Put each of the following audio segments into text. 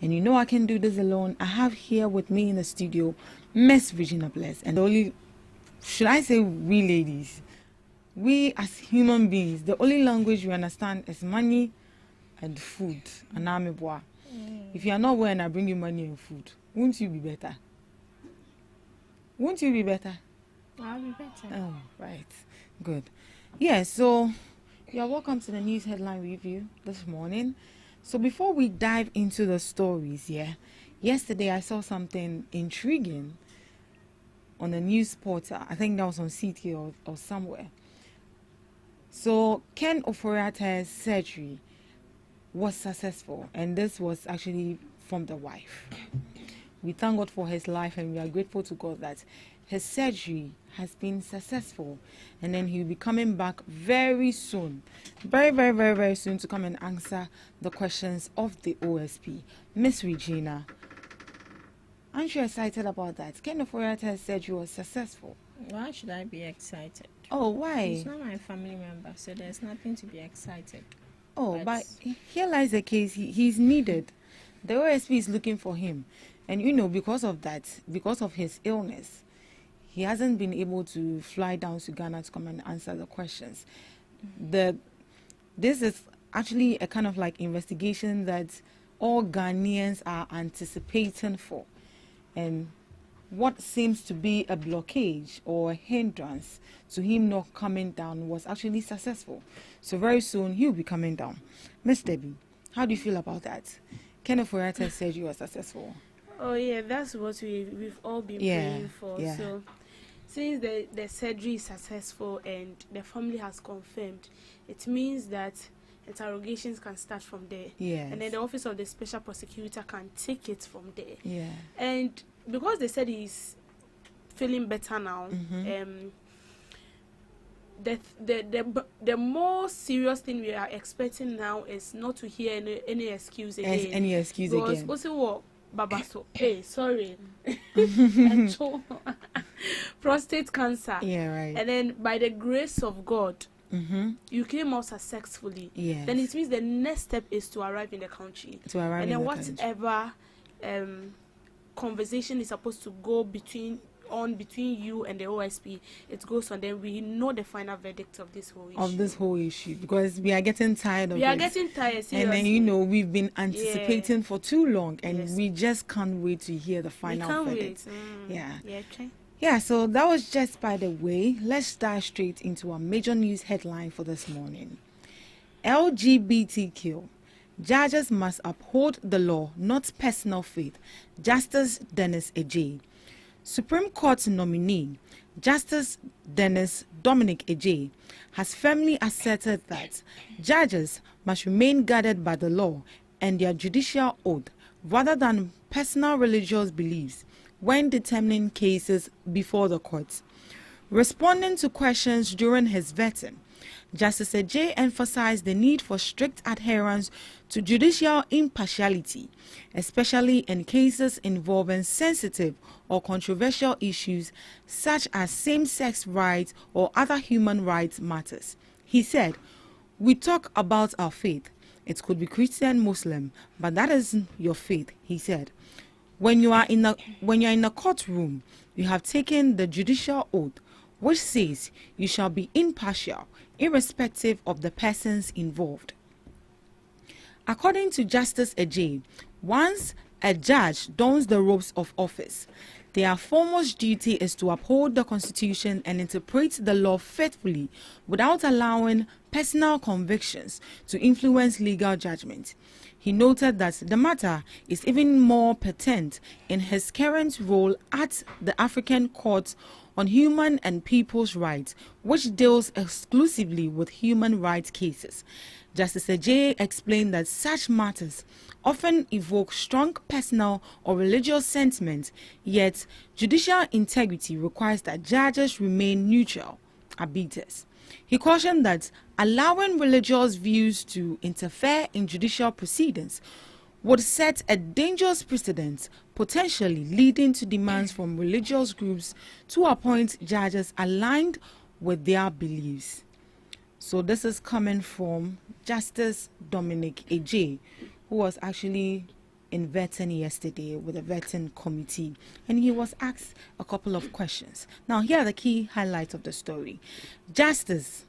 And you know I can do this alone. I have here with me in the studio Miss Regina Bless. And the only, should I say we ladies, we as human beings, the only language we understand is money and food. And I'm a boy. If you are not well and I bring you money and food, won't you be better? Won't you be better? I'll be better. Oh, right. Good. Yeah, so you're welcome to the news headline review this morning. So before we dive into the stories, yesterday I saw something intriguing on the news portal. I think that was on CT or somewhere. So Ken Oforiatta's surgery was successful, and this was actually from the wife. We thank God for his life, and we are grateful to God that his surgery has been successful, and then he'll be coming back very soon, very soon, to come and answer the questions of the OSP. Miss Regina, aren't you excited about that? Ken Oforiatta's surgery was successful. Why should I be excited? Oh, why? He's not my family member, so there's nothing to be excited. Oh, but here lies the case. He's needed. The OSP is looking for him, and because of that, because of his illness, he hasn't been able to fly down to Ghana to come and answer the questions. This is actually a kind of like investigation that all Ghanaians are anticipating for. And what seems to be a blockage or a hindrance to him not coming down was actually successful. So very soon he'll be coming down. Miss Debbie, how do you feel about that? Ken Oforiatta said you were successful. Oh yeah, that's what we've all been praying for. Yeah. So since the surgery is successful and the family has confirmed, it means that interrogations can start from there. Yes. And then the office of the special prosecutor can take it from there. Yeah. And because they said he's feeling better now, the more serious thing we are expecting now is not to hear any excuse again. Any excuse again. Because also what Baba so sorry. Prostate cancer. Yeah, right. And then by the grace of God, you came out successfully. Yes. Then it means the next step is to arrive in the country. And then whatever conversation is supposed to go between you and the OSP, it goes on. Then we know the final verdict of this whole issue. Because we are getting tired of it. We are getting tired, seriously. And then we've been anticipating for too long, and we just can't wait to hear the final verdict. Yeah, so that was just by the way. Let's dive straight into our major news headline for this morning. LGBTQ. Judges must uphold the law, not personal faith. Justice Dennis Ejay. Supreme Court nominee Justice Dennis Dominic Ejay has firmly asserted that judges must remain guided by the law and their judicial oath rather than personal religious beliefs when determining cases before the courts. Responding to questions during his vetting, Justice Ejay emphasized the need for strict adherence to judicial impartiality, especially in cases involving sensitive or controversial issues such as same-sex rights or other human rights matters. He said, "We talk about our faith. It could be Christian, Muslim, but that isn't your faith," he said. When you're in a courtroom, you have taken the judicial oath, which says you shall be impartial, irrespective of the persons involved. According to Justice Ejay, once a judge dons the robes of office, their foremost duty is to uphold the Constitution and interpret the law faithfully without allowing personal convictions to influence legal judgment. He noted that the matter is even more pertinent in his current role at the African Court on Human and People's Rights, which deals exclusively with human rights cases. Justice Ejay explained that such matters often evoke strong personal or religious sentiment, yet judicial integrity requires that judges remain neutral arbiters. He cautioned that allowing religious views to interfere in judicial proceedings would set a dangerous precedent, potentially leading to demands from religious groups to appoint judges aligned with their beliefs. So this is coming from Justice Dominic Ejay, who was actually in vetting yesterday with a vetting committee, and he was asked a couple of questions. Now, here are the key highlights of the story. Justice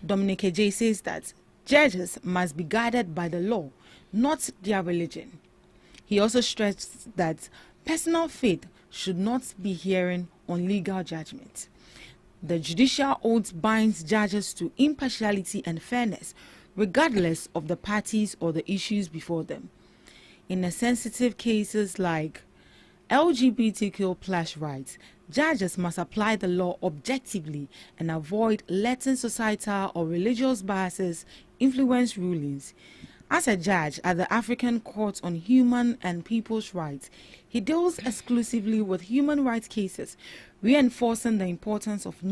Dominic Ejay says that judges must be guided by the law, not their religion. He also stressed that personal faith should not be hearing on legal judgment. The judicial oath binds judges to impartiality and fairness, regardless of the parties or the issues before them. In the sensitive cases like LGBTQ plus rights, judges must apply the law objectively and avoid letting societal or religious biases influence rulings. As a judge at the African Court on Human and People's Rights, he deals exclusively with human rights cases, reinforcing the importance of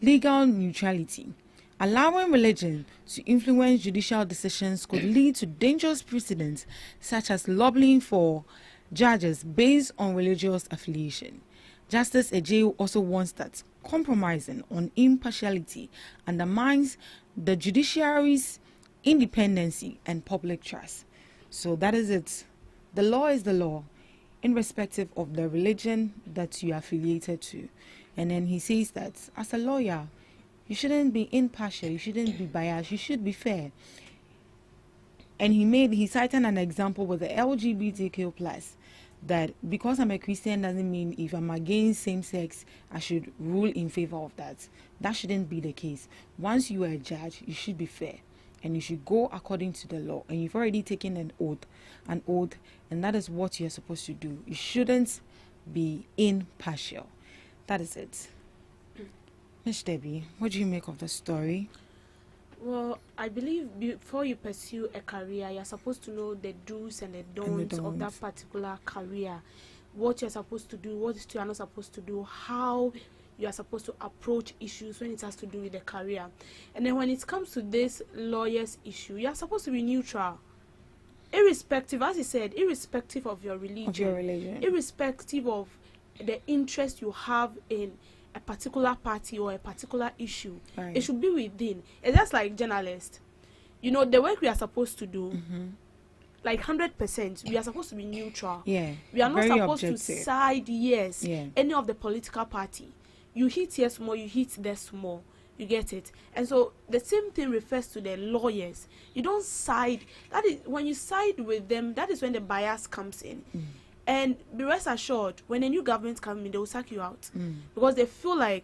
legal neutrality. Allowing religion to influence judicial decisions could lead to dangerous precedents, such as lobbying for judges based on religious affiliation. Justice Ejay also warns that compromising on impartiality undermines the judiciary's independency and public trust. So that is it. The law is the law, irrespective of the religion that you are affiliated to. And then he says that as a lawyer, you shouldn't be impartial, you shouldn't be biased, you should be fair. And he cited an example with the LGBTQ plus, that because I'm a Christian doesn't mean if I'm against same sex, I should rule in favor of that. That shouldn't be the case. Once you are a judge, you should be fair, and you should go according to the law. And you've already taken an oath, and that is what you're supposed to do. You shouldn't be impartial. That is it. Miss Debbie, what do you make of the story? Well, I believe before you pursue a career, you're supposed to know the do's and the don'ts of that particular career. What you're supposed to do, what you're not supposed to do, how you are supposed to approach issues when it has to do with the career. And then when it comes to this lawyer's issue, you're supposed to be neutral. Irrespective, as he said, irrespective of your religion. Irrespective of the interest you have in a particular party or a particular issue, right. It should be within. It's just like journalists. You know, the work we are supposed to do, like 100%, we are supposed to be neutral. Yeah. We are not supposed to side, any of the political party. You hit here small, you hit there small. You get it? And so the same thing refers to the lawyers. You don't side. That is, when you side with them, that is when the bias comes in. And be rest assured, when a new government comes in, they will sack you out. Because they feel like,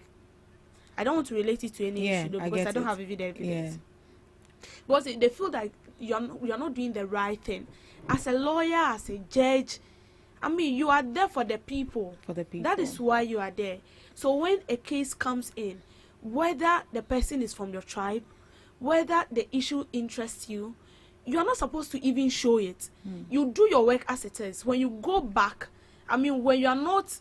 I don't want to relate it to any issue though, because I don't have vivid evidence. Because they feel like you're not doing the right thing. As a lawyer, as a judge, I mean, you are there for the people. For the people. That is why you are there. So when a case comes in, whether the person is from your tribe, whether the issue interests you, you are not supposed to even show it. You do your work as it is. When you go back, I mean, when you are not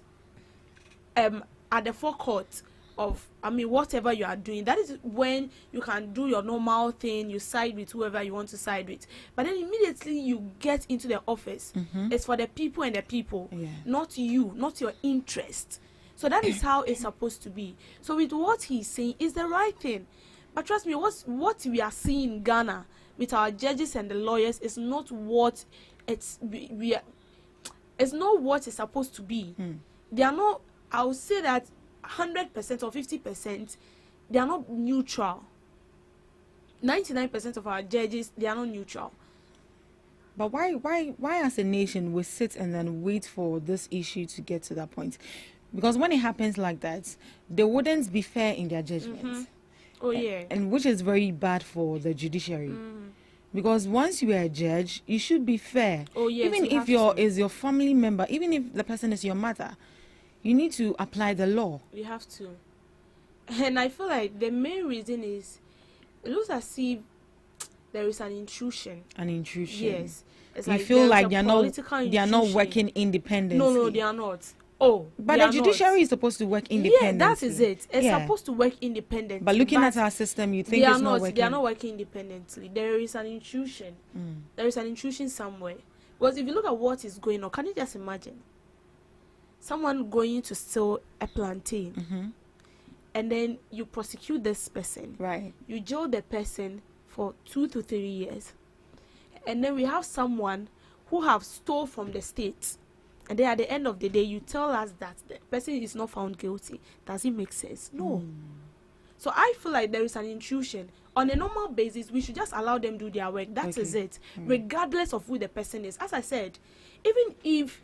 at the forecourt of, I mean, whatever you are doing, that is when you can do your normal thing. You side with whoever you want to side with. But then immediately you get into the office. It's for the people and the people, not you, not your interest. So that is how it's supposed to be. So with what he's saying is the right thing. But trust me, what we are seeing in Ghana with our judges and the lawyers is not what it's not what it's supposed to be. They are not, I would say that 100% or 50%, they are not neutral. 99% of our judges, they are not neutral. But why as a nation we sit and then wait for this issue to get to that point? Because when it happens like that, they wouldn't be fair in their judgments. Oh yeah. And which is very bad for the judiciary. Because once you are a judge, you should be fair. Oh yes. Even if is your family member, even if the person is your mother, you need to apply the law. You have to. And I feel like the main reason is it looks as if there is an intrusion. An intrusion. Yes. It's you feel like they are not working independently. No, they are not. Oh, but the judiciary is supposed to work independently. Yeah, that is it. It's supposed to work independently. But looking at our system, you think it's not working. They are not working independently. There is an intrusion. There is an intrusion somewhere. Because if you look at what is going on, can you just imagine someone going to steal a plantain, and then you prosecute this person, right? You jail the person for 2 to 3 years, and then we have someone who have stole from the state, and then at the end of the day you tell us that the person is not found guilty. Does it make sense? No. So I feel like there is an intrusion. On a normal basis, we should just allow them do their work. That is it. Regardless of who the person is. As I said, even if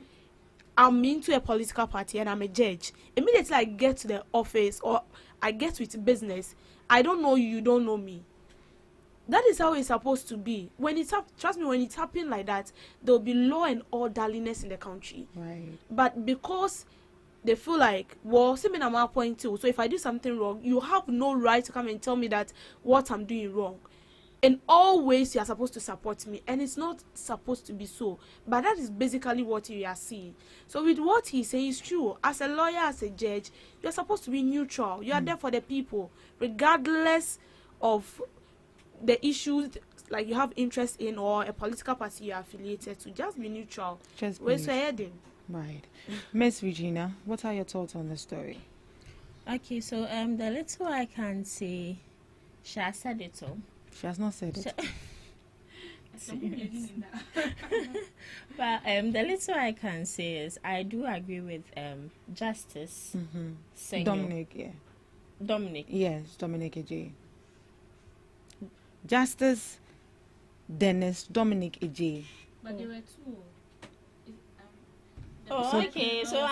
I'm into a political party and I'm a judge, immediately I get to the office or I get with business, I don't know you, you don't know me. That is how it's supposed to be. When it's trust me, when it's happening like that, there will be law and orderliness in the country. Right. But because they feel like, well, see me I'm a point too. So if I do something wrong, you have no right to come and tell me that what I'm doing wrong. In all ways, you are supposed to support me, and it's not supposed to be so. But that is basically what you are seeing. So with what he says is true. As a lawyer, as a judge, you are supposed to be neutral. You are there for the people, regardless of the issues like you have interest in or a political party you are affiliated to. Just be neutral. Just where's your heading? Right. Miss Regina, what are your thoughts on the story? Okay, so the little I can say, she has said it all. She has not said it. But the little I can say is I do agree with Justice Dominic, yeah. Dominic. Yes, Dominic Ej. Justice Dennis Dominic Ej. But there were two. Oh, okay. So,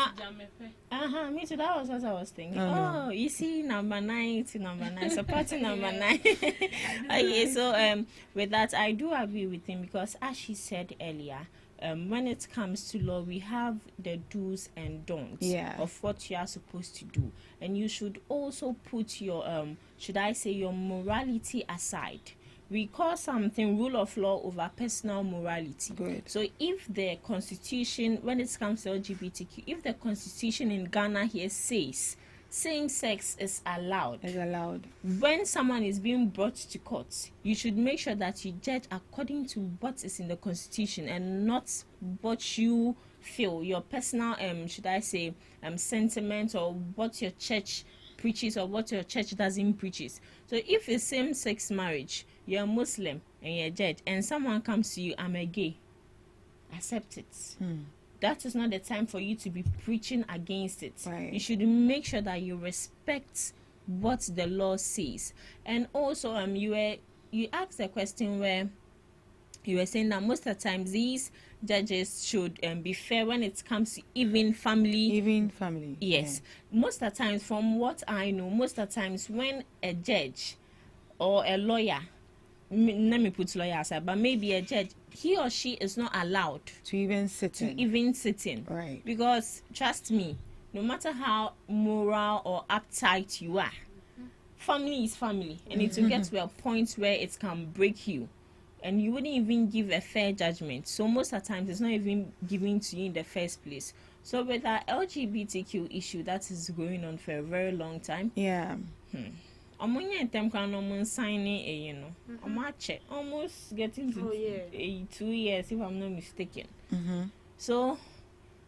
me too. That was what I was thinking. Oh, you see, number 9 to number 9, supporting number 9. Okay, so with that, I do agree with him because, as she said earlier, when it comes to law, we have the do's and don'ts of what you are supposed to do, and you should also put your should I say your morality aside. We call something rule of law over personal morality. Good. So if the constitution, when it comes to LGBTQ, if the constitution in Ghana here says same-sex is allowed, when someone is being brought to court, you should make sure that you judge according to what is in the constitution and not what you feel, your personal, should I say, sentiment, or what your church preaches or what your church doesn't preaches. So if it's same-sex marriage, you're a Muslim and you're a judge, and someone comes to you, I'm a gay, accept it. That is not the time for you to be preaching against it. Right. You should make sure that you respect what the law says. And also, you asked a question where you were saying that most of the time these judges should be fair when it comes to even family. Yes. Yeah. Most of the times, from what I know, most of the times when a judge or a lawyer, let me put lawyer aside, but maybe a judge, he or she is not allowed to even sit in. Right. Because trust me, no matter how moral or uptight you are, family is family, and it will get to a point where it can break you, and you wouldn't even give a fair judgment. So most of the times, it's not even given to you in the first place. So with our LGBTQ issue that is going on for a very long time, almost getting to 2 years, if I'm not mistaken. So,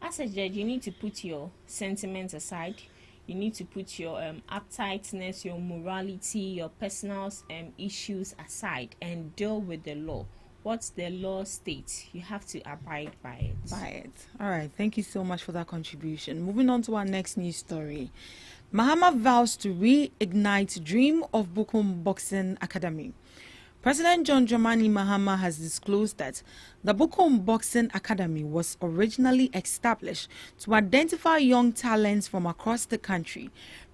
as a judge, you need to put your sentiments aside. You need to put your uptightness, your morality, your personal issues aside, and deal with the law. What the law states, you have to abide by it. All right. Thank you so much for that contribution. Moving on to our next news story. Mahama vows to reignite dream of Bukum Boxing Academy. President John Dramani Mahama has disclosed that the Bukum Boxing Academy was originally established to identify young talents from across the country,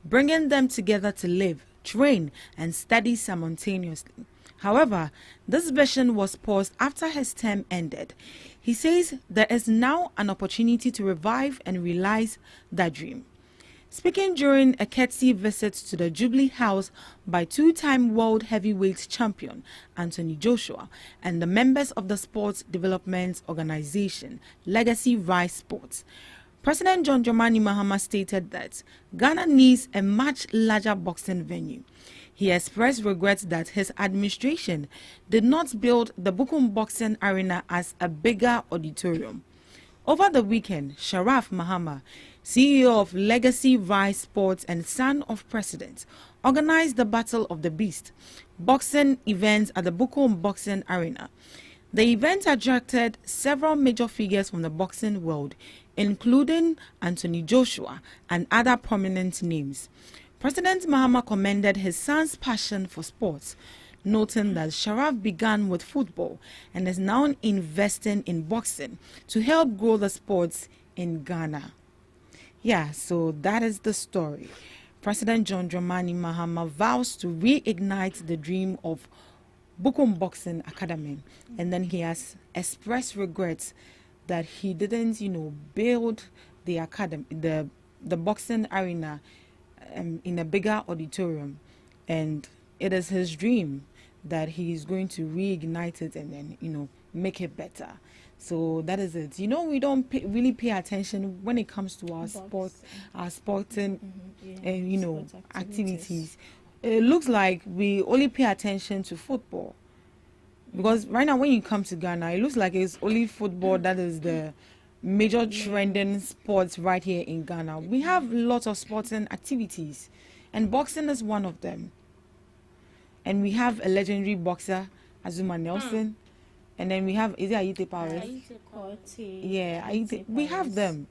bringing them together to live, train, and study simultaneously. However, this vision was paused after his term ended. He says there is now an opportunity to revive and realize that dream. Speaking during a courtesy visit to the Jubilee House by two-time world heavyweight champion Anthony Joshua and the members of the sports development organization Legacy Rise Sports, President John Dramani Mahama stated that Ghana needs a much larger boxing venue. He expressed regret that his administration did not build the Bukum Boxing Arena as a bigger auditorium. Over the weekend, Sharaf Mahama, CEO of Legacy Rise Sports and son of President, organized the Battle of the Beast boxing events at the Bukum Boxing Arena. The event attracted several major figures from the boxing world, including Anthony Joshua and other prominent names. President Mahama commended his son's passion for sports, noting that Sharaf began with football and is now investing in boxing to help grow the sports in Ghana. Yeah, so that is the story. President John Dramani Mahama vows to reignite the dream of Bukum Boxing Academy, and then he has expressed regrets that he didn't, build the academy, the boxing arena in a bigger auditorium, and it is his dream that he is going to reignite it and then, make it better. So that is it. We don't really pay attention when it comes to our sporting, activities. It looks like we only pay attention to football. Because right now when you come to Ghana, it looks like it's only football that is the major trending sports right here in Ghana. We have lots of sporting activities, and boxing is one of them. And we have a legendary boxer, Azuma Nelson. And then we have, is it Ayite Paris? Yeah, Ayite. We have them.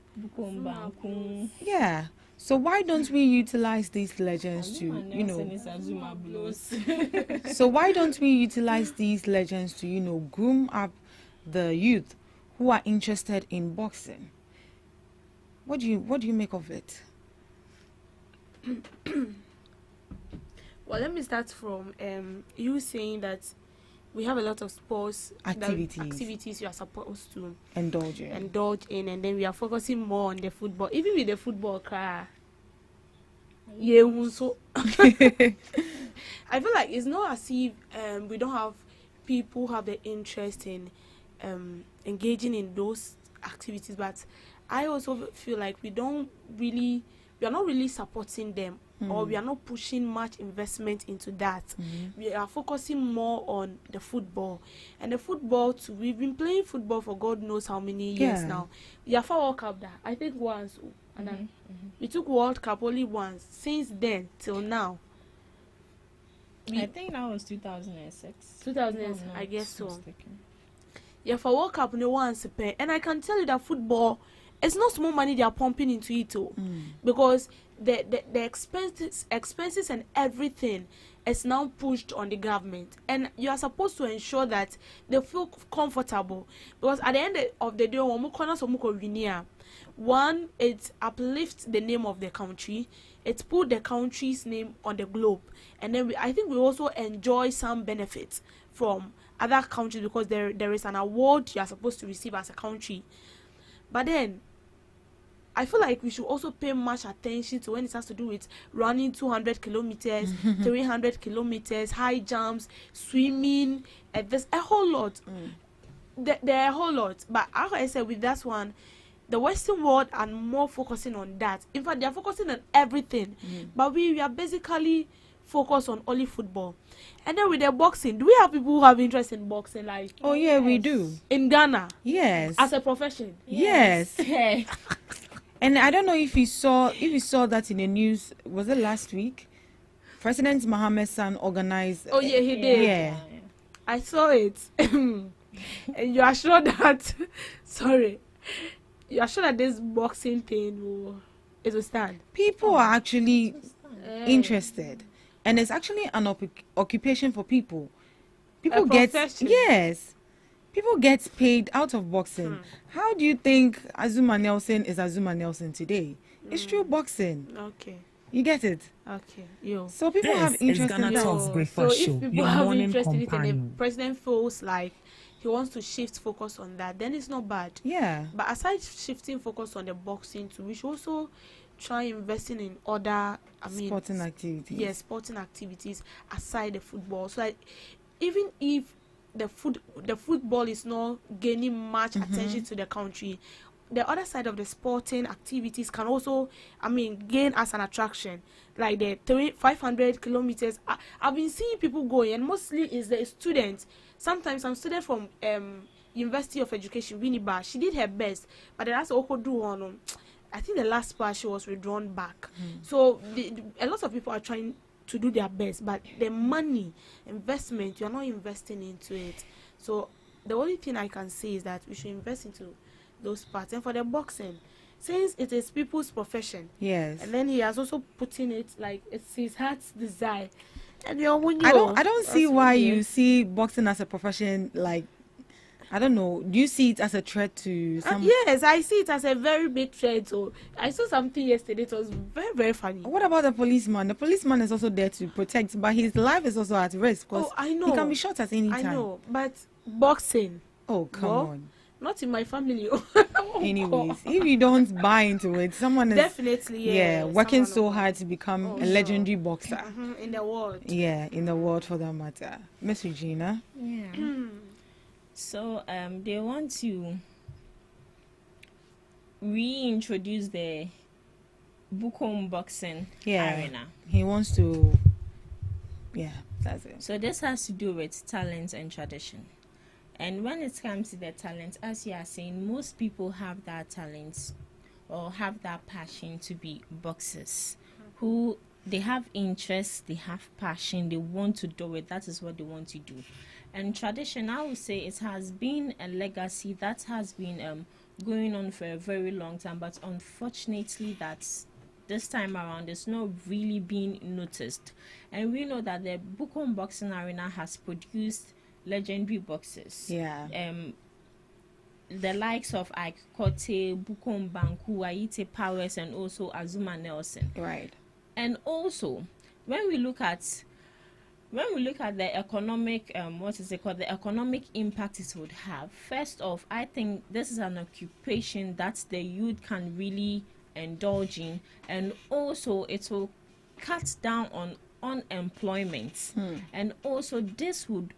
Yeah. So why don't we utilize these legends to, So why don't we utilize these legends to, groom up the youth who are interested in boxing? What do you make of it? Well, let me start from you saying that we have a lot of sports activities you are supposed to indulge in, and then we are focusing more on the football. Even with the football car, so I feel like it's not as if we don't have people who have the interest in engaging in those activities, but I also feel like we are not really supporting them, or we are not pushing much investment into that. We are focusing more on the football. And the football too, we've been playing football for God knows how many years now. We have World Cup that I think once, and then we took World Cup only once. Since then till now, I think that was 2006. 2006, I guess so. Yeah, for World Cup no once pay, and I can tell you that football, it's not small money they are pumping into it too, because the expenses and everything is now pushed on the government, and you are supposed to ensure that they feel comfortable, because at the end of the day, one, it uplifts the name of the country, it put the country's name on the globe, and then I think we also enjoy some benefits from other countries, because there is an award you are supposed to receive as a country. But then I feel like we should also pay much attention to when it has to do with running 200 kilometers, 300 kilometers, high jumps, swimming. There's a whole lot. There are a whole lot. But as I said, with that one, the Western world are more focusing on that. In fact, they are focusing on everything. But we are basically focused on only football. And then with the boxing, do we have people who have interest in boxing? Like, oh yeah, we do. In Ghana? Yes. As a profession? Yes. And I don't know if you saw that in the news. Was it last week? President Mohammed's son organized. Oh yeah, he did. Yeah. I saw it. And you are sure that you are sure that this boxing thing will stand? People are actually interested. And it's actually an occupation for people. People get paid out of boxing. How do you think Azuma Nelson is Azuma Nelson today? It's through boxing. Okay. You get it? Okay. Yo. So people have interest in that. So if people have interest in it and the president feels like he wants to shift focus on that, then it's not bad. Yeah. But aside shifting focus on the boxing too, we should also try investing in other sporting activities. Yes, sporting activities aside the football. So like, even if the football is not gaining much attention to the country, the other side of the sporting activities can also gain as an attraction, like the 500 kilometers. I've been seeing people going, and mostly is the students. Sometimes some student from University of Education, Winneba, she did her best, but that's also do on. I think the last part she was withdrawn back. So a lot of people are trying to do their best, but the money investment, you are not investing into it. So the only thing I can say is that we should invest into those parts. And for the boxing, since it is people's profession, yes, and then he has also put in it like it's his heart's desire. And I don't see why you see boxing as a profession. Like, I don't know. Do you see it as a threat to some? Yes, I see it as a very big threat. So I saw something yesterday. It was very, very funny. What about the policeman? The policeman is also there to protect, but his life is also at risk because I know he can be shot at any time. I know, but boxing. Oh, come on. Not in my family. Anyways, if you don't buy into it, someone is definitely working so hard to become a legendary boxer in the world. Yeah, in the world for that matter. Miss Regina. Yeah. So they want to reintroduce the Bukom boxing arena. He wants to. Yeah, that's it. So this has to do with talent and tradition. And when it comes to the talent, as you are saying, most people have that talent or have that passion to be boxers, who they have interest, they have passion, they want to do it. That is what they want to do. And tradition, I would say it has been a legacy that has been going on for a very long time. But unfortunately, that's this time around, it's not really being noticed. And we know that the Bukom Boxing Arena has produced legendary boxers. Yeah. The likes of Ike Kote, Bukom Banku, Aite Powers, and also Azuma Nelson. Right. And also, when we look at the economic, the economic impact it would have. First off, I think this is an occupation that the youth can really indulge in, and also it will cut down on unemployment, and also this would,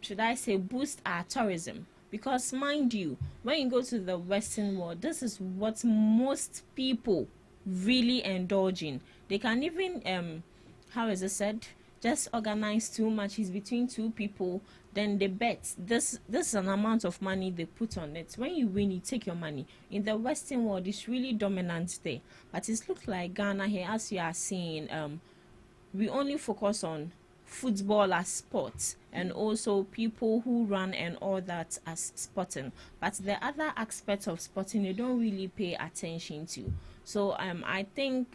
should I say, boost our tourism. Because mind you, when you go to the Western world, this is what most people really indulge in. They can even, how is it said? Just organize 2 matches between 2 people, then they bet. This is an amount of money they put on it. When you win, you take your money. In the Western world, it's really dominant there. But it looks like Ghana here, as you are seeing, we only focus on football as sports, and also people who run and all that as sporting. But the other aspects of sporting, they don't really pay attention to. So I think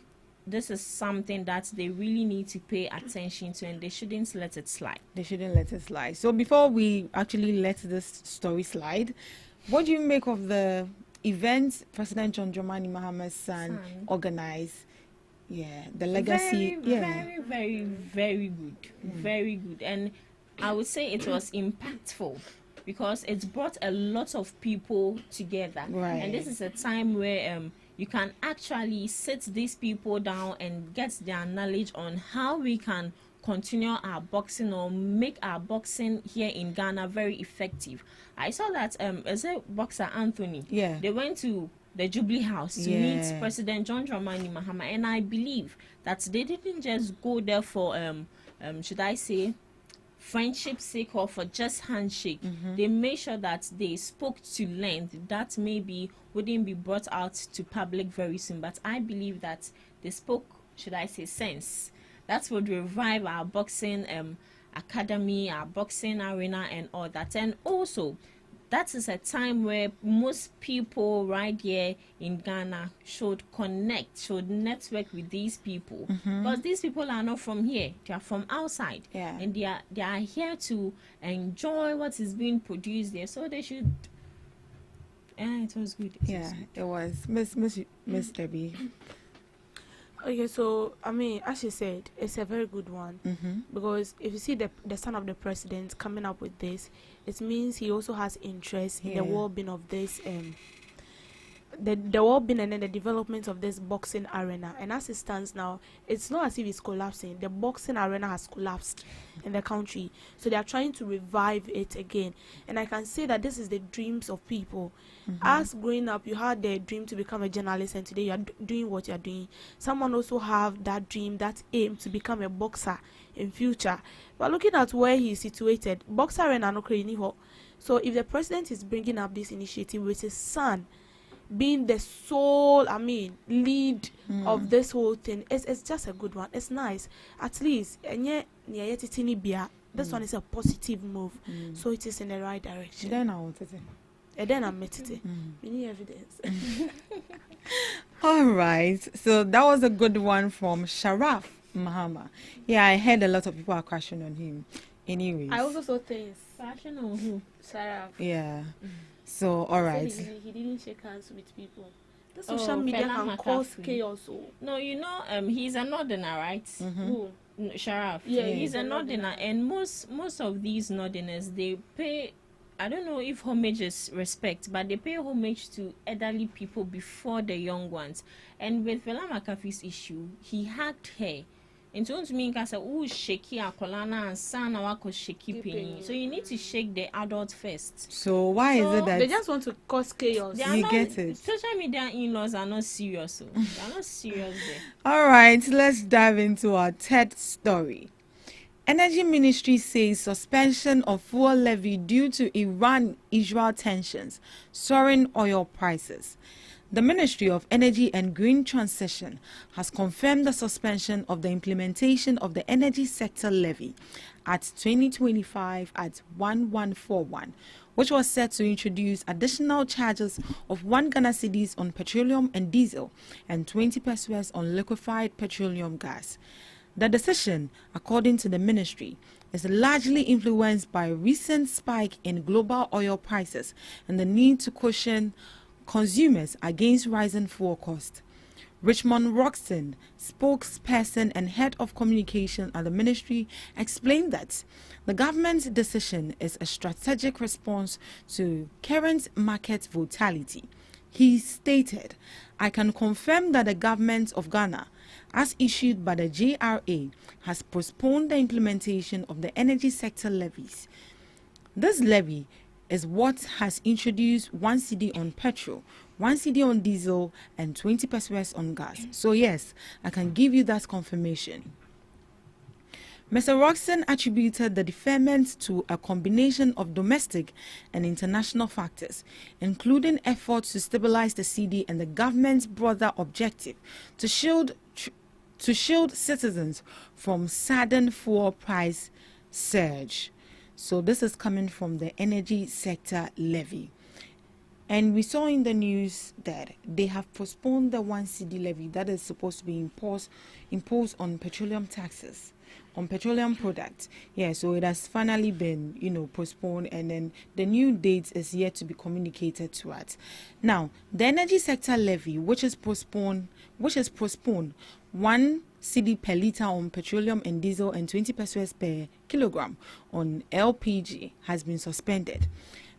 this is something that they really need to pay attention to, and they shouldn't let it slide. They shouldn't let it slide. So before we actually let this story slide, what do you make of the event President John Dramani Mahama's son organized? Yeah, the legacy. Very, very, very good. Very good. And I would say it was impactful because it brought a lot of people together. Right. And this is a time where you can actually sit these people down and get their knowledge on how we can continue our boxing or make our boxing here in Ghana very effective. I saw that as a boxer Anthony, they went to the Jubilee House to meet President John Dramani Mahama, and I believe that they didn't just go there for should I say friendship's sake or for just handshake. They made sure that they spoke to length that maybe wouldn't be brought out to public very soon, but I believe that they spoke, should I say, sense. That would revive our boxing academy, our boxing arena, and all that. And also, that is a time where most people right here in Ghana should connect, should network with these people. Because these people are not from here, they are from outside. And they are here to enjoy what is being produced there. So they should. It was good. It was. Miss Debbie. Okay, so I mean, as you said, it's a very good one because if you see the son of the president coming up with this, it means he also has interest in the well-being of this the well-being and then the development of this boxing arena. And as it stands now, it's not as if it's collapsing. The boxing arena has collapsed in the country, so they are trying to revive it again. And I can say that this is the dreams of people. As growing up, you had the dream to become a journalist, and today you are doing what you are doing. Someone also have that dream, that aim to become a boxer in future. But looking at where he is situated, boxer arena no kreni ho. So if the president is bringing up this initiative with his son being the sole, lead of this whole thing, it's just a good one. It's nice. At least, This one is a positive move. So it is in the right direction. Then I wanted it. And then I met it. We need evidence. All right. So that was a good one from Sharaf Mahama. Yeah, I heard a lot of people are crashing on him. Anyways. I also saw things. Crashing on who? Sharaf. Yeah. So, all right. He didn't shake hands with people. The social media can cause chaos. No, he's a northerner, right? Who? Sharaf. Yeah, he's a northerner, and most of these northerners, they pay, I don't know if homage is respect, but they pay homage to elderly people before the young ones. And with Fela McAfee's issue, he hacked her. And so to me, I said, "Oh, shaky akolana and sana wako shaky penny." So you need to shake the adult first. So why is it that they just want to cause chaos? You get it. Social media in-laws are not serious. So they are not serious there. All right, let's dive into our third story. Energy Ministry says suspension of fuel levy due to Iran-Israel tensions, soaring oil prices. The Ministry of Energy and Green Transition has confirmed the suspension of the implementation of the energy sector levy at 2025 at 1141, which was set to introduce additional charges of 1 Ghana cedis on petroleum and diesel and 20 pesos on liquefied petroleum gas. The decision, according to the ministry, is largely influenced by a recent spike in global oil prices and the need to cushion consumers against rising fuel costs. Richmond Roxton, spokesperson and head of communication at the ministry, explained that the government's decision is a strategic response to current market volatility. He stated, "I can confirm that the government of Ghana, as issued by the JRA, has postponed the implementation of the energy sector levies. This levy is what has introduced 1 cedi on petrol, 1 cedi on diesel, and 20 pesos on gas." So yes, I can give you that confirmation. Mr. Roxton attributed the deferment to a combination of domestic and international factors, including efforts to stabilize the cedi and the government's broader objective to shield citizens from sudden fuel price surge. So this is coming from the energy sector levy. And we saw in the news that they have postponed the 1 cedi levy that is supposed to be imposed on petroleum taxes, on petroleum products. Yeah, so it has finally been, postponed, and then the new date is yet to be communicated to us. Now, the energy sector levy, which is postponed 1 cedi per litre on petroleum and diesel and 20 pesos per kilogram on LPG, has been suspended.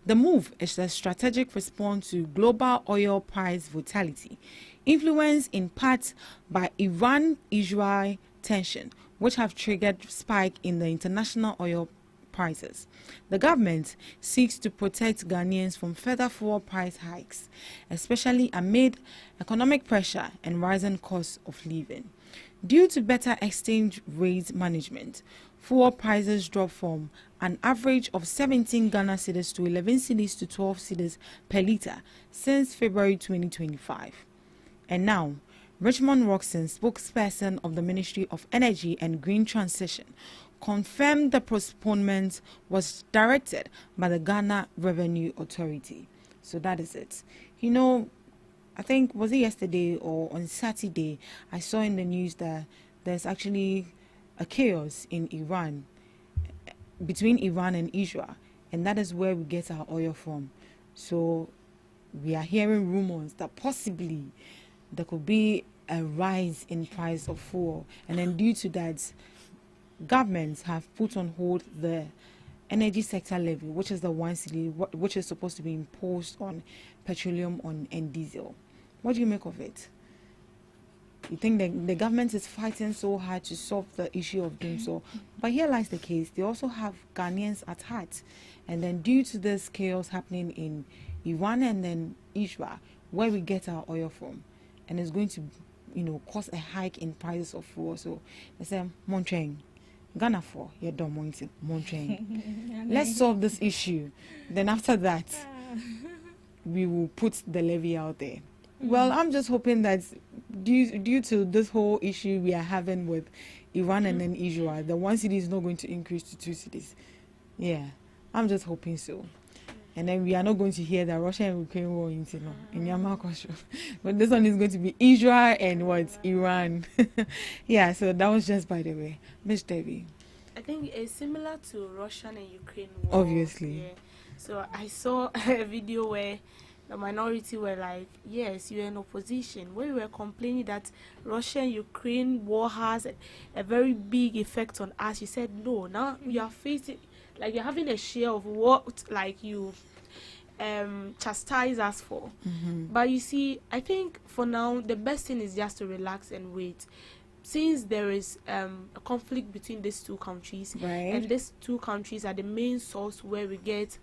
The move is a strategic response to global oil price volatility, influenced in part by Iran-Israel tension, which have triggered spike in the international oil prices. The government seeks to protect Ghanaians from further fuel price hikes, especially amid economic pressure and rising costs of living. Due to better exchange rate management, fuel prices dropped from an average of 17 Ghana cedis to 11 cedis to 12 cedis per litre since February 2025. And now, Richmond Roxton, spokesperson of the Ministry of Energy and Green Transition, confirmed the postponement was directed by the Ghana Revenue Authority. So that is it. I think, was it yesterday or on Saturday, I saw in the news that there's actually a chaos in Iran, between Iran and Israel, and that is where we get our oil from. So we are hearing rumors that possibly there could be a rise in price of fuel, and then due to that, governments have put on hold the energy sector levy, which is the 1 cedi, which is supposed to be imposed on petroleum and diesel. What do you make of it? You think the government is fighting so hard to solve the issue of doing so? But here lies the case. They also have Ghanaians at heart. And then due to this chaos happening in Iran and then Israel, where we get our oil from, and it's going to, cause a hike in prices of fuel. So they say, Montrain, Ghana for your Montrain. Let's solve this issue. Then after that, we will put the levy out there. Well, I'm just hoping that due to this whole issue we are having with Iran and then Israel, the 1 cedi is not going to increase to 2 cedis. Yeah, I'm just hoping so. And then we are not going to hear that Russia and Ukraine war in Yamakosho. But this one is going to be Israel and what? Iran. Yeah, so that was just by the way. Miss Debbie. I think it's similar to Russian and Ukraine war. Obviously. Yeah. So I saw a video where the minority were like, yes, you're in opposition. When we were complaining that Russia and Ukraine war has a very big effect on us, you said, no, now you are facing, like you're having a share of what like you chastise us for. But you see, I think for now the best thing is just to relax and wait, since there is a conflict between these two countries, and these two countries are the main source where we get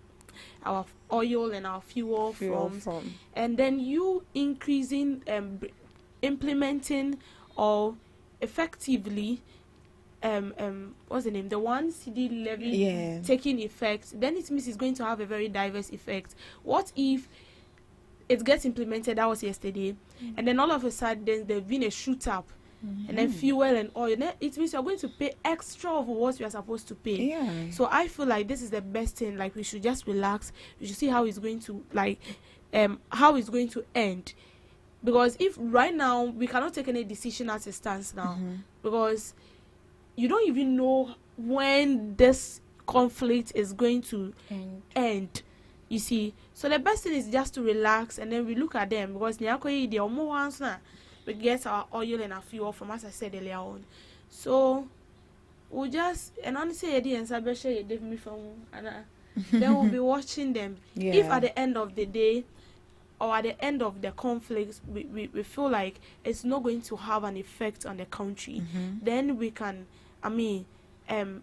our oil and our fuel from. And then you increasing implementing or effectively what's the name, the 1 cedi levy taking effect, then it means it's going to have a very diverse effect. What if it gets implemented, that was yesterday, and then all of a sudden there's been a shoot up, and then fuel and oil, then it means you're going to pay extra of what you are supposed to pay. So I feel like this is the best thing. Like, we should just relax. We should see how it's going to how it's going to end, because if right now we cannot take any decision as it stands now, because you don't even know when this conflict is going to end. You see, so the best thing is just to relax, and then we look at them, because we get our oil and our fuel from, as I said earlier on. So we'll just, and honestly, then we'll be watching them. If at the end of the day or at the end of the conflict we feel like it's not going to have an effect on the country, then we can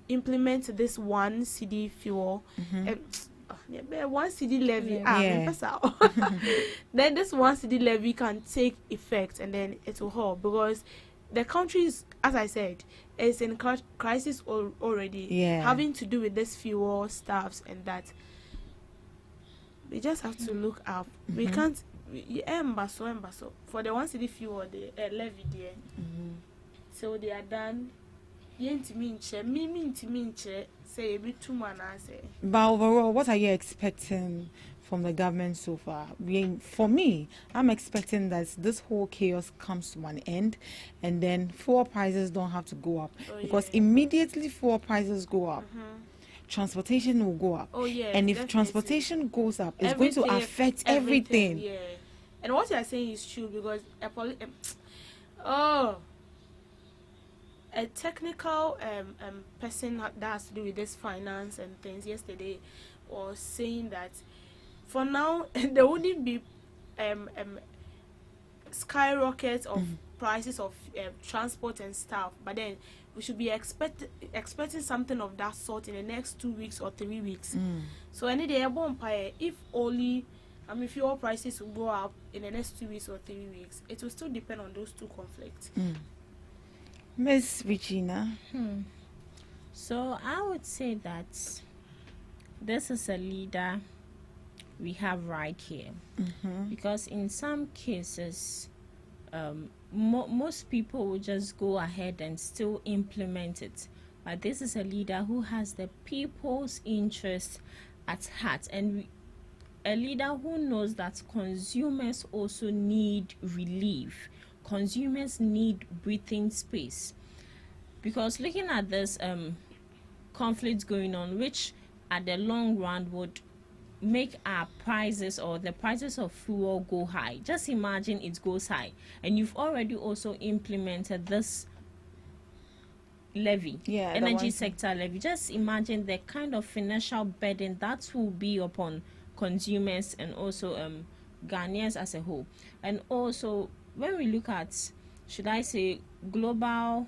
implement this 1 cedi fuel, 1 cedi levy. Then this 1 cedi levy can take effect, and then it will help, because the countries, as I said, is in crisis already, having to do with this fuel stuffs and that. We just have to look up. We can't for the 1 cedi fuel, the levy there. So they are done. But overall, what are you expecting from the government so far? For me, I'm expecting that this whole chaos comes to an end, and then fuel prices don't have to go up, because immediately fuel prices go up, transportation will go up. And if transportation goes up, it's going to affect everything. And what you are saying is true, because a technical person that has to do with this finance and things yesterday was saying that for now there wouldn't be skyrockets of prices of transport and stuff, but then we should be expecting something of that sort in the next 2 weeks or 3 weeks. So any day if only fuel prices will go up in the next 2 weeks or 3 weeks, it will still depend on those two conflicts. Miss Regina. So I would say that this is a leader we have right here, because in some cases most people will just go ahead and still implement it, but this is a leader who has the people's interest at heart, and a leader who knows that consumers also need relief. Consumers need breathing space, because looking at this conflict going on, which at the long run would make our prices or the prices of fuel go high. Just imagine it goes high, and you've already also implemented this levy, energy sector levy. Just imagine the kind of financial burden that will be upon consumers and also Ghanaians as a whole. And also, when we look at, should I say, global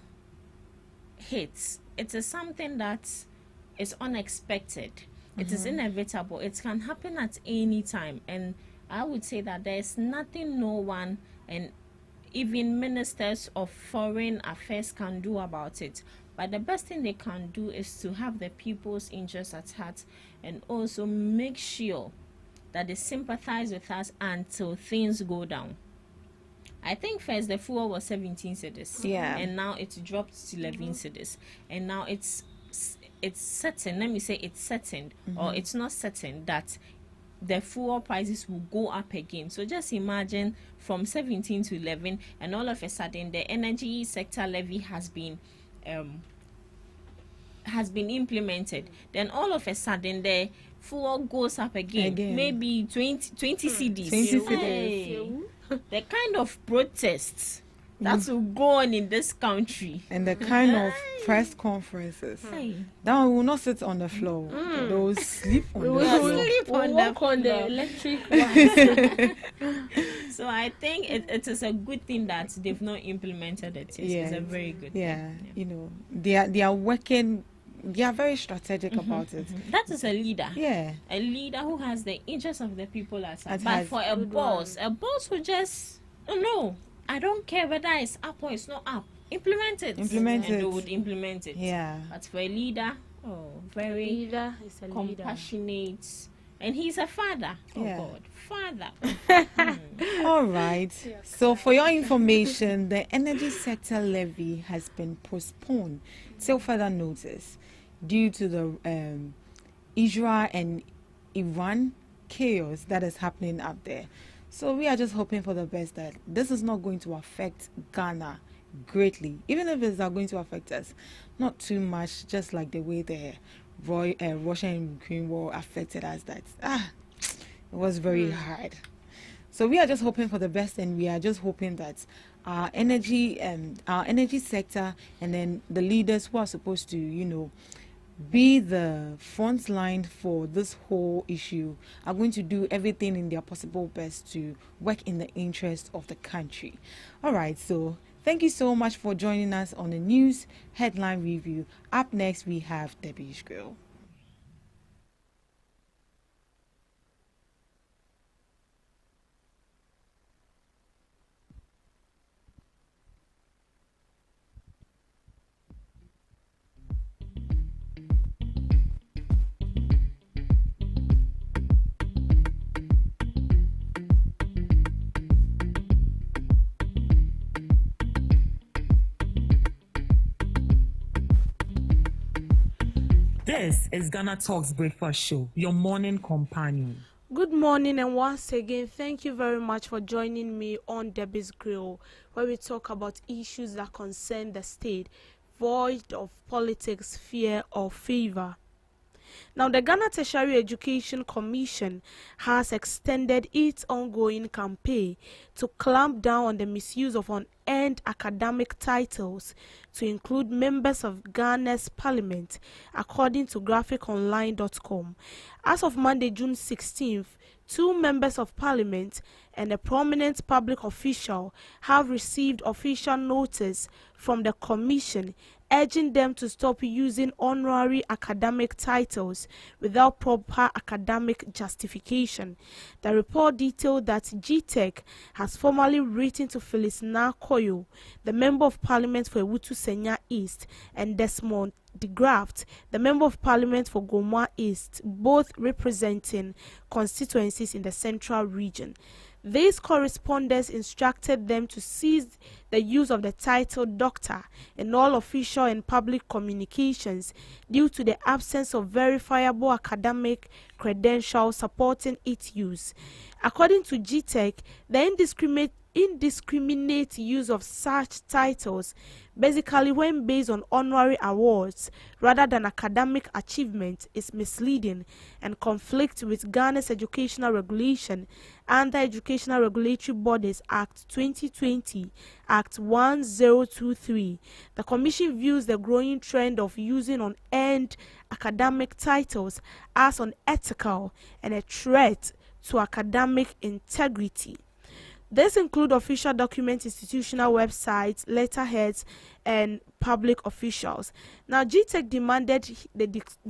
hits, it is something that is unexpected. It is inevitable. It can happen at any time. And I would say that there is nothing no one, and even ministers of foreign affairs, can do about it. But the best thing they can do is to have the people's interests at heart, and also make sure that they sympathize with us until things go down. I think first the fuel was 17 cedis. Yeah. And now it's dropped to 11 cedis. And now it's certain, let me say it's certain, or it's not certain that the fuel prices will go up again. So just imagine from 17 to 11, and all of a sudden the energy sector levy has been implemented. Then all of a sudden the fuel goes up again. Maybe 20 cedis. 20 cedis. Hey, the kind of protests that will go on in this country, and the kind of press conferences that we will not sit on the floor. They will sleep on the floor. Sleep on the electric ones. So I think it is a good thing that they've not implemented it. It's a very good thing. You know, they are working. They are very strategic about it. That is a leader. Yeah, a leader who has the interests of the people at heart. But for a boss who just no, I don't care whether it's up or it's not up. Implement it. And they would implement it. Yeah. But for a leader, very leader is a compassionate. Leader. And he's a father. God, father. All right. So for your information, the energy sector levy has been postponed till further notice due to the Israel and Iran chaos that is happening up there. So we are just hoping for the best that this is not going to affect Ghana greatly, even if it's going to affect us, not too much, just like the way the Russia and Ukraine war affected us. That it was very hard. So we are just hoping for the best, and we are just hoping that our energy sector, and then the leaders who are supposed to, be the front line for this whole issue, are going to do everything in their possible best to work in the interest of the country. All right, so thank you so much for joining us on the news headline review. Up next, we have Debbie's Grill. This is GhanaTalks Breakfast Show, your morning companion. Good morning, and once again, thank you very much for joining me on Debbie's Grill, where we talk about issues that concern the state, void of politics, fear, or favor. Now, the Ghana Tertiary Education Commission has extended its ongoing campaign to clamp down on the misuse of unearned academic titles to include members of Ghana's parliament, according to graphiconline.com. As of Monday, June 16th, 2 members of parliament and a prominent public official have received official notice from the commission urging them to stop using honorary academic titles without proper academic justification. The report detailed that GTEC has formally written to Phyllis Nakoyo, the Member of Parliament for Ewutu Senya East, and Desmond de Graft, the Member of Parliament for Goma East, both representing constituencies in the central region. These correspondents instructed them to cease the use of the title doctor in all official and public communications due to the absence of verifiable academic credentials supporting its use. According to GTEC, the indiscriminate use of such titles, basically when based on honorary awards rather than academic achievement, is misleading and conflicts with Ghana's educational regulation and the Educational Regulatory Bodies Act 2020, Act 1023. The Commission views the growing trend of using unearned academic titles as unethical and a threat to academic integrity. These include official documents, institutional websites, letterheads, and public officials. Now, GTEC demanded they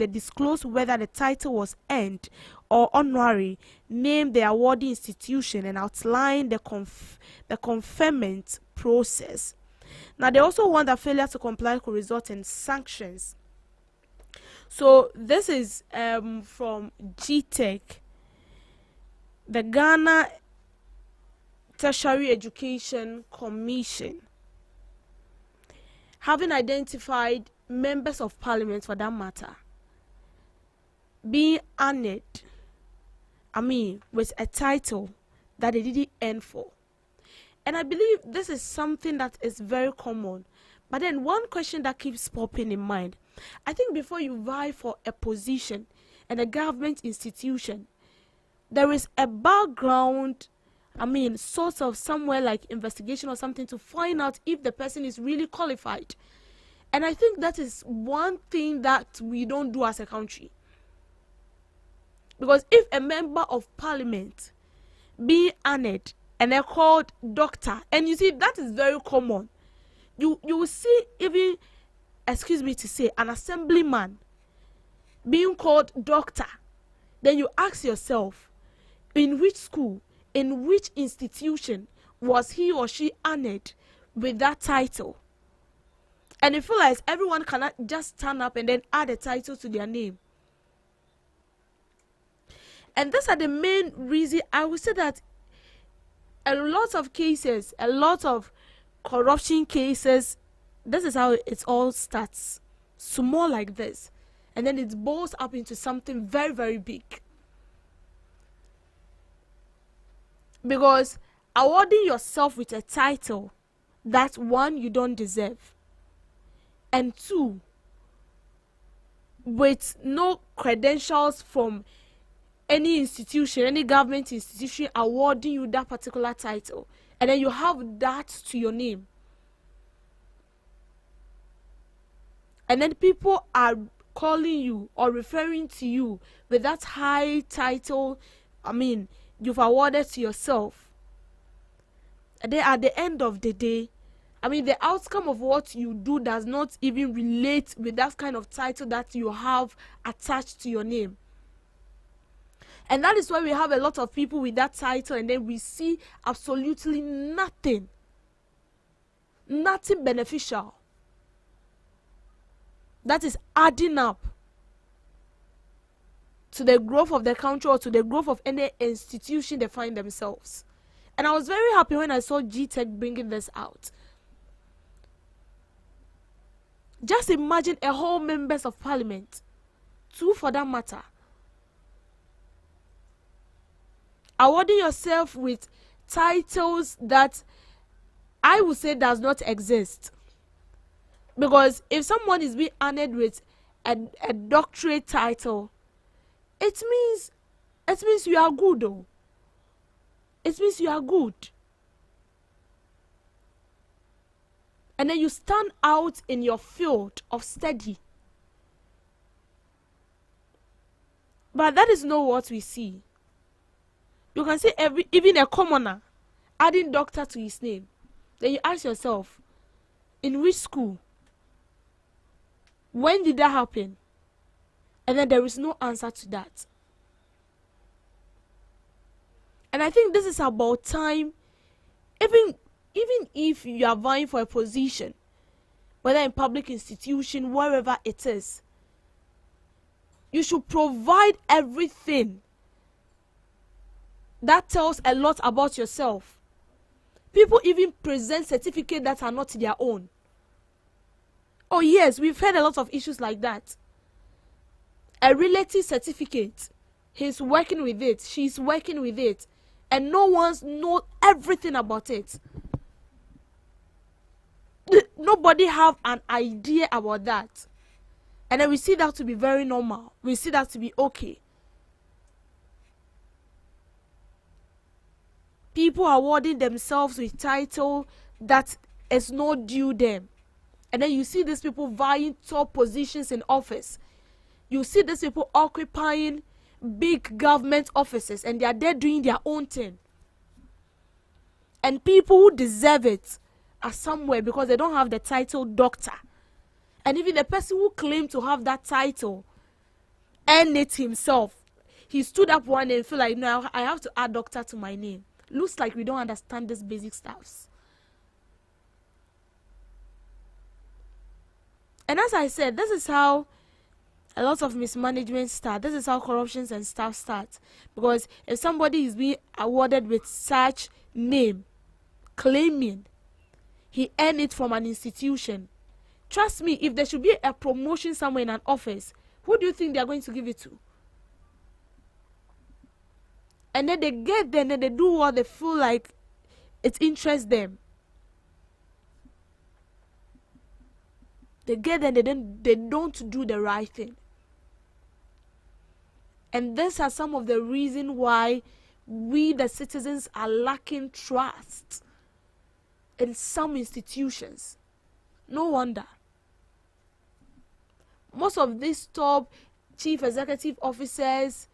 disclose whether the title was earned or honorary, name the awarding institution, and outline the conferment process. Now, they also want that failure to comply could result in sanctions. So, this is from GTEC. The Ghana Tertiary Education Commission, having identified members of parliament, for that matter, being honored, with a title that they didn't earn for. And I believe this is something that is very common. But then one question that keeps popping in mind, I think before you vie for a position in a government institution, there is a background, sort of somewhere like investigation or something to find out if the person is really qualified. And I think that is one thing that we don't do as a country. Because if a member of parliament being honored and they're called doctor, and you see that is very common, you will see even, excuse me to say, an assemblyman being called doctor, then you ask yourself, in which school, in which institution was he or she honored with that title? And you feel like everyone cannot just stand up and then add a title to their name. And these are the main reason I would say that a lot of cases, a lot of corruption cases, this is how it all starts. Small like this. And then it boils up into something very, very big. Because awarding yourself with a title that, one, you don't deserve, and two, with no credentials from any institution, any government institution awarding you that particular title, and then you have that to your name, and then people are calling you or referring to you with that high title you've awarded to yourself, and then at the end of the day, the outcome of what you do does not even relate with that kind of title that you have attached to your name. And that is why we have a lot of people with that title, and then we see absolutely nothing beneficial that is adding up to the growth of the country or to the growth of any institution they find themselves. And I was very happy when I saw G-Tech bringing this out. Just imagine a whole members of parliament, two for that matter, awarding yourself with titles that I would say does not exist. Because if someone is being honored with a doctorate title, it means you are good, though. It means you are good. And then you stand out in your field of study. But that is not what we see. You can see even a commoner adding doctor to his name. Then you ask yourself, in which school? When did that happen? And then there is no answer to that. And I think this is about time, even if you are vying for a position, whether in public institution, wherever it is, you should provide everything that tells a lot about yourself. People even present certificates that are not their own. Oh yes, we've heard a lot of issues like that. A relative certificate, he's working with it, she's working with it, and no one's knows everything about it. Nobody have an idea about that. And then we see that to be very normal. We see that to be okay. People awarding themselves with title that is not due them. And then you see these people vying top positions in office. You see these people occupying big government offices, and they are there doing their own thing. And people who deserve it are somewhere because they don't have the title doctor. And even the person who claimed to have that title earned it himself. He stood up one day and feel like, no, I have to add doctor to my name. Looks like we don't understand these basic stuffs. And as I said, this is how a lot of mismanagement start. This is how corruptions and stuff start. Because if somebody is being awarded with such name, claiming he earned it from an institution. Trust me, if there should be a promotion somewhere in an office, who do you think they are going to give it to? And then they get there and then they do what they feel like it interests them. They get there and they don't do the right thing. And these are some of the reasons why we, the citizens, are lacking trust in some institutions. No wonder. Most of these top chief executive officers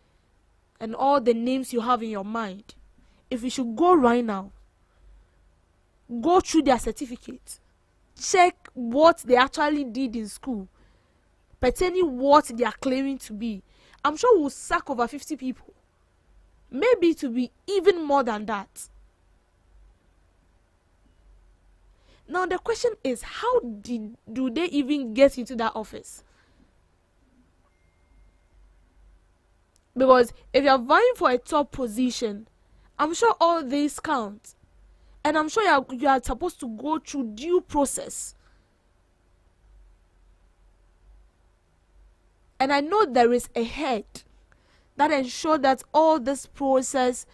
and all the names you have in your mind, if you should go right now, go through their certificate, check what they actually did in school, pertaining what they are claiming to be, I'm sure we'll sack over 50 people. Maybe to be even more than that. Now the question is, how do they even get into that office? Because if you're vying for a top position, I'm sure all these count. And I'm sure you are supposed to go through due process. And I know there is a head that ensures that all this process,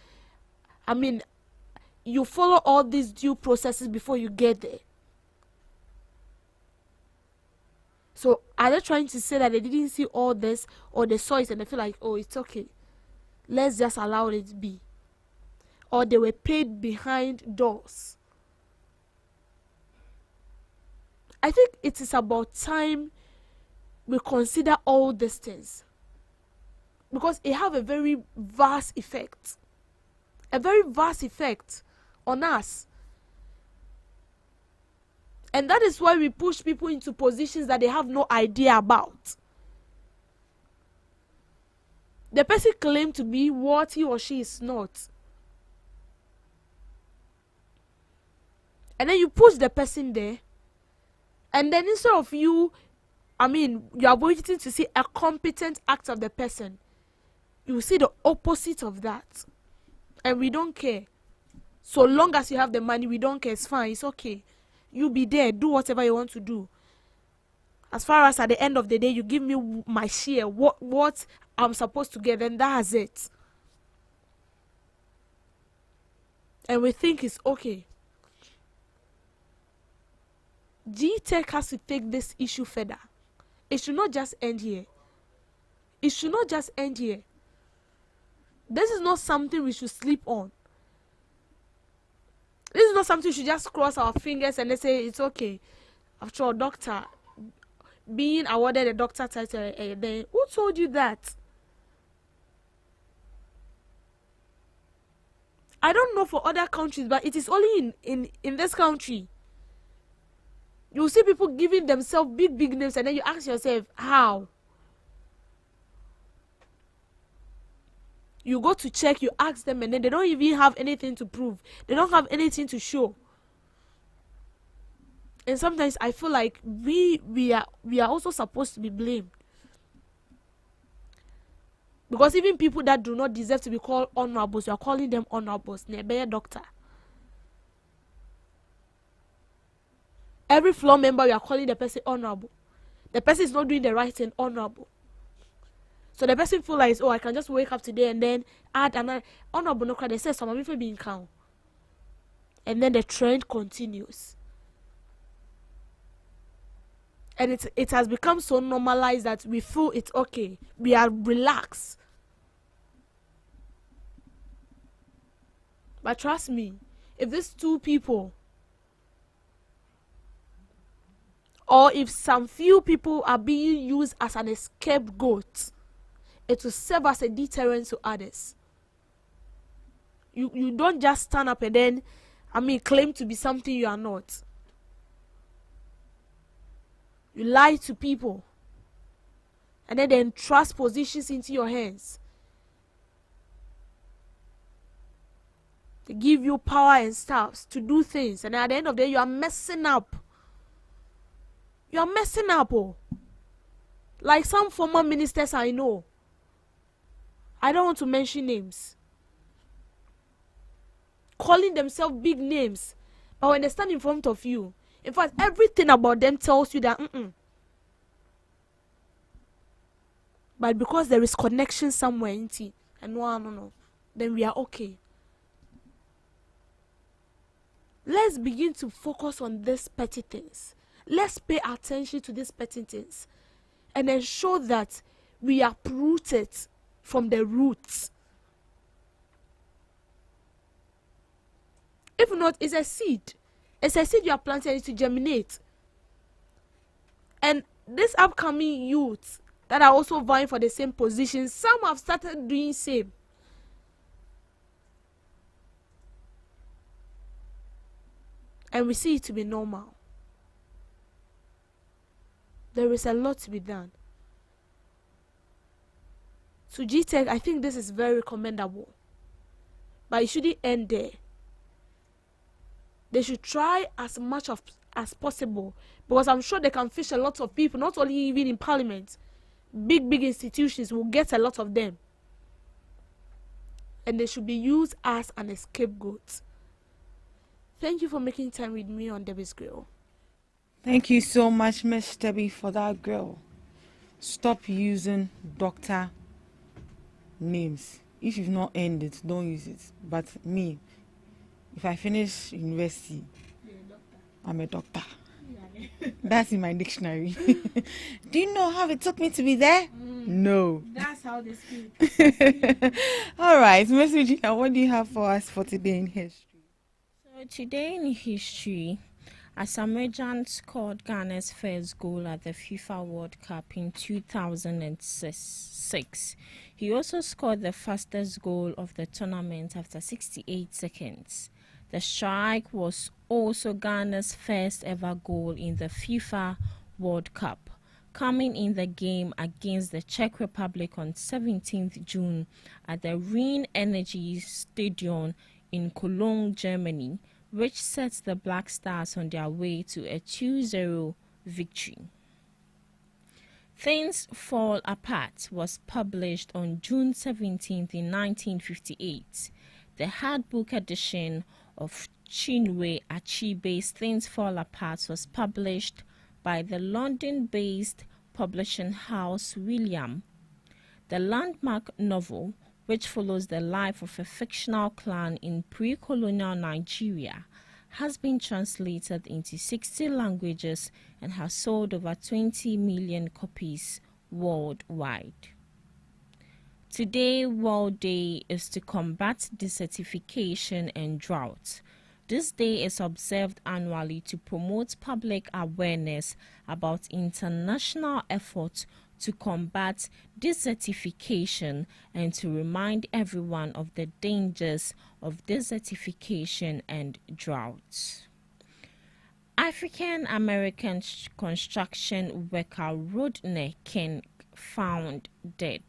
you follow all these due processes before you get there. So are they trying to say that they didn't see all this, or they saw it and they feel like, oh, it's okay, let's just allow it be? Or they were paid behind doors? I think it is about time we consider all these things, because it have a very vast effect. A very vast effect on us. And that is why we push people into positions that they have no idea about. The person claims to be what he or she is not. And then you push the person there. And then instead of you are waiting to see a competent act of the person, you see the opposite of that. And we don't care. So long as you have the money, we don't care. It's fine. It's okay. You be there. Do whatever you want to do. As far as at the end of the day, you give me my share, what I'm supposed to get, then that's it. And we think it's okay. G-Tech has to take this issue further. It should not just end here. It should not just end here. This is not something we should sleep on. This is not something we should just cross our fingers and they say it's okay. After all, doctor, being awarded a doctor title, then who told you that? I don't know for other countries, but it is only in this country. You see people giving themselves big names, and then you ask yourself, how? You go to check, you ask them, and then they don't even have anything to prove. They don't have anything to show. And sometimes I feel like we are also supposed to be blamed. Because even people that do not deserve to be called honorables, you are calling them honorables. Nebeye doctor. Every floor member, we are calling the person honorable. The person is not doing the right thing, honorable. So the person feels like, oh, I can just wake up today and then add another honorable. No, they say some people being count, and then the trend continues. And it has become so normalized that we feel it's okay. We are relaxed. But trust me, if these two people, or if some few people are being used as an scapegoat, it will serve as a deterrent to others. You don't just stand up and then, claim to be something you are not. You lie to people, and then they entrust positions into your hands. They give you power and stuff to do things, and at the end of the day, you are messing up. You are messing up, oh. Like some former ministers I know. I don't want to mention names. Calling themselves big names. But when they stand in front of you, in fact, everything about them tells you that But because there is connection somewhere in it, and no, then we are okay. Let's begin to focus on these petty things. Let's pay attention to these petty things and ensure that we are uprooted from the roots. If not, it's a seed. It's a seed you are planting to germinate. And this upcoming youth that are also vying for the same position, some have started doing same. And we see it to be normal. There is a lot to be done. So GTech, I think this is very commendable. But it shouldn't end there. They should try as much as possible, because I'm sure they can fish a lot of people, not only even in parliament. Big institutions will get a lot of them. And they should be used as an scapegoat. Thank you for making time with me on Debbie's Grill. Thank you so much, Miss Debbie, for that grill. Stop using doctor names. If you've not earned it, don't use it. But me, if I finish university, I'm a doctor. That's in my dictionary. Do you know how it took me to be there? No. That's how they speak. All right, Miss Regina, what do you have for us for today in history? So today in history, Asamoah scored Ghana's first goal at the FIFA World Cup in 2006. He also scored the fastest goal of the tournament after 68 seconds. The strike was also Ghana's first ever goal in the FIFA World Cup, coming in the game against the Czech Republic on 17th June at the Rhein Energy Stadium in Cologne, Germany, which sets the Black Stars on their way to a 2-0 victory. Things Fall Apart was published on June 17th in 1958. The hardbook edition of Chinwe Achebe's Things Fall Apart was published by the London-based publishing house William. The landmark novel, which follows the life of a fictional clan in pre-colonial Nigeria, has been translated into 60 languages and has sold over 20 million copies worldwide. Today, World Day is to combat desertification and drought. This day is observed annually to promote public awareness about international efforts to combat desertification and to remind everyone of the dangers of desertification and drought. African American construction worker Rodney King found dead.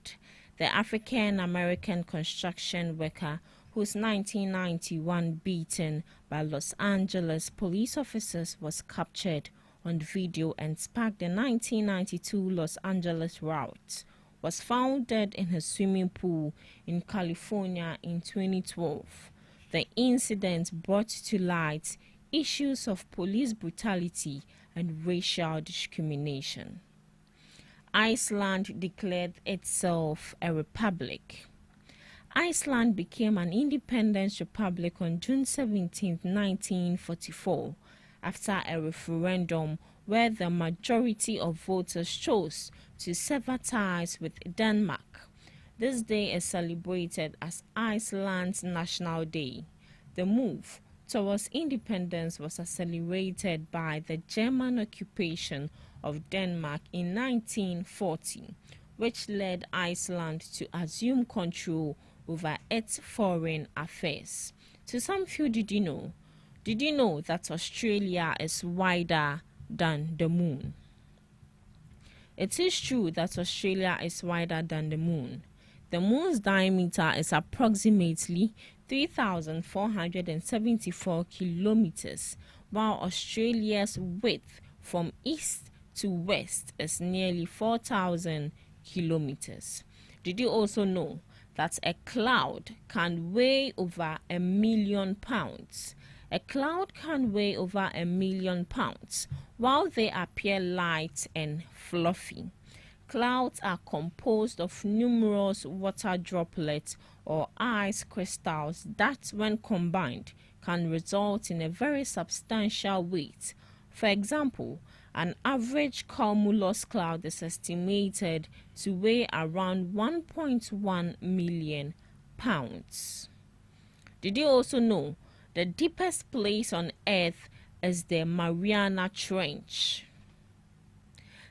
The African American construction worker, whose 1991 beating by Los Angeles police officers was captured on video and sparked the 1992 Los Angeles riot, was found dead in his swimming pool in California in 2012. The incident brought to light issues of police brutality and racial discrimination. Iceland declared itself a republic. Iceland became an independent republic on June 17, 1944, after a referendum where the majority of voters chose to sever ties with Denmark. This day is celebrated as Iceland's National Day. The move towards independence was accelerated by the German occupation of Denmark in 1940, which led Iceland to assume control over its foreign affairs. To some few, did you know that Australia is wider than the moon? It is true that Australia is wider than the moon. The moon's diameter is approximately 3,474 kilometers, while Australia's width from east to west is nearly 4,000 kilometers. Did you also know that a cloud can weigh over 1,000,000 pounds? A cloud can weigh over 1 million pounds, while they appear light and fluffy. Clouds are composed of numerous water droplets or ice crystals that, when combined, can result in a very substantial weight. For example, an average cumulus cloud is estimated to weigh around 1.1 million pounds. Did you also know the deepest place on Earth is the Mariana Trench?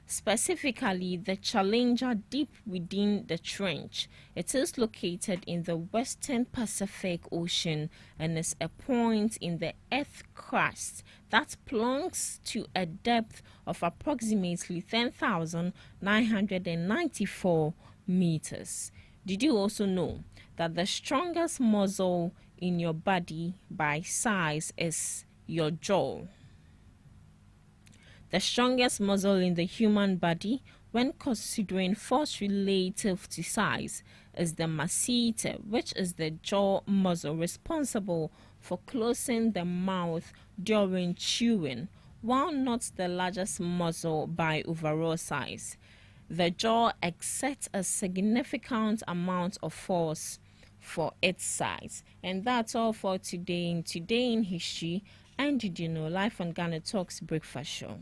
Specifically, the Challenger deep within the trench. It is located in the western Pacific Ocean and is a point in the Earth crust that plunges to a depth of approximately 10,994 meters. Did you also know that the strongest muscle in your body by size is your jaw? The strongest muscle in the human body, when considering force relative to size, is the masseter, which is the jaw muscle responsible for closing the mouth during chewing, while not the largest muscle by overall size. The jaw exerts a significant amount of force for its size. And that's all for today in History. And did you know, live on GhanaTalks Breakfast Show.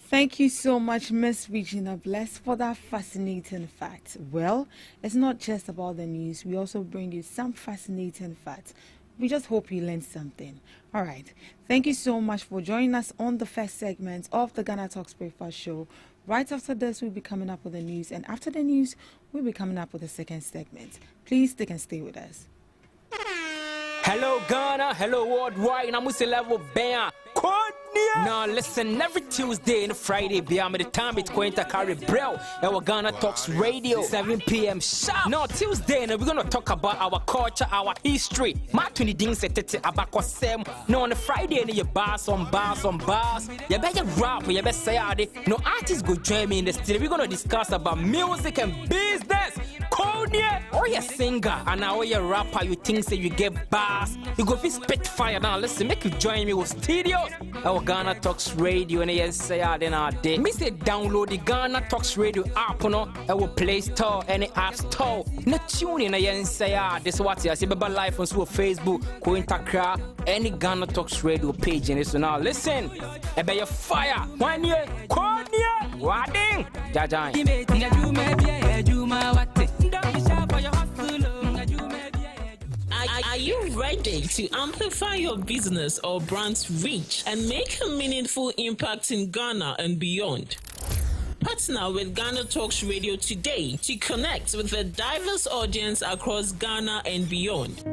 Thank you so much, Miss Regina Bless, for that fascinating fact. Well, it's not just about the news. We also bring you some fascinating facts. We just hope you learned something. All right. Thank you so much for joining us on the first segment of the GhanaTalks Breakfast Show. Right after this, we'll be coming up with the news. And after the news, we'll be coming up with the second segment. Please stick and stay with us. Hello Ghana, hello worldwide, I'm with level band. Now listen, every Tuesday and Friday, beyond the time it's going to carry bro. Our GhanaTalks Radio, 7 p.m. sharp. Now Tuesday, we're gonna talk about our culture, our history. My 20 things about Kwasem. Now on the Friday, you bars on bars. You better rap, you better say no artists go join me in the studio. We're gonna discuss about music and business. Konya, or you singer, and now you're a rapper, you think say you get bars. You go fi spit fire. Now listen, make you join me with studios. Our GhanaTalks Radio and yes say then our day. Me say download the GhanaTalks Radio app on our Play Store and the App Store. Na tune in yes say this what you see baba live on Facebook, go Instagram, any GhanaTalks Radio page and so now listen. Ebe your fire. 1 year, Konya, Wading, Jajan. Are you ready to amplify your business or brand's reach and make a meaningful impact in Ghana and beyond? Partner with GhanaTalks Radio today to connect with a diverse audience across Ghana and beyond.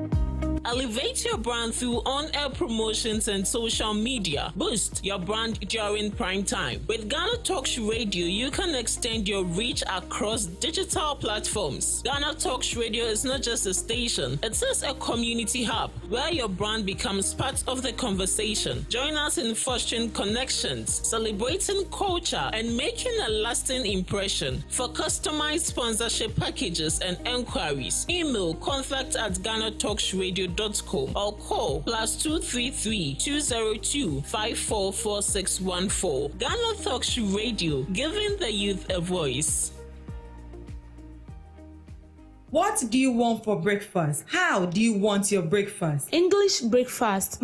Elevate your brand through on-air promotions and social media. Boost your brand during prime time. With GhanaTalks Radio, you can extend your reach across digital platforms. GhanaTalks Radio is not just a station, it is a community hub where your brand becomes part of the conversation. Join us in fostering connections, celebrating culture, and making a lasting impression. For customized sponsorship packages and enquiries, email contact@GhanaTalksRadio.com or call +233 202 544614. GhanaTalks Radio, giving the youth a voice. What do you want for breakfast? How do you want your breakfast? English breakfast,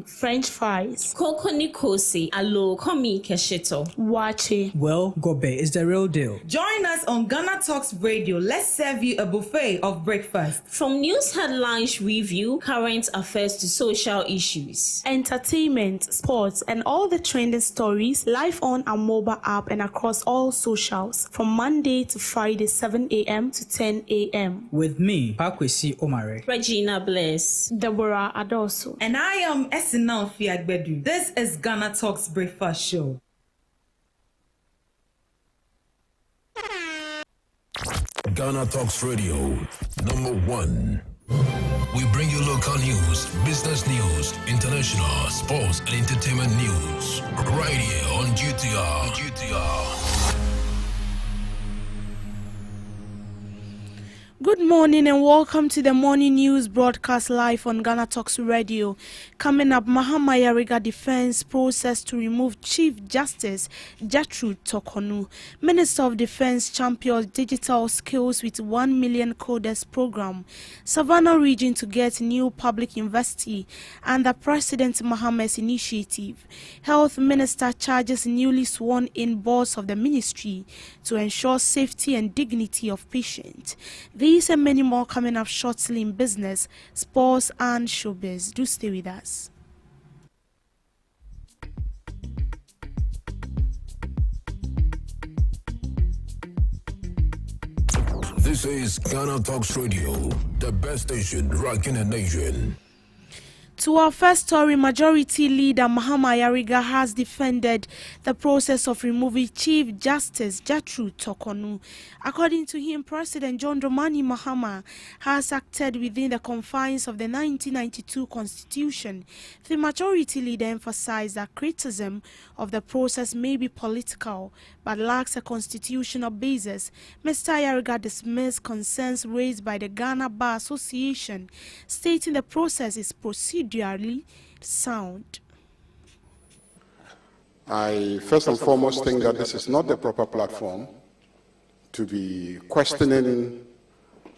French fries. Koko Nikosi, alo komi kesheto. Wache. Well, Gobe is the real deal. Join us on GhanaTalks Radio. Let's serve you a buffet of breakfast. From news headlines review, current affairs to social issues. Entertainment, sports, and all the trending stories live on our mobile app and across all socials from Monday to Friday, 7 a.m. to 10 a.m. With me, Pakwesi Omare, Regina Bless, Deborah Adoso, and I am Esinal Fiagbedu. This is GhanaTalks Breakfast Show. GhanaTalks Radio, #1. We bring you local news, business news, international, sports, and entertainment news. Right here on GTR. Good morning and welcome to the morning news broadcast live on GhanaTalks Radio. Coming up, Mahama Yariga defense process to remove Chief Justice Gertrude Tokonu. Minister of Defense champions digital skills with 1 million coders program. Savannah region to get new public university under President Mahama's initiative. Health Minister charges newly sworn in boards of the ministry to ensure safety and dignity of patients. These and many more coming up shortly in business, sports and showbiz. Do stay with us. This is GhanaTalks Radio, the best station rocking the nation. To our first story, Majority Leader Mahama Yariga has defended the process of removing Chief Justice Gertrude Tokonu. According to him, President John Dramani Mahama has acted within the confines of the 1992 Constitution. The Majority Leader emphasized that criticism of the process may be political but lacks a constitutional basis. Mr. Yariga dismissed concerns raised by the Ghana Bar Association, stating the process is procedurally sound. I first and foremost think that this is not the proper platform to be questioning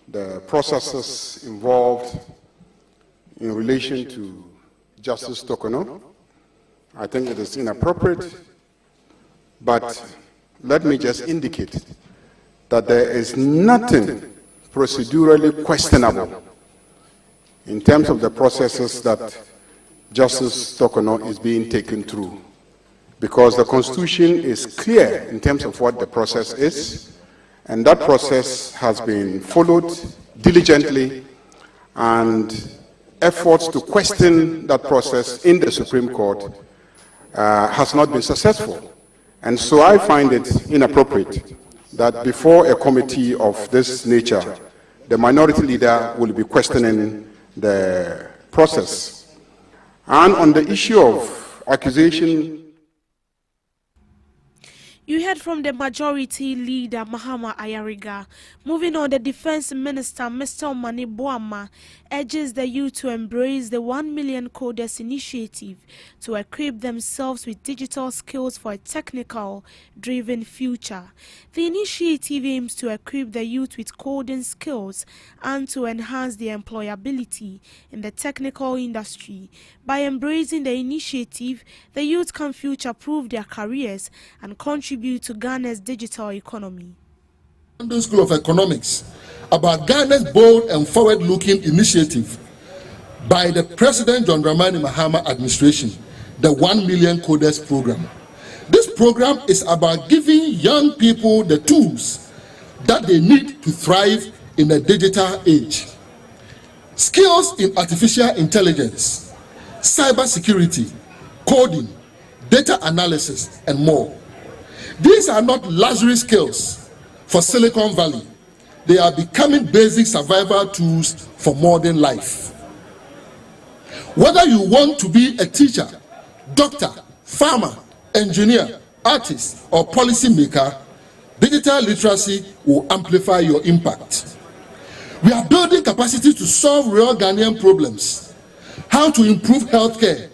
the processes involved in relation to Justice Tokonu. I think it is inappropriate, but let me just indicate that there is nothing procedurally questionable in terms of the processes that Justice Tokonu is being taken through, because the Constitution is clear in terms of what the process is, and that process has been followed diligently, and efforts to question that process in the Supreme Court has not been successful. And so I find it inappropriate that before a committee of this nature, the minority leader will be questioning the process. And on the issue of accusation, you heard from the Majority Leader Mahama Yariga. Moving on, the Defense Minister Mr. Omani Boama urges the youth to embrace the 1 million coders initiative to equip themselves with digital skills for a technical-driven future. The initiative aims to equip the youth with coding skills and to enhance their employability in the technical industry. By embracing the initiative, the youth can future-proof their careers and contribute to Ghana's digital economy. London School of Economics about Ghana's bold and forward-looking initiative by the President John Dramani Mahama administration, the 1 million coders program. This program is about giving young people the tools that they need to thrive in the digital age. Skills in artificial intelligence, cybersecurity, coding, data analysis, and more. These are not luxury skills for Silicon Valley. They are becoming basic survival tools for modern life. Whether you want to be a teacher, doctor, farmer, engineer, artist, or policymaker, digital literacy will amplify your impact. We are building capacity to solve real Ghanaian problems. How to improve healthcare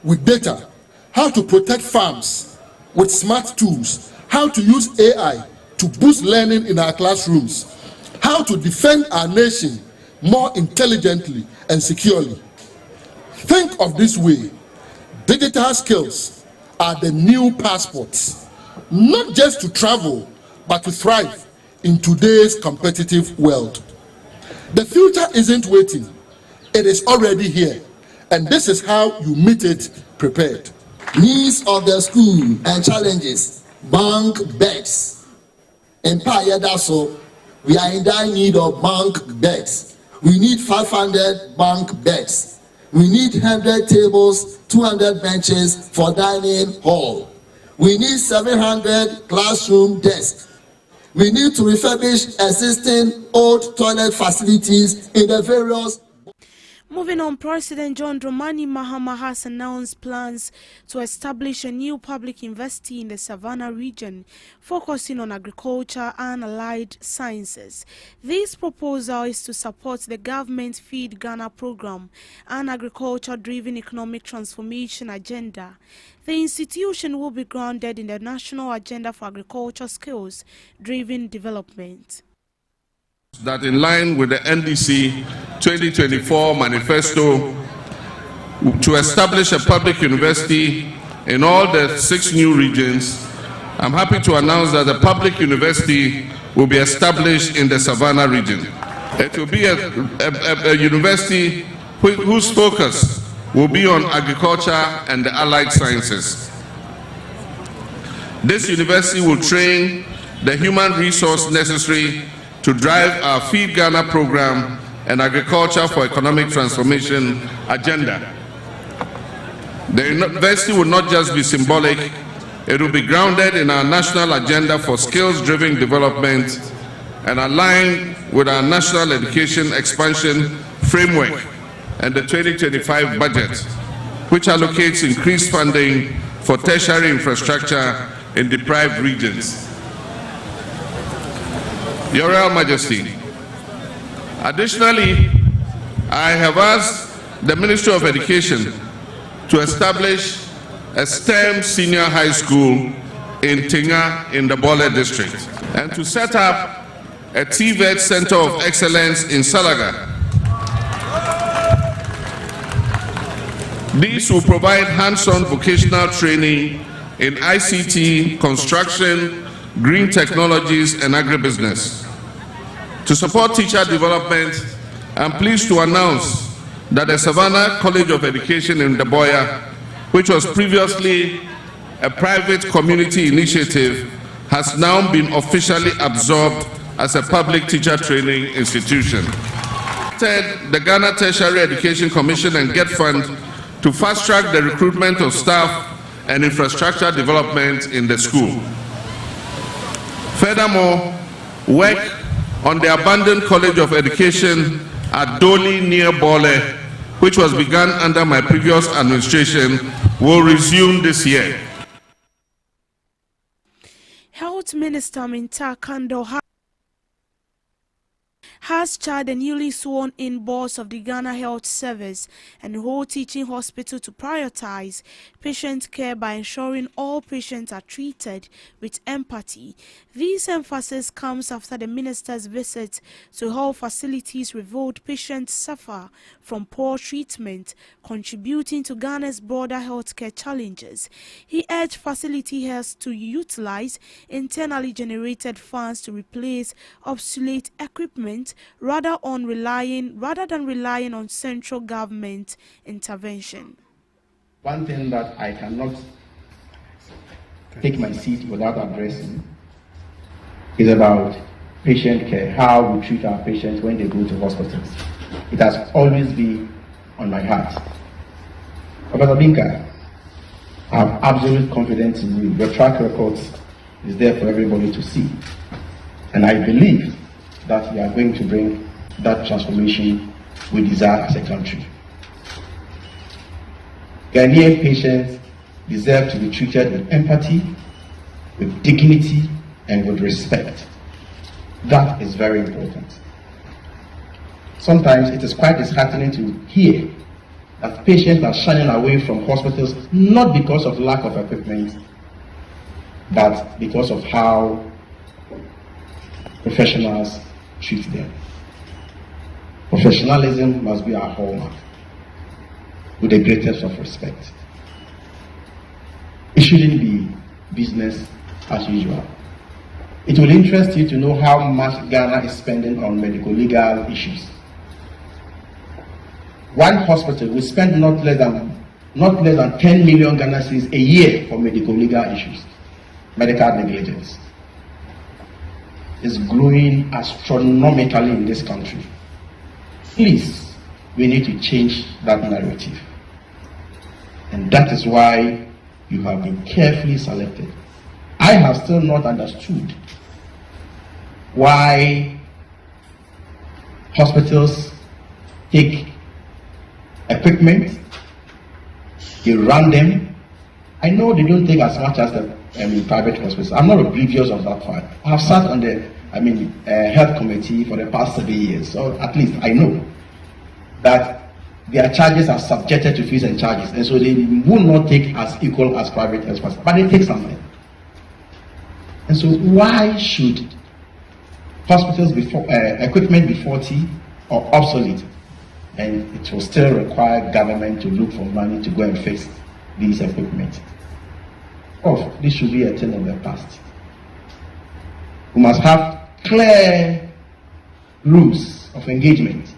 with data, how to protect farms with smart tools, how to use AI to boost learning in our classrooms, how to defend our nation more intelligently and securely. Think of this way: digital skills are the new passports, not just to travel, but to thrive in today's competitive world. The future isn't waiting, it is already here, and this is how you meet it prepared. Needs of the school and challenges: bank beds. In Payadaso, we are in dire need of bank beds. We need 500 bank beds. We need 100 tables, 200 benches for dining hall. We need 700 classroom desks. We need to refurbish existing old toilet facilities in the various. Moving on, President John Dramani Mahama has announced plans to establish a new public university in the Savannah region, focusing on agriculture and allied sciences. This proposal is to support the government Feed Ghana program and agriculture-driven economic transformation agenda. The institution will be grounded in the National Agenda for Agriculture Skills-Driven Development. That in line with the NDC 2024 manifesto to establish a public university in all the 6 new regions, I'm happy to announce that the public university will be established in the Savannah region. It will be a university whose focus will be on agriculture and the allied sciences. This university will train the human resource necessary to drive our Feed Ghana program and agriculture for economic transformation agenda. The university will not just be symbolic, it will be grounded in our national agenda for skills-driven development and aligned with our national education expansion framework and the 2025 budget, which allocates increased funding for tertiary infrastructure in deprived regions. Your Royal Majesty, additionally, I have asked the Ministry of Education to establish a STEM senior high school in Tinga in the Bole district and to set up a TVET Center of Excellence in Salaga. These will provide hands-on vocational training in ICT, construction, green technologies, and agribusiness. To support teacher development, I'm pleased to announce that the Savannah College of Education in Daboya, which was previously a private community initiative, has now been officially absorbed as a public teacher training institution. The Ghana Tertiary Education Commission and GET Fund to fast-track the recruitment of staff and infrastructure development in the school. Furthermore, work on the abandoned College of Education at Doli near Bole, which was begun under my previous administration, will resume this year. Health Minister Minta Kando has charged the newly sworn-in boss of the Ghana Health Service and the whole teaching hospital to prioritize patient care by ensuring all patients are treated with empathy. This emphasis comes after the minister's visit to health facilities revealed patients suffer from poor treatment, contributing to Ghana's broader healthcare challenges. He urged facility heads to utilize internally generated funds to replace obsolete equipment rather than relying on central government intervention. One thing that I cannot take my seat without addressing is about patient care, how we treat our patients when they go to hospitals. It has always been on my heart. Professor Binka, I have absolute confidence in you. Your track record is there for everybody to see. And I believe that you are going to bring that transformation we desire as a country. Ghanaian patients deserve to be treated with empathy, with dignity, and with respect. That is very important. Sometimes it is quite disheartening to hear that patients are shunning away from hospitals not because of lack of equipment, but because of how professionals treat them. Professionalism must be our hallmark, with the greatest of respect. It shouldn't be business as usual. It will interest you to know how much Ghana is spending on medical legal issues. One hospital will spend not less than 10 million Ghana cedis a year for medical legal issues. Medical negligence is growing astronomically in this country. Please, we need to change that narrative. And that is why you have been carefully selected. I have still not understood why hospitals take equipment, they run them. I know they don't take as much as the private hospitals. I'm not oblivious of that fact. I have sat on the health committee for the past 7 years, so at least I know that their charges are subjected to fees and charges, and so they will not take as equal as private hospitals, but they take something. And so why should hospitals equipment be faulty or obsolete, and it will still require government to look for money to go and fix these equipment? Oh, this should be a thing of the past. We must have clear rules of engagement.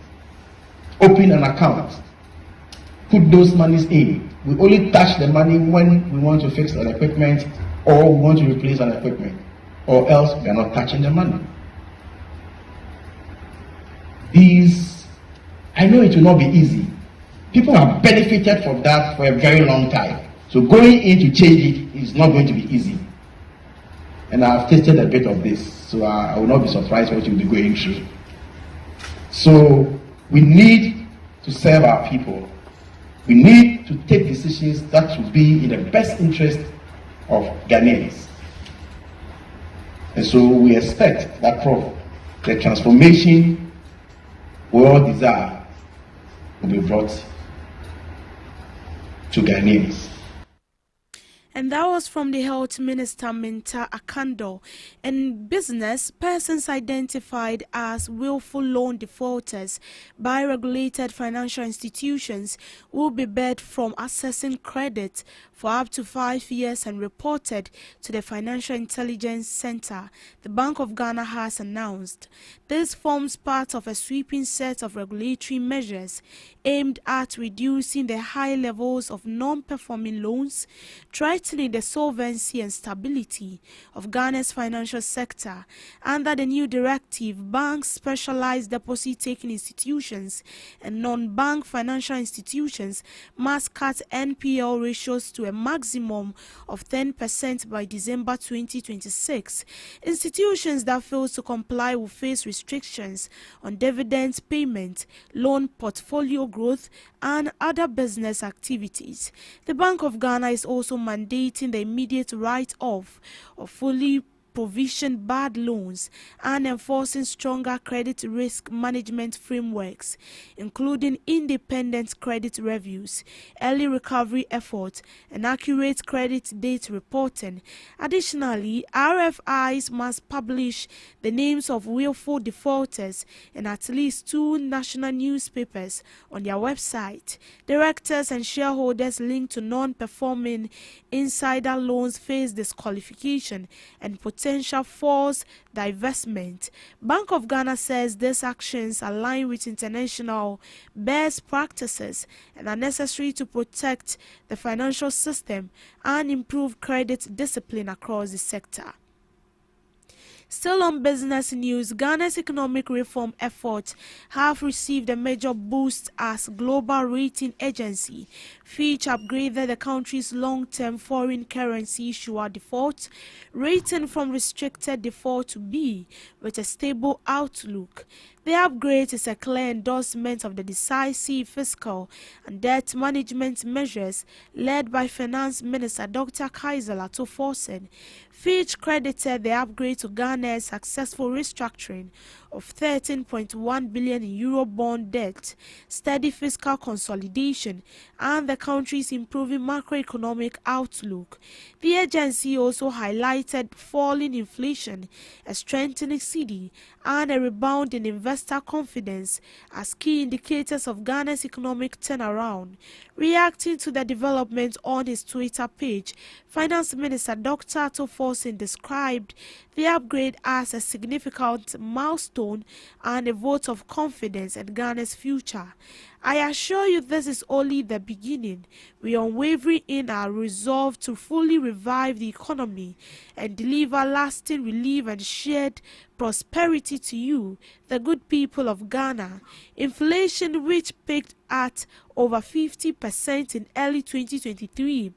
Open an account, put those monies in. We only touch the money when we want to fix an equipment or we want to replace an equipment, or else we are not touching the money. I know it will not be easy. People have benefited from that for a very long time. So going in to change it is not going to be easy. And I've tasted a bit of this, so I will not be surprised what you'll be going through. So we need to serve our people. We need to take decisions that will be in the best interest of Ghanaians. And so we expect that the transformation we all desire will be brought to Ghanaians. And that was from the Health Minister, Minta Akando. In business, persons identified as willful loan defaulters by regulated financial institutions will be barred from accessing credit for up to 5 years and reported to the Financial Intelligence Center, the Bank of Ghana has announced. This forms part of a sweeping set of regulatory measures aimed at reducing the high levels of non-performing loans, threatening the solvency and stability of Ghana's financial sector. Under the new directive, banks, specialized deposit-taking institutions, and non-bank financial institutions must cut NPL ratios to a maximum of 10% by December 2026. Institutions that fail to comply will face restrictions on dividend payment, loan portfolio growth, and other business activities. The Bank of Ghana is also mandating the immediate write-off of fully provision bad loans and enforcing stronger credit risk management frameworks, including independent credit reviews, early recovery efforts, and accurate credit date reporting. Additionally, RFIs must publish the names of willful defaulters in at least 2 national newspapers on their website. Directors and shareholders linked to non-performing insider loans face disqualification and potential forced divestment. Bank of Ghana says these actions align with international best practices and are necessary to protect the financial system and improve credit discipline across the sector. Still on business news, Ghana's economic reform efforts have received a major boost as global rating agency Fitch upgraded the country's long-term foreign currency issuer default rating from restricted default to B with a stable outlook. The upgrade is a clear endorsement of the decisive fiscal and debt management measures led by Finance Minister Dr. Kaiser Lato-Forsen. Fitch credited the upgrade to Ghana's successful restructuring of 13.1 billion in euro bond debt, steady fiscal consolidation, and the country's improving macroeconomic outlook. The agency also highlighted falling inflation, a strengthening cedi, and a rebound in investor confidence as key indicators of Ghana's economic turnaround. Reacting to the development on his Twitter page, Finance Minister Dr. Lato-Forsen described the upgrade as a significant milestone and a vote of confidence in Ghana's future. I assure you this is only the beginning. We are unwavering in our resolve to fully revive the economy and deliver lasting relief and shared prosperity to you, the good people of Ghana. Inflation, which peaked at over 50% in early 2023,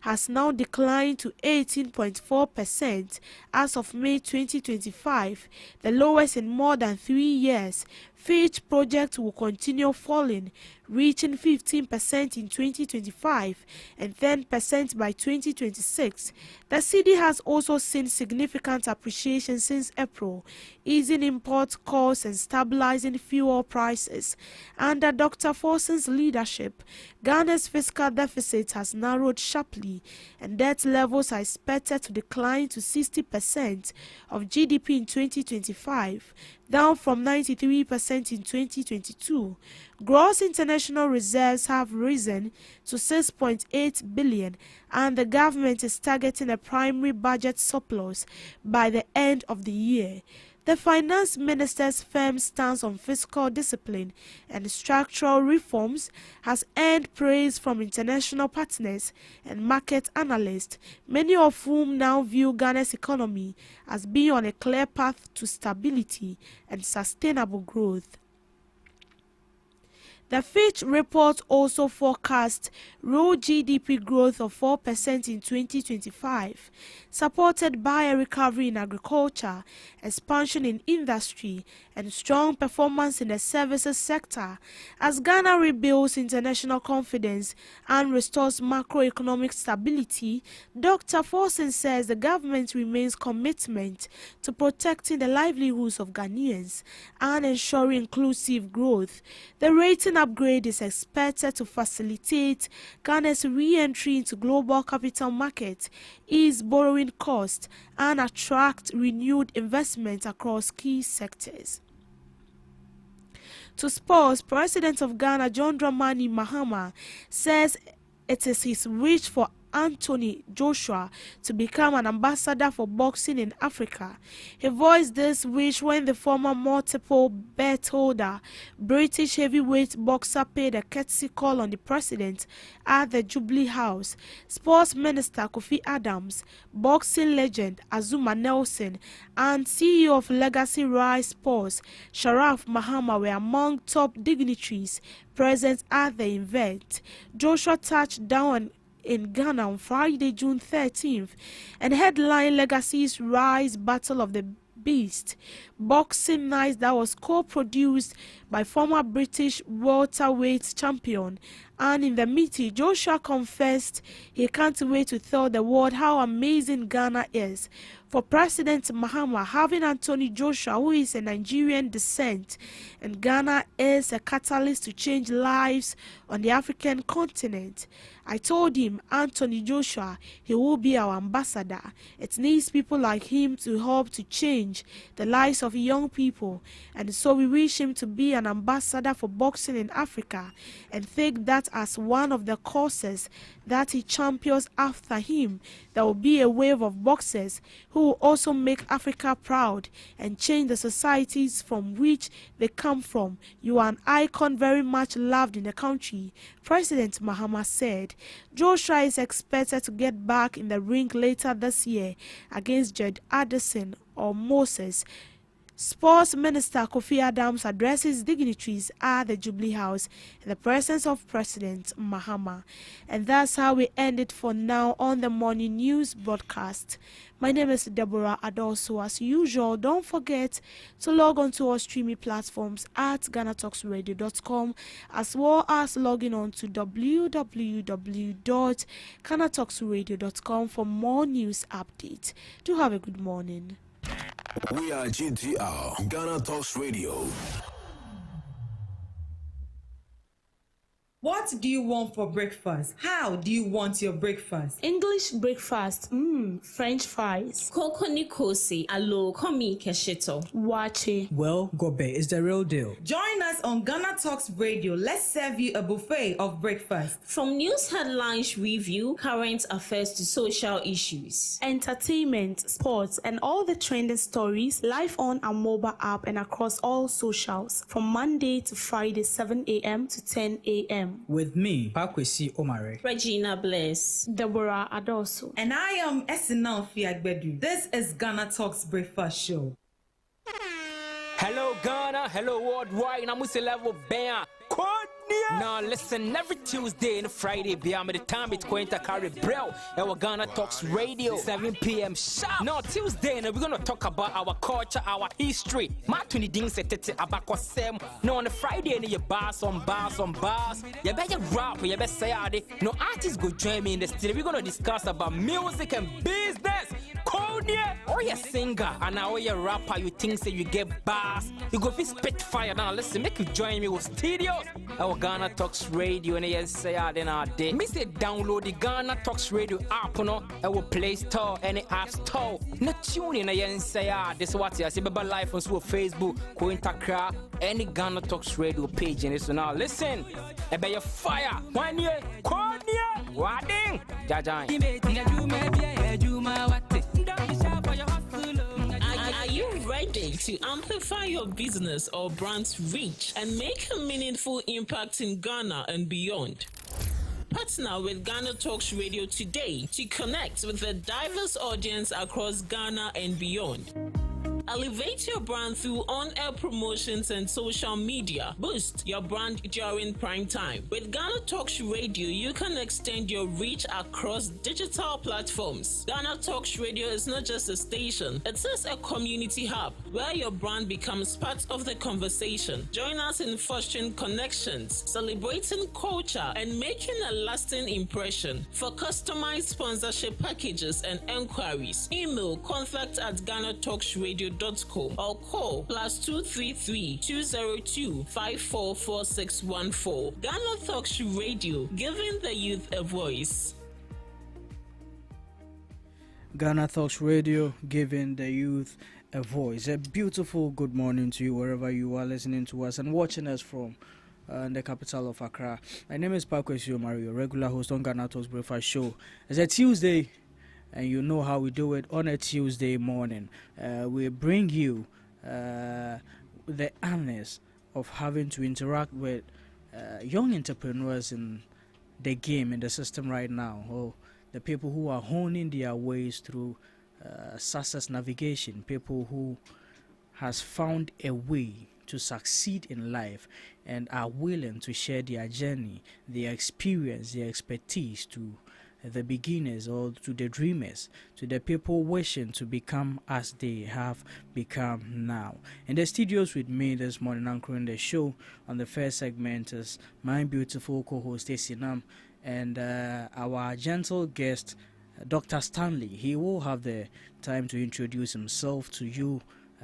has now declined to 18.4% as of May 2025, the lowest in more than 3 years. Fitch project will continue falling, reaching 15% in 2025 and 10% by 2026. The cedi has also seen significant appreciation since April, easing import costs and stabilizing fuel prices. Under Dr. Forson's leadership, Ghana's fiscal deficit has narrowed sharply and debt levels are expected to decline to 60% of GDP in 2025, down from 93% in 2022. Gross international reserves have risen to 6.8 billion and the government is targeting a primary budget surplus by the end of the year. The finance minister's firm stance on fiscal discipline and structural reforms has earned praise from international partners and market analysts, many of whom now view Ghana's economy as being on a clear path to stability and sustainable growth. The Fitch report also forecast real GDP growth of 4% in 2025, supported by a recovery in agriculture, expansion in industry, and strong performance in the services sector. As Ghana rebuilds international confidence and restores macroeconomic stability, Dr. Forson says the government remains committed to protecting the livelihoods of Ghanaians and ensuring inclusive growth. The rating upgrade is expected to facilitate Ghana's re-entry into global capital markets, ease borrowing costs, and attract renewed investment across key sectors. To sports, President of Ghana John Dramani Mahama says it is his wish for Anthony Joshua to become an ambassador for boxing in Africa. He voiced this wish when the former multiple belt holder, British heavyweight boxer, paid a courtesy call on the president at the Jubilee House. Sports Minister Kofi Adams, boxing legend Azuma Nelson, and CEO of Legacy Rise Sports, Sharaf Mahama, were among top dignitaries present at the event. Joshua touched down in Ghana on Friday, June 13th, and headline Legacy's Rise Battle of the Beast boxing night that was co-produced by former British welterweight champion. And in the meeting, Joshua confessed he can't wait to tell the world how amazing Ghana is. For President Mahama, having Anthony Joshua, who is a Nigerian descent, and Ghana is a catalyst to change lives on the African continent. I told him, Anthony Joshua, he will be our ambassador. It needs people like him to help to change the lives of young people, and so we wish him to be an ambassador for boxing in Africa and take that as one of the causes that he champions. After him, there will be a wave of boxers who will also make Africa proud and change the societies from which they come from. You are an icon, very much loved in the country, President Mahama said. Joshua is expected to get back in the ring later this year against Jed Addison or Moses. Sports Minister Kofi Adams addresses dignitaries at the Jubilee House in the presence of President Mahama. And that's how we end it for now on the morning news broadcast. My name is Deborah Adolso. As usual, don't forget to log on to our streaming platforms at GhanaTalksRadio.com, as well as logging on to www.GhanaTalksRadio.com for more news updates. Do have a good morning. We are GTR, Ghana Talks Radio. What do you want for breakfast? How do you want your breakfast? English breakfast, French fries. Koko Nikosi, alo komi kesheto. Wache. Well, Gobe is the real deal. Join us on Ghana Talks Radio. Let's serve you a buffet of breakfast. From news headlines, review, current affairs to social issues, entertainment, sports, and all the trending stories live on our mobile app and across all socials from Monday to Friday, 7 a.m. to 10 a.m. With me, Pakwesi Omare, Regina Bless, Deborah Adoso, and I am Esinal Fiagbedu. This is Ghana Talks Breakfast Show. Hello Ghana, hello worldwide. I'm level band. Now listen, every Tuesday and Friday, beyond the time it's going to carry bro. Our GhanaTalks Radio, 7 p.m. sharp. Now Tuesday, we're gonna talk about our culture, our history. Matuni ding setete abako sem. Now on the Friday, you bars on bars. You better rap, you better say ade. No artists go join me in the studio. We're gonna discuss about music and business. Konya, or you singer and now you rapper, you think say you get bars. You go be spit fire. Now listen, make you join me with studios. Our GhanaTalks Radio and yes say then our day. Me say download the GhanaTalks Radio app no our Play Store and the App Store. No tune in and say this is what you say baba live on Facebook, Kointakra, any GhanaTalks Radio page and so now listen. Ebe your fire. 1 year, Konya, Wading, Jajan. Are you ready to amplify your business or brand's reach and make a meaningful impact in Ghana and beyond? Partner with GhanaTalks Radio today to connect with a diverse audience across Ghana and beyond. Elevate your brand through on-air promotions and social media. Boost your brand during prime time. With GhanaTalks Radio, you can extend your reach across digital platforms. GhanaTalks Radio is not just a station, it is a community hub where your brand becomes part of the conversation. Join us in fostering connections, celebrating culture, and making a lasting impression. For customized sponsorship packages and enquiries, email contact@GhanaTalksRadio.com or call +233 202 544614. GhanaTalks Radio, giving the youth a voice. GhanaTalks Radio, giving the youth a voice. A beautiful good morning to you wherever you are listening to us and watching us from the capital of Accra. My name is Pakwesi Omari, your regular host on GhanaTalks Breakfast Show. It's a Tuesday, and you know how we do it on a Tuesday morning. We bring you the honors of having to interact with young entrepreneurs in the game, in the system right now, or the people who are honing their ways through success navigation, people who has found a way to succeed in life and are willing to share their journey, their experience, their expertise to the beginners or to the dreamers, to the people wishing to become as they have become now. In the studios with me this morning, anchoring the show on the first segment is my beautiful co-host Stacey Nam and our gentle guest Dr. Stanley. He will have the time to introduce himself to you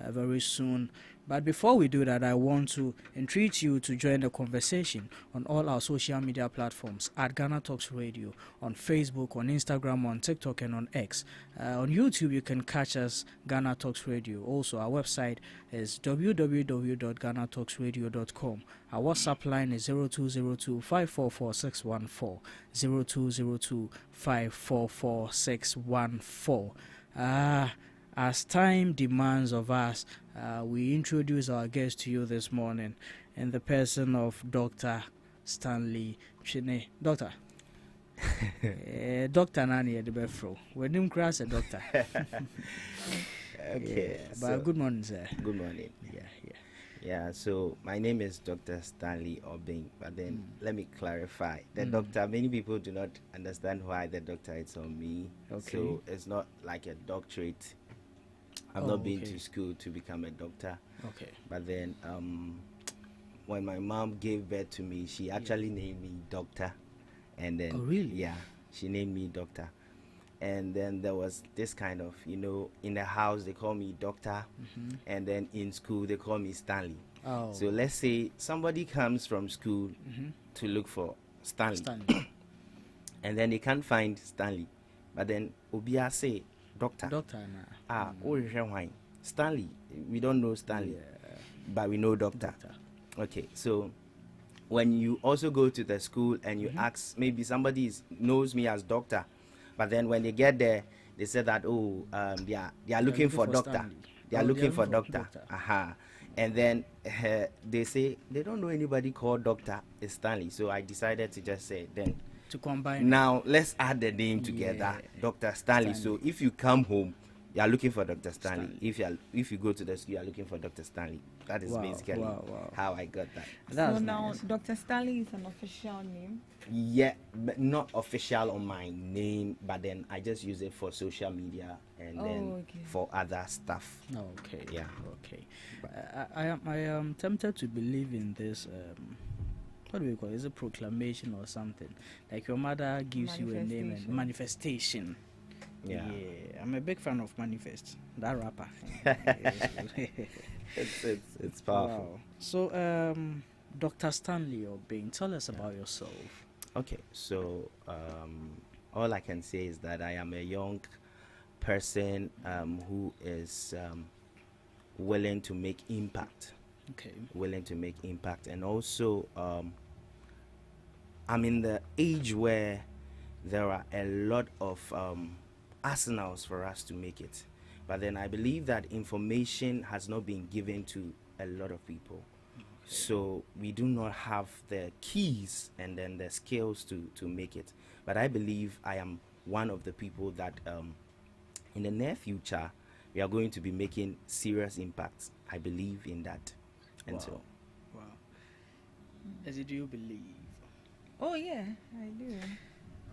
very soon. But before we do that, I want to entreat you to join the conversation on all our social media platforms at GhanaTalks Radio, on Facebook, on Instagram, on TikTok, and on X. On YouTube, you can catch us, GhanaTalks Radio. Also, our website is www.GhanaTalksRadio.com. Our WhatsApp line is 0202 544 614, 0202 544 614. As time demands of us, we introduce our guest to you this morning in the person of Dr. Stanley Chine. Doctor. Dr. Nani at the Befro. When him cross a doctor. Okay. Yeah, but good morning, sir. Good morning. Yeah, so my name is Dr. Stanley Obing, but then let me clarify. The doctor, many people do not understand why the doctor is on me. Okay. So it's not like a doctorate. I've not been to school to become a doctor. Okay. But then when my mom gave birth to me, she actually named me Doctor. And then, yeah, she named me Doctor. And then there was this kind of, in the house they call me Doctor. And then in school they call me Stanley. So let's say somebody comes from school to look for Stanley. And then they can't find Stanley. But then Obia say, Doctor. Stanley. We don't know Stanley, but we know Doctor. Okay, so when you also go to the school and you ask, maybe somebody knows me as Doctor, but then when they get there, they say that they are looking for Doctor. Stanley. They are looking for Doctor. And then they say they don't know anybody called Doctor is Stanley. So I decided to just say then. To combine. Now let's add the name together, Dr. Stanley. So if you come home, You are looking for Dr. Stanley. If you go to the school, you are looking for Dr. Stanley. That is basically how I got that. So now Dr. Stanley is an official name? Yeah, but not official on my name, but then I just use it for social media and then for other stuff. Okay. Yeah. Okay. I am tempted to believe in this. What do we call it? Is it proclamation or something? Like your mother gives you a name and manifestation. Yeah. I'm a big fan of Manifest, that rapper. it's powerful. Wow. So, Dr. Stanley Obeng, tell us about yourself. Okay, so all I can say is that I am a young person who is willing to make impact. Okay. Willing to make impact, and also I'm in the age where there are a lot of arsenals for us to make it, but then I believe that information has not been given to a lot of people. So we do not have the keys and then the skills to make it. But I believe I am one of the people that in the near future we are going to be making serious impacts. I believe in that. And so As do you believe? Oh yeah, I do.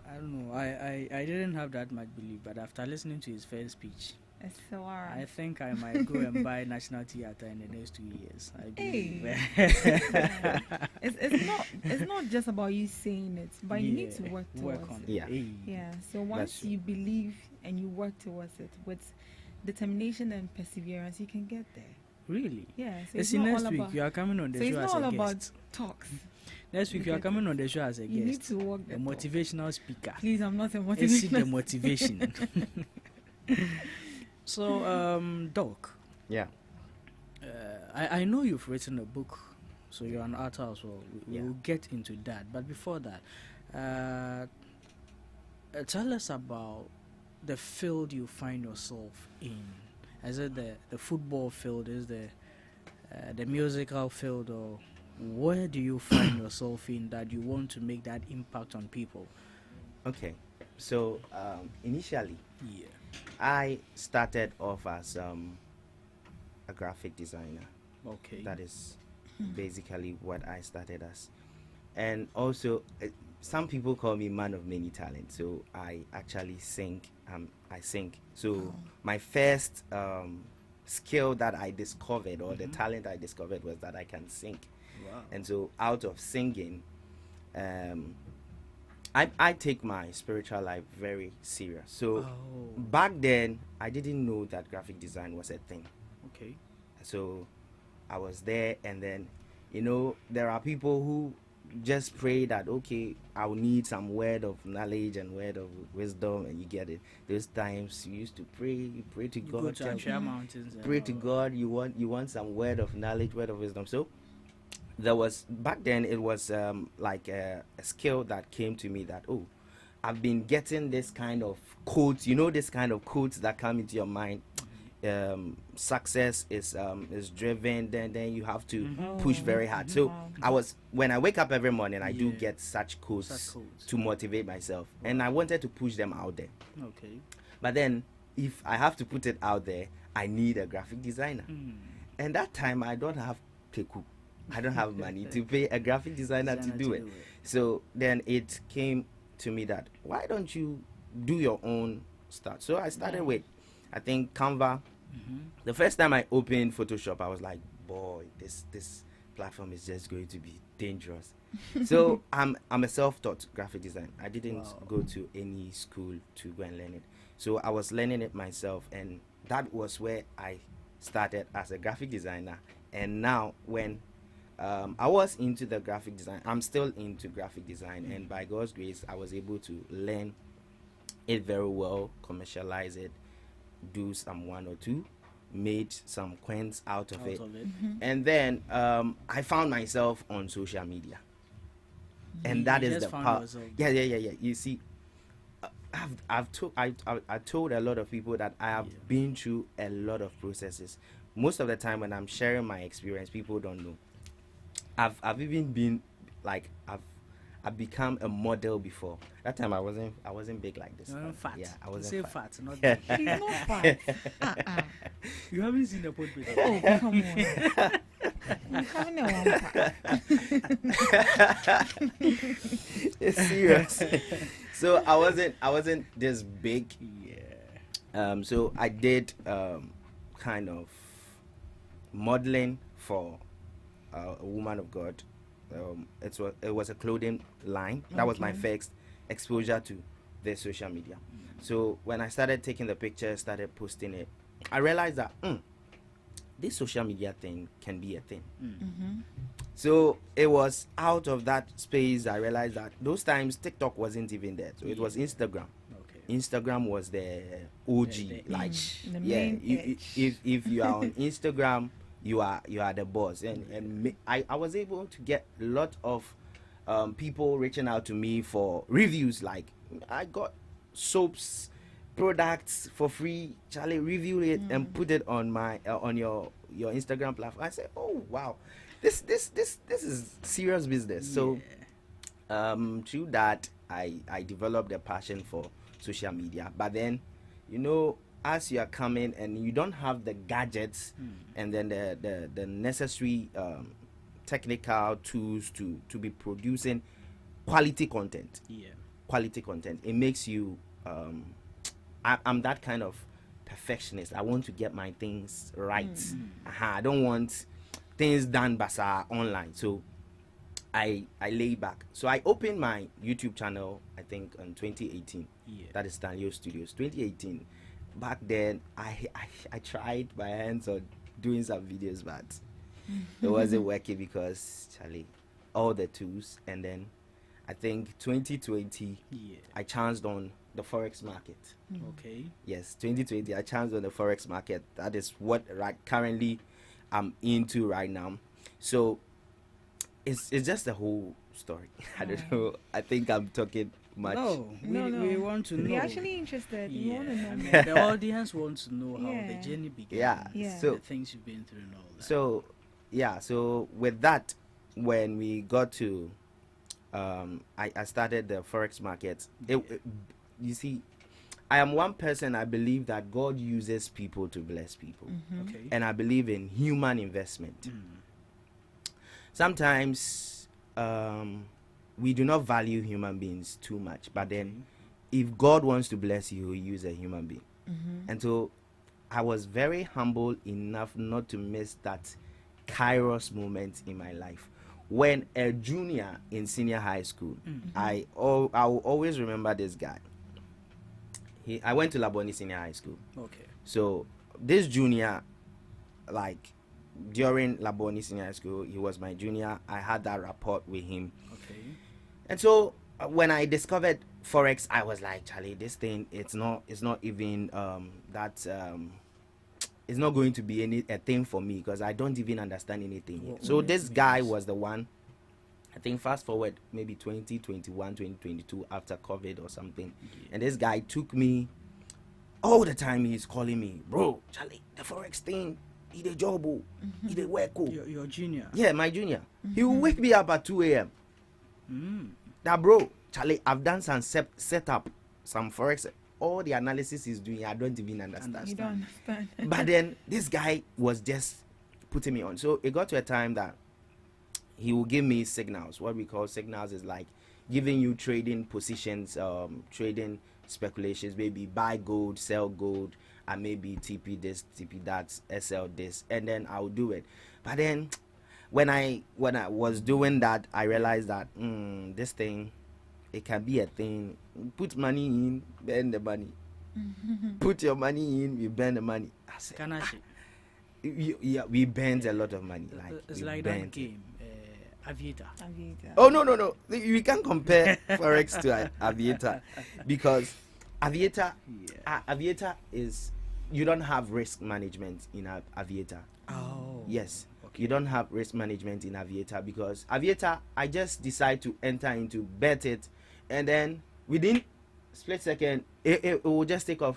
I don't know. I didn't have that much belief, but after listening to his first speech, I think I might go and buy National Theatre in the next 2 years. I believe. It's not just about you saying it, but you need to work towards it. Yeah. Yeah. So once you believe and you work towards it with determination and perseverance, you can get there. Really? Yeah. So next week you are coming on the show as a guest. So it's not all about talks. Next week you are coming on the show as a guest. You need to work a motivational speaker. Please, I'm not a motivational. Let's see the motivation. So, Doc. Yeah. I know you've written a book, so you're an author as well. We'll get into that. But before that, tell us about the field you find yourself in. Is it the football field? Is the musical field, or where do you find yourself in that you want to make that impact on people? Okay, so initially, I started off as a graphic designer. Okay, that is basically what I started as, and also some people call me man of many talents. So I actually sing. I sing. So my first skill that I discovered, or the talent I discovered, was that I can sing. Wow. And so out of singing, I take my spiritual life very serious. So back then, I didn't know that graphic design was a thing. Okay. So I was there, and then, there are people who just pray that, okay, I'll need some word of knowledge and word of wisdom, and you get it. Those times you used to pray, you pray to God. Go to Ashia Mountains. Pray to God. You want some word of knowledge, word of wisdom. So there was, back then it was like a skill that came to me that, I've been getting this kind of quotes, this kind of quotes that come into your mind. Success is driven, then you have to push very hard. So when I wake up every morning, I do get such quotes to motivate myself, and I wanted to push them out there. Okay. But then if I have to put it out there, I need a graphic designer. And that time I don't have peku. I don't have money to pay a graphic designer to do it. So then it came to me that, why don't you do your own stuff? So I started with, I think, Canva. The first time I opened Photoshop, I was like, boy, this platform is just going to be dangerous. So I'm a self-taught graphic designer. I didn't go to any school to go and learn it. So I was learning it myself, and that was where I started as a graphic designer. And now when I was into the graphic design, I'm still into graphic design, and by God's grace, I was able to learn it very well, commercialize it, do some one or two, made some coins out of it. And then I found myself on social media, and that is the part. Yeah. You see, I told a lot of people that I have been through a lot of processes. Most of the time when I'm sharing my experience, people don't know. I've even been like, I've become a model before. That time I wasn't big like this. Fat. Yeah, I wasn't fat. Not big. He's not fat. You haven't seen the pod before. Oh, come on. I'm having a one pack. It's serious. So I wasn't this big. Yeah. So I did kind of modeling for a woman of God. It was a clothing line. That was my first exposure to the social media. So when I started taking the pictures, started posting it, I realized that this social media thing can be a thing. So it was out of that space I realized that those times TikTok wasn't even there. So it was Instagram. Instagram was the OG. If you are on Instagram, you are the boss. And I was able to get a lot of people reaching out to me for reviews. Like I got soaps products for free. Charlie, review it and put it on my on your Instagram platform. I said, oh wow, this is serious business. So through that I developed a passion for social media. But then, as you are coming and you don't have the gadgets and then the necessary technical tools to be producing quality content. Quality content. It makes you I'm that kind of perfectionist. I want to get my things right. I don't want things done basa online. So I lay back. So I opened my YouTube channel, I think in 2018. That is Stanley Studios. 2018. Back then I tried my hands on doing some videos, but it wasn't working because Charlie, all the tools. And then I think 2020 I chanced on the forex market. Okay. Yes, 2020 I chanced on the forex market. That is what currently I'm into right now. So it's just a whole story. I don't know. I think I'm talking much. No, we want to know. We're actually interested. We want to know more. The audience wants to know how the journey began. So the things you've been through and all that. So with that, when we got to I started the forex market. You see, I am one person. I believe that God uses people to bless people, and I believe in human investment. Sometimes we do not value human beings too much, but then if God wants to bless you, He will use a human being. And so I was very humble enough not to miss that Kairos moment in my life. When a junior in senior high school, I will always remember this guy. I went to Laboni Senior High School. Okay. So this junior, like during Laboni Senior High School, he was my junior. I had that rapport with him. Okay. And so when I discovered forex, I was like, Charlie, this thing, it's not even it's not going to be a thing for me because I don't even understand anything. So this guy was the one. I think fast forward maybe 2021, 2022 after COVID or something. And this guy took me all the time. He's calling me, bro, Charlie, the forex thing, he the job, he the work. Your junior? Yeah, my junior. He will wake me up at 2 a.m. That bro, Charlie, I've done some setup, some forex. All the analysis he's doing, I don't even understand. You don't understand. But then this guy was just putting me on. So it got to a time that he will give me signals. What we call signals is like giving you trading positions, trading speculations, maybe buy gold, sell gold, and maybe TP this, TP that, SL this, and then I'll do it. But then when I was doing that, I realized that this thing, it can be a thing. Put money in, burn the money. Put your money in, you burn the money. I said, we burned a lot of money. Like it's like that game. Aviator. Oh no! We can't compare forex to Aviator because Aviator is, you don't have risk management in Aviator. Oh. Yes. Okay. You don't have risk management in Aviator because Aviator, I just decide to enter into, bet it, and then within split second it will just take off.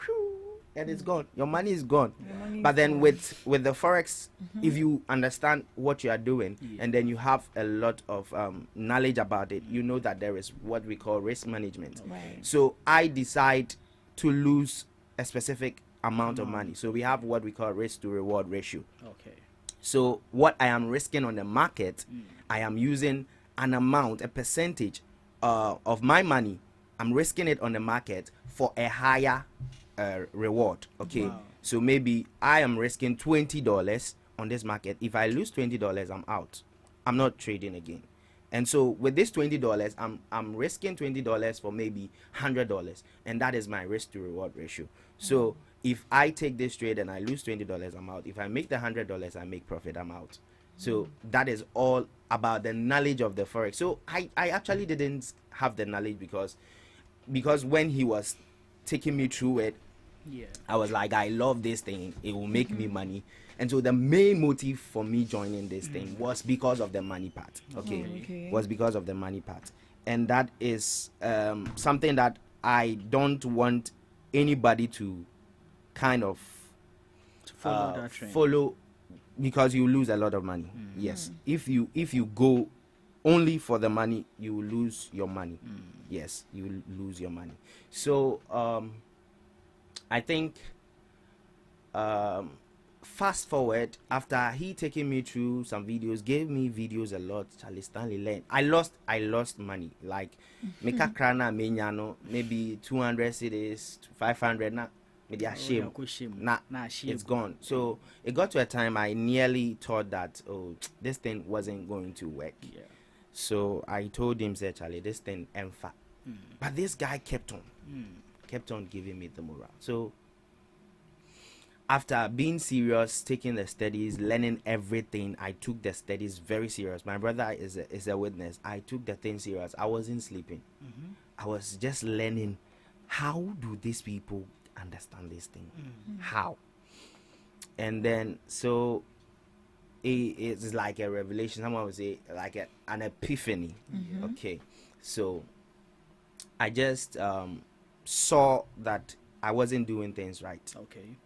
and it's gone. Your money is gone. But then with the forex, if you understand what you are doing, and then you have a lot of knowledge about it, you know that there is what we call risk management. Right. So I decide to lose a specific amount of money. So we have what we call risk to reward ratio. Okay. So what I am risking on the market, I am using an amount, a percentage of my money. I'm risking it on the market for a higher reward. Okay. Wow. So maybe I am risking $20 on this market. If I lose $20, I'm out. I'm not trading again. And so with this $20, I'm risking $20 for maybe $100, and that is my risk to reward ratio. So if I take this trade and I lose $20, I'm out. If I make the $100, I make profit, I'm out. So that is all about the knowledge of the forex. So I actually didn't have the knowledge because when he was taking me through it, I was like, I love this thing. It will make me money. And so the main motive for me joining this thing was because of the money part. Okay. Was because of the money part. And that is something that I don't want anybody to kind of follow, because you lose a lot of money. Yes. If you go only for the money, you will lose your money. Yes, you will lose your money. So I think fast forward, after he taking me through some videos, gave me videos a lot, Charlie Stanley learned. I lost money, like Mika Krana Menyano, maybe 200 cedis, 500 na maybe a shame. It's gone. So it got to a time I nearly thought that this thing wasn't going to work. So I told him, say, Charlie, this thing emfa. But this guy kept on giving me the morale. So after being serious, taking the studies, learning everything, I took the studies very serious. My brother is a witness. I took the thing serious. I wasn't sleeping. I was just learning, how do these people understand this thing? How? And then so it's like a revelation. Someone would say like an epiphany. Okay, so I just saw that I wasn't doing things right. Okay.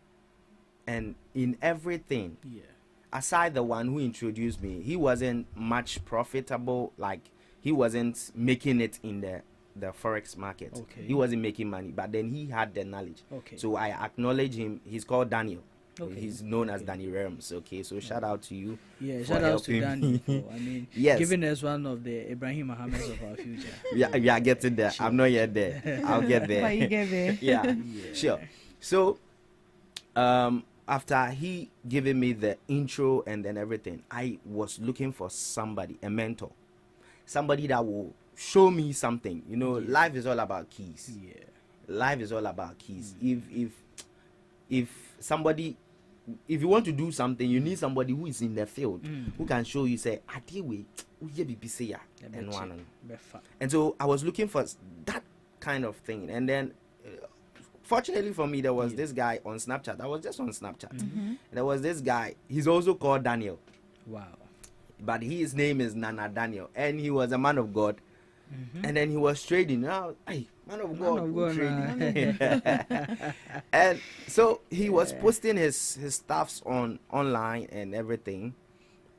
And in everything, aside the one who introduced me, he wasn't much profitable. Like, he wasn't making it in the forex market. Okay. He wasn't making money, but then he had the knowledge. Okay. So I acknowledge him. He's called Daniel. Okay. He's known as Danny Rams. Okay, so shout out to you. Yeah, shout out to Danny. I mean, yes, giving us one of the Ibrahim Mohammeds of our future. We are getting there. Sure. I'm not yet there. I'll get there. But you get there. Yeah, sure. So, after he giving me the intro and then everything, I was looking for somebody, a mentor, somebody that will show me something. You know, life is all about keys. Yeah, life is all about keys. If somebody, if you want to do something, you need somebody who is in the field, who can show you, say, and so I was looking for that kind of thing. And then fortunately for me, there was this guy on Snapchat. I was just on Snapchat. There was this guy. He's also called Daniel. Wow. But his name is Nana Daniel, and he was a man of God. And then he was trading. Now, hey, man of God, trading. And so he was posting his stuffs online and everything.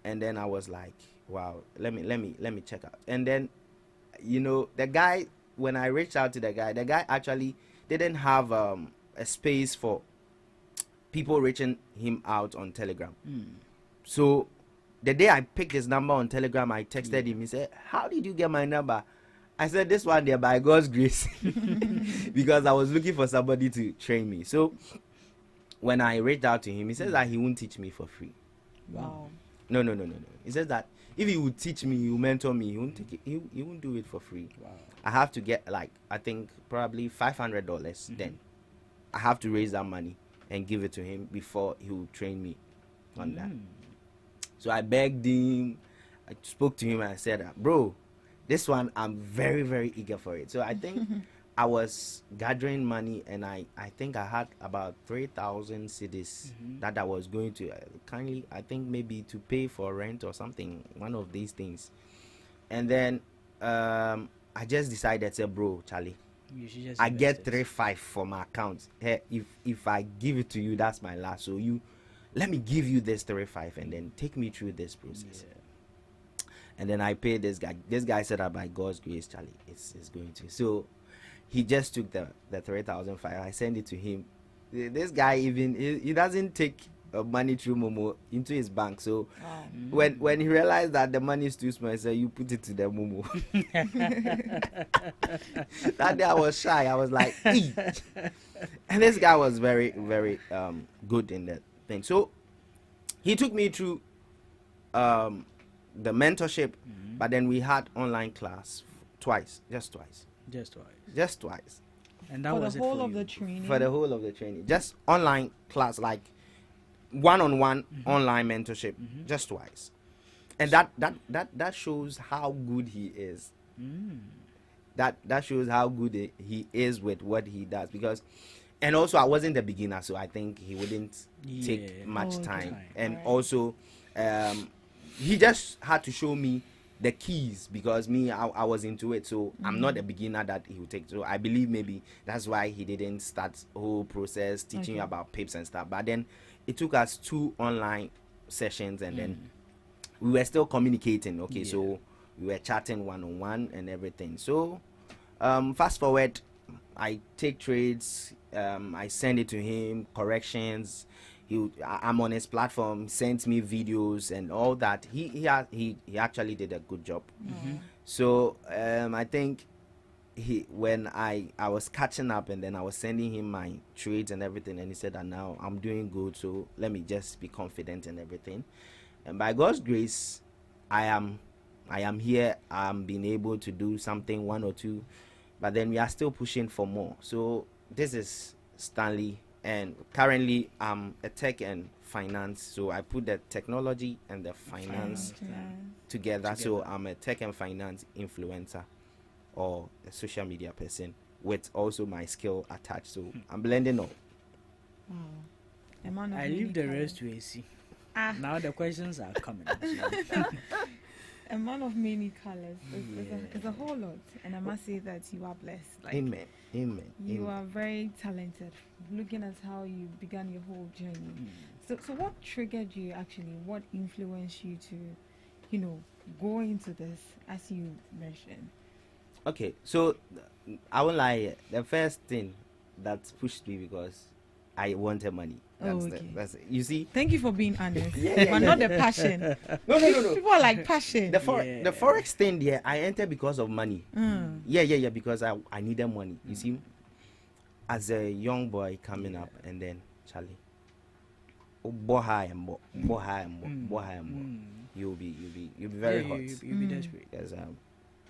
And then I was like, wow, let me check out. And then, you know, the guy, when I reached out to the guy actually didn't have a space for people reaching him out on Telegram. So the day I picked his number on Telegram, I texted him. He said, how did you get my number? I said, this one there, by God's grace. Because I was looking for somebody to train me. So when I reached out to him, he says that he won't teach me for free. Wow. No. He says that if he would teach me, he would mentor me, he won't take it, he won't do it for free. Wow. I have to get, like, I think probably $500. Then I have to raise that money and give it to him before he will train me on that. So I begged him, I spoke to him, and I said, bro, this one, I'm very, very eager for it. So I think I was gathering money, and I think I had about 3,000 cedis that I was going to kindly, I think maybe to pay for rent or something, one of these things. And then I just decided, say, bro, Charlie, I get 3-5 from my account. Hey, if I give it to you, that's my last. So let me give you this 3-5 and then take me through this process. And then I paid this guy. This guy said that by God's grace, Charlie, it's going to. So he just took the 3,500. I sent it to him. This guy he doesn't take money through Momo into his bank. So when he realized that the money is too small, he said, "You put it to the Momo." That day I was shy. I was like, "Ee." And this guy was very, very good in that thing. So he took me through the mentorship, but then we had online class just twice. And that was the whole of the training. For the whole of the training, just online class, like one-on-one online mentorship, just twice. And that shows how good he is. That shows how good he is with what he does, because. And also, I wasn't a beginner, so I think he wouldn't take much time. And also, he just had to show me the keys, because I was into it, so I'm not a beginner that he would take. So I believe maybe that's why he didn't start the whole process teaching you about PIPs and stuff. But then it took us 2 online sessions, and then we were still communicating. So we were chatting one-on-one and everything. So fast forward, I take trades. I send it to him, corrections. I'm on his platform. He sends me videos and all that. He actually did a good job. So I think when I was catching up, and then I was sending him my trades and everything, and he said that now I'm doing good, so let me just be confident and everything. And by God's grace, I am here. I'm being able to do something, 1 or 2. But then we are still pushing for more. So this is Stanley, and currently I'm a tech and finance. So I put the technology and the finance together. So I'm a tech and finance influencer, or a social media person, with also my skill attached. So I'm blending all. I leave the rest to AC. Now the questions are coming. A man of many colors. It's a whole lot, and I must say that you are blessed. Amen. You are very talented. Looking at how you began your whole journey. So what triggered you actually? What influenced you to, go into this, as you mentioned? Okay, so I won't lie. The first thing that pushed me, because I wanted money. That's it. You see? Thank you for being honest. But not the passion. No. People are like passion. The forex thing there, I entered because of money. Yeah, because I needed money. You see, as a young boy coming up, and then Charlie, you'll be very hot. You'll be desperate. There's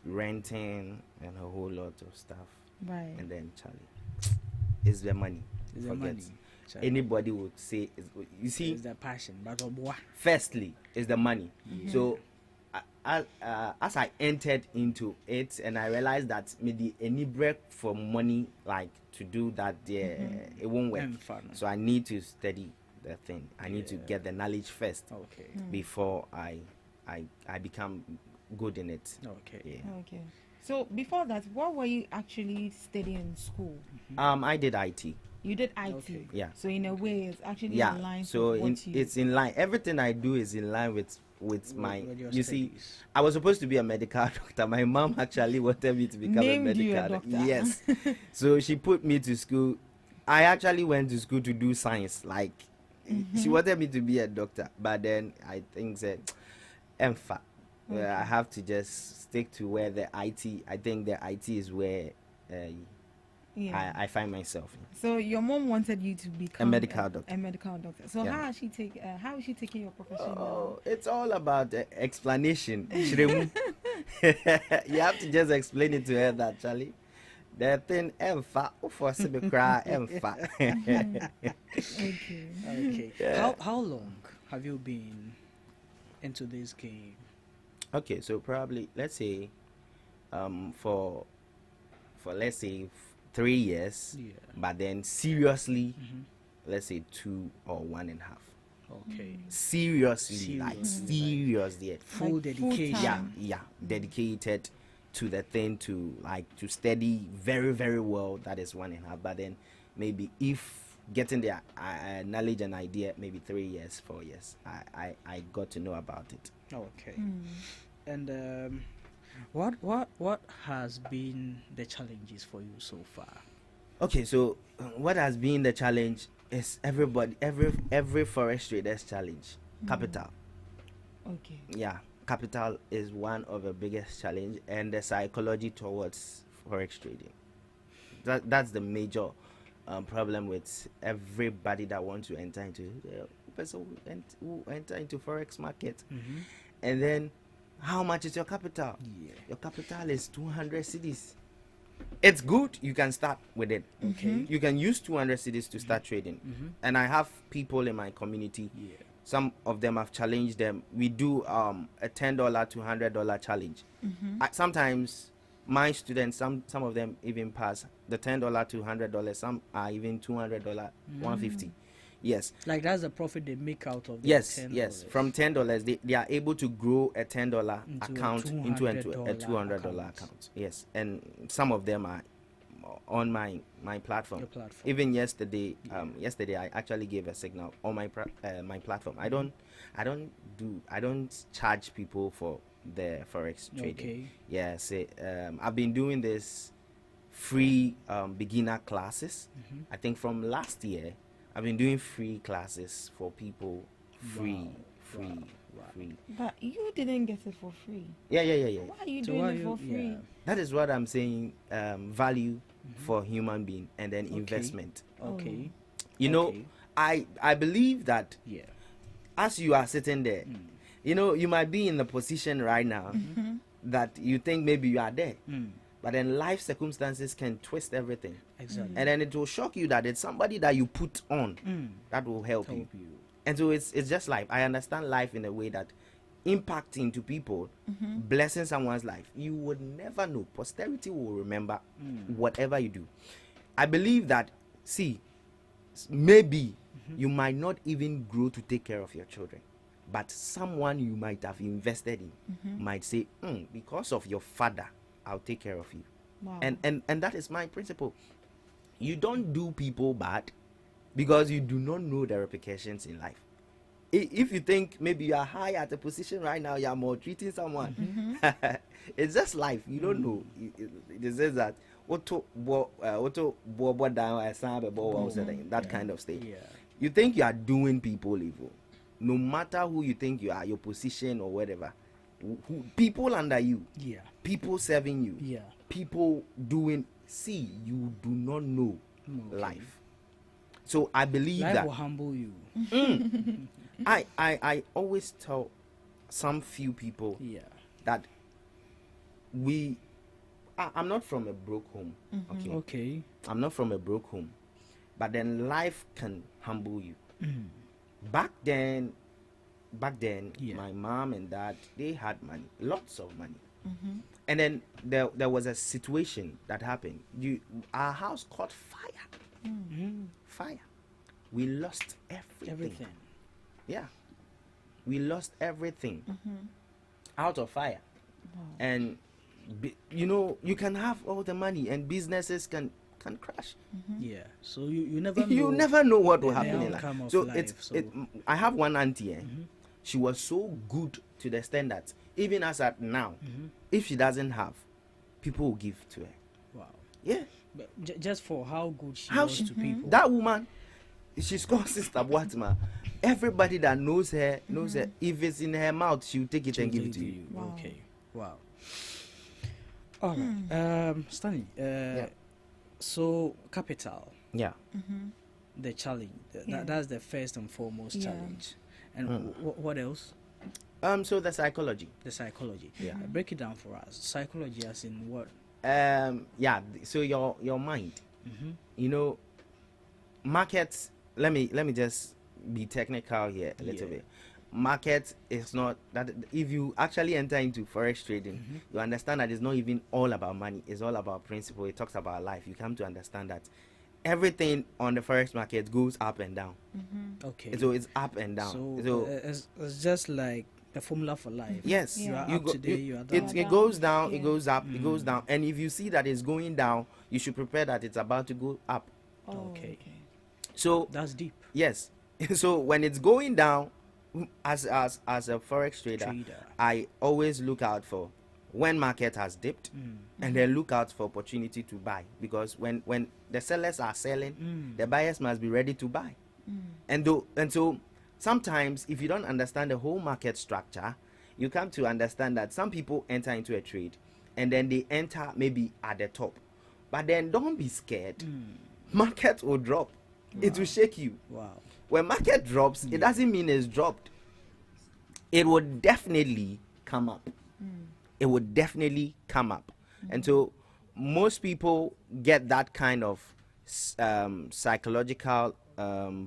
renting and a whole lot of stuff. Right. And then Charlie, it's the money. Forget. Anybody would say, you see, it's the passion, but firstly, it's the money. So as I entered into it, and I realized that maybe any break for money, like to do that there, it won't work. So I need to study the thing. I need to get the knowledge first before I become good in it. Okay. So before that, what were you actually studying in school? I did IT. You did IT. Yeah. So in a way, it's actually in line. So it's in line. Everything I do is in line with my. You see, I was supposed to be a medical doctor. My mom actually wanted me to become a medical doctor. Yes. So she put me to school. I actually went to school to do science. Like she wanted me to be a doctor, but then I think that, I have to just stick to where the IT. I think the IT is where. I find myself. So your mom wanted you to become a medical doctor. So how is she taking your profession? It's all about explanation. You have to just explain it to her that, Charlie, the thing Okay. Yeah. How long have you been into this game? Okay, so probably let's say for let's say 3 years, but then seriously, let's say 2 or 1.5. Okay. Seriously, like serious, full dedication. Yeah, dedicated to the thing to study very, very well, that is 1.5. But then maybe if getting the knowledge and idea, maybe 3 years, 4 years, I got to know about it. Okay. And what has been the challenges for you so far? Okay, so what has been the challenge is every forest trader's challenge, capital. Okay. Yeah, capital is one of the biggest challenge, and the psychology towards forex trading. That's the major problem with everybody that wants to enter into person who enter into forex market. And then, how much is your capital? Your capital is 200 cedis. It's good, you can start with it. Okay. You can use 200 cedis to start trading. And I have people in my community. Some of them have challenged them. We do a $10 to $100 challenge. Sometimes my students, some of them even pass the $10 to $100. Some are even $200, $150. Yes. Like that's the profit they make out of the yes, $10. yes. From $10, they are able to grow a $10 account into a $200 account. Yes. And some of them are on my platform. Your platform. Even yesterday, I actually gave a signal on my my platform. I don't charge people for the forex trading. Okay. Yes. I've been doing this free beginner classes. I think from last year I've been doing free classes for people. Free. But you didn't get it for free. Yeah. Why are you doing it for free? That is what I'm saying. Value for human being, and then investment. Okay. You know, I believe that as you are sitting there, you know, you might be in the position right now that you think maybe you are there. But then life circumstances can twist everything. Exactly. And then it will shock you that it's somebody that you put on that will help you. And so it's just life. I understand life in a way that impacting to people, blessing someone's life, you would never know. Posterity will remember whatever you do. I believe that, see, maybe you might not even grow to take care of your children, but someone you might have invested in might say, because of your father, I'll take care of you. Wow. And that is my principle. You don't do people bad because you do not know the repercussions in life. If you think maybe you are high at a position right now, you are maltreating someone. It's just life. You don't know. It says that that kind of state. You think you are doing people evil. No matter who you think you are, your position or whatever, people under you, people serving you, people doing. See, you do not know life. So I believe life that will humble you. I always tell some few people that I'm not from a broke home. Okay. I'm not from a broke home, but then life can humble you. Back then, my mom and dad, they had money, lots of money. And then there was a situation that happened. Our house caught fire. Fire. We lost everything. Yeah. We lost everything out of fire. Wow. And you know, you can have all the money and businesses can crash. Yeah. So you never know. You never know what will happen in life. So life, I have one auntie. She was so good to the extent that even as at now, if she doesn't have, people will give to her. Wow. Yeah. But just for how good she was to people. That woman, she's called Sister Boatma. Everybody that knows her knows her. If it's in her mouth, she'll take it and give it to you. Wow. Okay. Wow. All right. Stanley. So capital. Yeah. The challenge. That's the first and foremost challenge. And what else? So the psychology. The psychology. Yeah. Break it down for us. Psychology as in what? Yeah. So your mind. You know, markets. Let me just be technical here a little bit. Market is not that. If you actually enter into forex trading, you understand that it's not even all about money. It's all about principle. It talks about life. You come to understand that everything on the forex market goes up and down. Okay. So it's up and down. So it's just like a formula for life. Yes, you are you up go, today, you are it, down. it goes down, it goes up, it goes down, and if you see that it's going down, you should prepare that it's about to go up. Okay. So that's deep. Yes. So when it's going down, as a forex trader, I always look out for when market has dipped, and then look out for opportunity to buy, because when the sellers are selling, the buyers must be ready to buy. And so sometimes if you don't understand the whole market structure, you come to understand that some people enter into a trade and then they enter maybe at the top, but then don't be scared. Market will drop. It will shake you. Wow. When market drops, it doesn't mean it's dropped. It will definitely come up. It would definitely come up. And so most people get that kind of psychological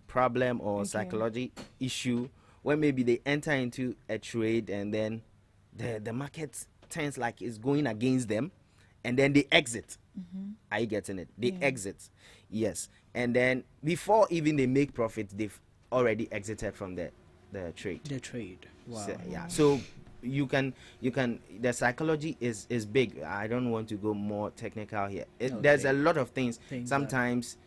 problem or psychology issue when maybe they enter into a trade and then the market turns like it's going against them, and then they exit. Are you getting it? They exit. Yes. And then before even they make profit, they've already exited from the trade. The trade. Wow. So, yeah. So you can the psychology is big. I don't want to go more technical here. There's a lot of things. Sometimes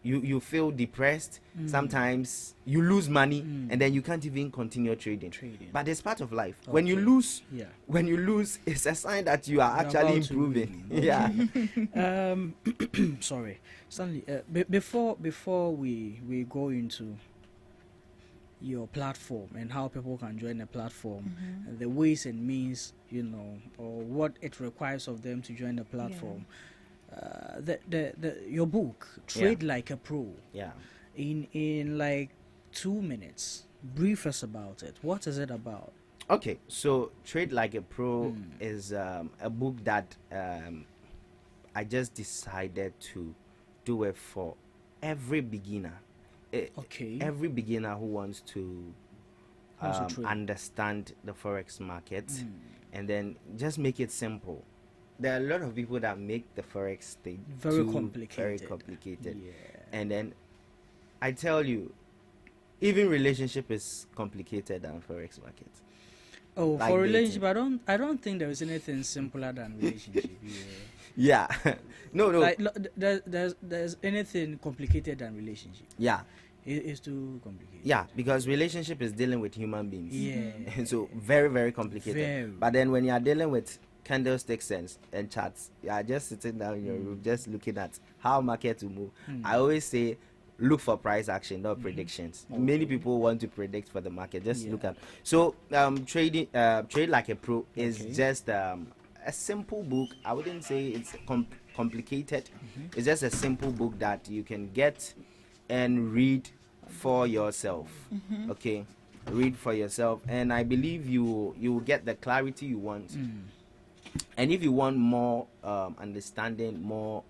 you feel depressed, sometimes you lose money, and then you can't even continue trading. But it's part of life. When you lose, it's a sign that you are actually improving. Yeah. Sorry, Stanley, before we go into your platform and how people can join the platform, the ways and means, or what it requires of them to join the platform. Your book, Trade Like a Pro. Yeah. In like 2 minutes, brief us about it. What is it about? Okay, so Trade Like a Pro is a book that I just decided to do it for every beginner. Every beginner who wants to understand the forex market, and then just make it simple. There are a lot of people that make the forex thing very complicated. Yeah. And then I tell you, even relationship is complicated than forex market. Oh, like for relationship, I don't think there is anything simpler than relationship. Yeah. No. Like, there's anything complicated than relationship. Yeah. It's too complicated. Yeah, because relationship is dealing with human beings. Yeah. So very, very complicated. But then when you are dealing with candlesticks and charts, you are just sitting down in your room, just looking at how market will move. I always say, look for price action, not predictions. Many people want to predict for the market. Just look at. So Trade Like a Pro is just a simple book. I wouldn't say it's complicated. It's just a simple book that you can get and read for yourself. Okay, read for yourself, and I believe you will get the clarity you want. And if you want more understanding, more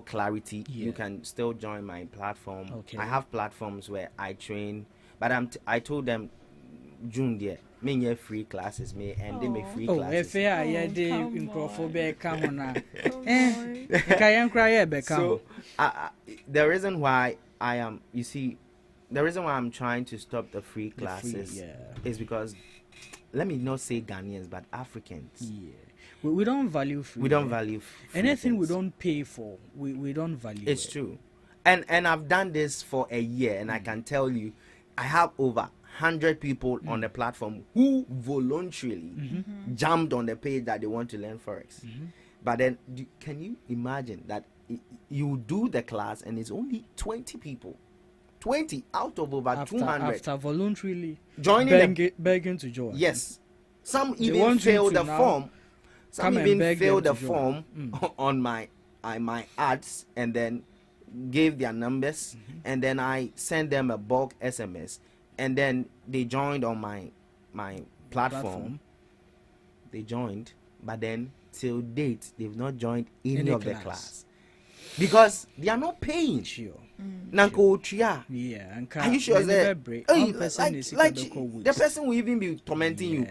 clarity, you can still join my platform. I have platforms where I train, but I told them June there, me free classes, me and they make free classes. So the reason why the reason why I'm trying to stop the free classes is because, let me not say Ghanaians, but Africans. Yeah. We don't value free. We don't value free anything things. we don't pay for. We don't value it's it. True. And I've done this for a year, and I can tell you, I have over 100 people on the platform who voluntarily jumped on the page that they want to learn forex. But then, can you imagine that you do the class and it's only 20 people? 20 out of over 200 after voluntarily joining begging to join. Yes, some even fill the form. Some even fill the form on my ads and then gave their numbers, and then I sent them a bulk SMS, and then they joined on my platform. They joined, but then till date they've not joined any of the class because they are not paying. Yeah, are you sure that like the person will even be tormenting you?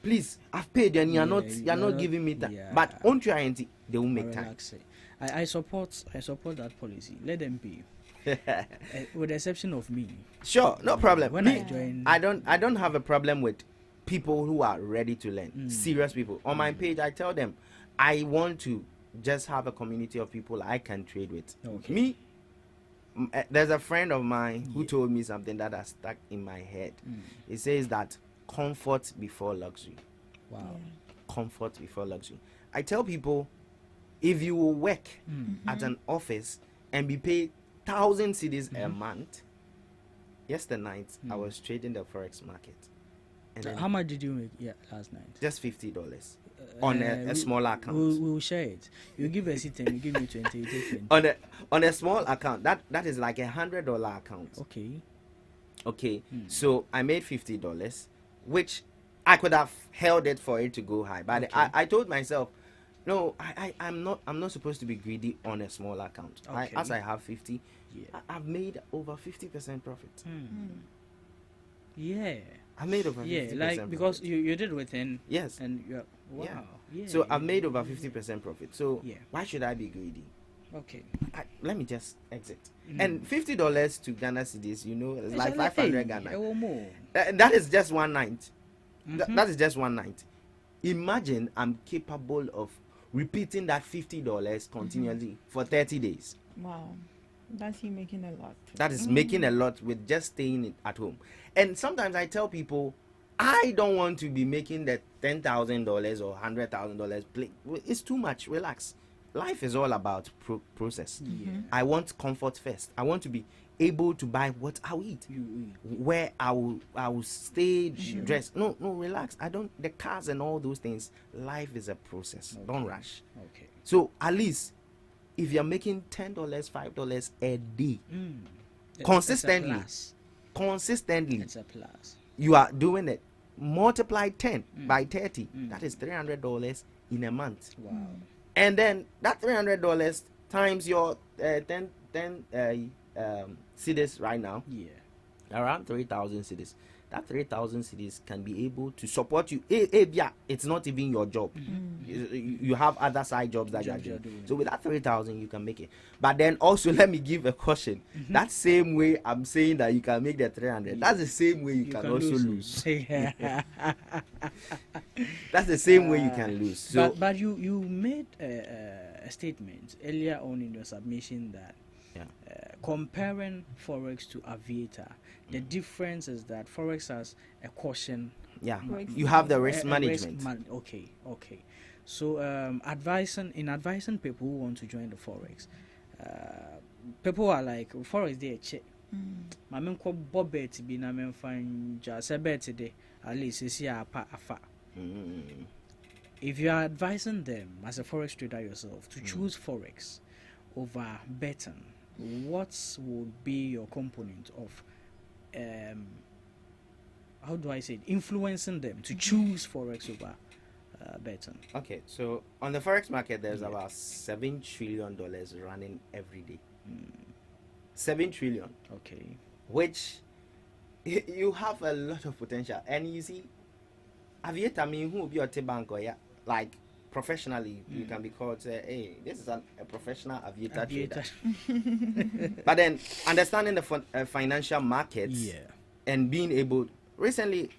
Please, I've paid and you're not giving me that. But on try, they won't make time. I support that policy. Let them pay. With the exception of me. Sure, no problem. When I join, I don't have a problem with people who are ready to learn. Serious people. On my page, I tell them I want to just have a community of people I can trade with. Me, there's a friend of mine who told me something that has stuck in my head. He says that comfort before luxury. Wow. Comfort before luxury. I tell people, if you will work at an office and be paid 1,000 cedis a month, yesterday night I was trading the forex market. And how much did you make last night? Just $50 on a small account. We'll share it. You give a seat and you give me 20. You take 20. On a small account, that is like $100 account. Okay. So I made $50, which I could have held it for it to go high, but I told myself, no, I'm not supposed to be greedy on a small account. As I have 50, I've made over 50% profit. Yeah, I made over 50%. Like profit. because you did within. Yes. And wow. Yeah. So I've made over 50% profit. So why should I be greedy? Okay. Let me just exit. And $50 to Ghana cedis, it's like 500 Ghana. That is just one night. That is just one night. Imagine I'm capable of repeating that $50 continually for 30 days. Wow. That's you making a lot. That is making a lot with just staying at home. And sometimes I tell people, I don't want to be making the $10,000 or $100,000. It's too much. Relax. Life is all about process. I want comfort first. I want to be able to buy what I'll eat, where I will stay dressed. No, relax. The cars and all those things. Life is a process. Don't rush. Okay. So at least if you're making $10, $5 a day, consistently, it's a plus. You are doing it. Multiply 10 by 30. That is $300 in a month. Wow. And then that $300 times your 10 cedis right now, around 3,000 cedis. That 3,000 cedis can be able to support you. It's not even your job. You have other side jobs that you are doing. So with that 3,000, you can make it. But then also, let me give a caution. That same way I'm saying that you can make the 300, that's the same way you can also lose. That's the same way you can lose. So, but you made a statement earlier on in your submission that comparing forex to aviator, the difference is that forex has a caution. You have the risk management. Okay. So advising people who want to join the forex, people are like, forex they check. Mamen ko bobet bi na men fan ja se bet de at least is ya afa. If you are advising them as a forex trader yourself to choose forex over betting, what would be your component of how do I say it? Influencing them to choose forex over betting? Okay, so on the forex market, there's about $7 trillion running every day. 7 trillion. Okay. Which you have a lot of potential, and you see, aviator mean who be your bank or like professionally, you can be called hey, this is a professional aviator trader. But then understanding the financial markets and being able. Recently,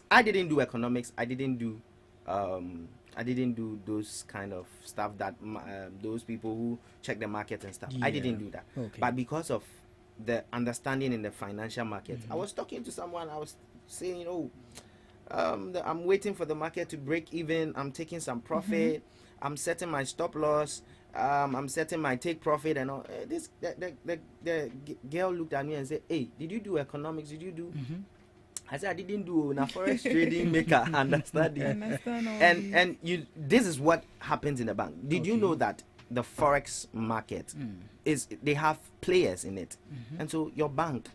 I didn't do economics. I didn't do those kind of stuff that those people who check the market and stuff. I didn't do that. Okay. But because of the understanding in the financial market, I was talking to someone. I was saying, I'm waiting for the market to break even. I'm taking some profit. I'm setting my stop loss. I'm setting my take profit and all. The girl looked at me and said, "Hey, did you do economics? Did you do?" I said, "I didn't do na forex trading. Make her understand it." And this is what happens in the bank. Did you know that the forex market they have players in it, and so your bank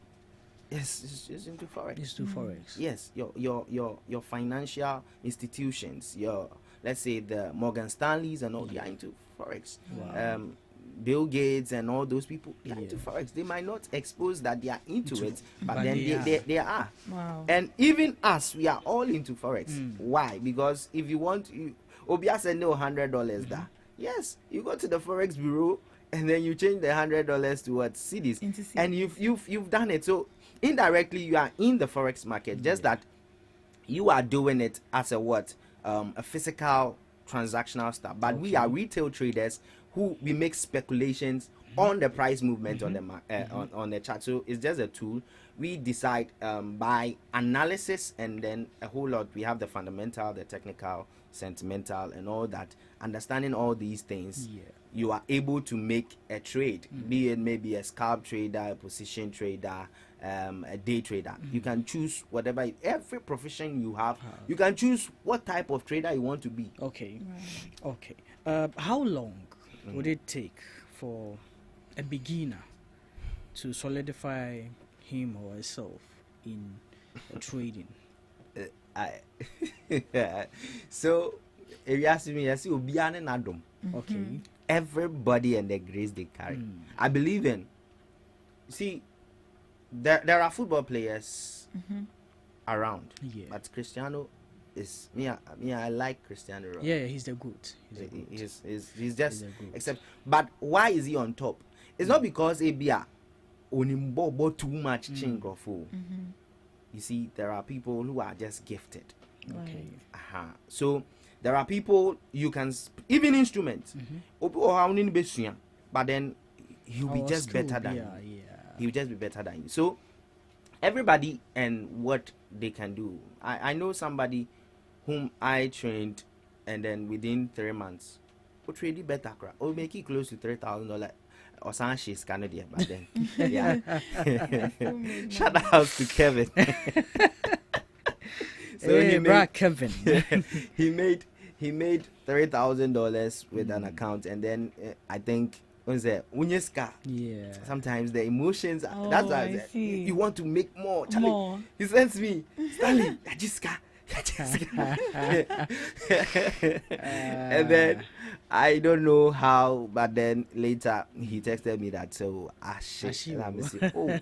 is into forex. It's to forex. Yes, your financial institutions, let's say the Morgan Stanleys and all, they are into forex. Wow. Bill Gates and all those people, they are into forex. They might not expose that they are into it, but then they are. Wow. And even us, we are all into forex. Why? Because if you want, Obia said no $100 there. Yes, you go to the forex bureau and then you change the $100 to what cedis, and you've done it. So indirectly, you are in the forex market, just that you are doing it as a what, a physical transactional stuff. But we are retail traders who we make speculations on the price movement on the on the chart. So it's just a tool. We decide by analysis, and then a whole lot. We have the fundamental, the technical, sentimental, and all that. Understanding all these things, you are able to make a trade, be it maybe a scalp trader, a position trader, a day trader. You can choose whatever. Every profession you have, you can choose what type of trader you want to be. Okay. How long would it take for a beginner to solidify him or herself in trading? So if you ask me, I see Obiane Nadom. Okay. Everybody and the grace they carry. I believe in. See, there are football players around, but Cristiano is me. I like Cristiano Ronaldo. Yeah, he's the good. He's just except. But why is he on top? It's not because Abia onimbo too much chingrofo. You see, there are people who are just gifted. Okay. So there are people you can even instruments. But then he'll be just better than you. He'll just be better than you. So everybody and what they can do. I know somebody whom I trained, and then within 3 months, would really better. Or make it close to $3,000. Or she's Canadian, but then shout out to Kevin. So hey, Kevin. he made $3,000 with an account, and then I think what's that? Unyeska. Yeah. Sometimes the emotions. That's why you want to make more. Charlie, More. he sends me, Stanley, Yajiska. And then I don't know how, but then later he texted me that, so shit. And I'm saying,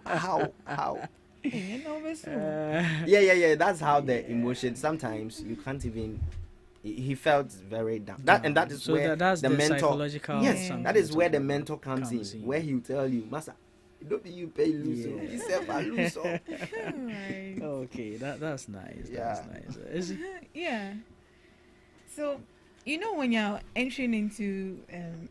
how yeah, that's how the emotion, sometimes you can't even. He felt very down. That is so where that's the mentor, psychological. yes, that is where the mentor comes in, where he'll tell you, Master, don't be you pay lose, you self a lose. Okay, that's nice. That's nice. Yeah. So, when you're entering into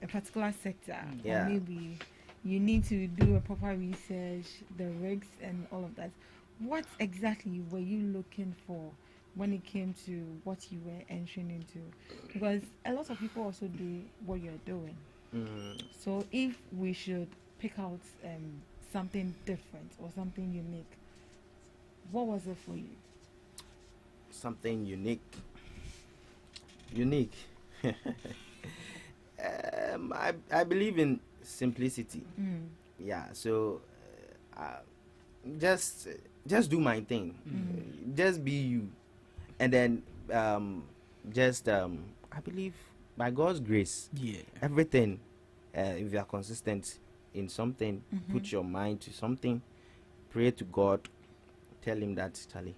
a particular sector, or maybe you need to do a proper research, the risks and all of that. What exactly were you looking for when it came to what you were entering into? Because a lot of people also do what you're doing. So if we should pick out something different or something unique, what was it for you? Something unique. I believe in simplicity. Yeah, so just do my thing. Just be you. And then I believe by God's grace, everything, if you are consistent in something, put your mind to something, pray to God, tell him that, Charlie,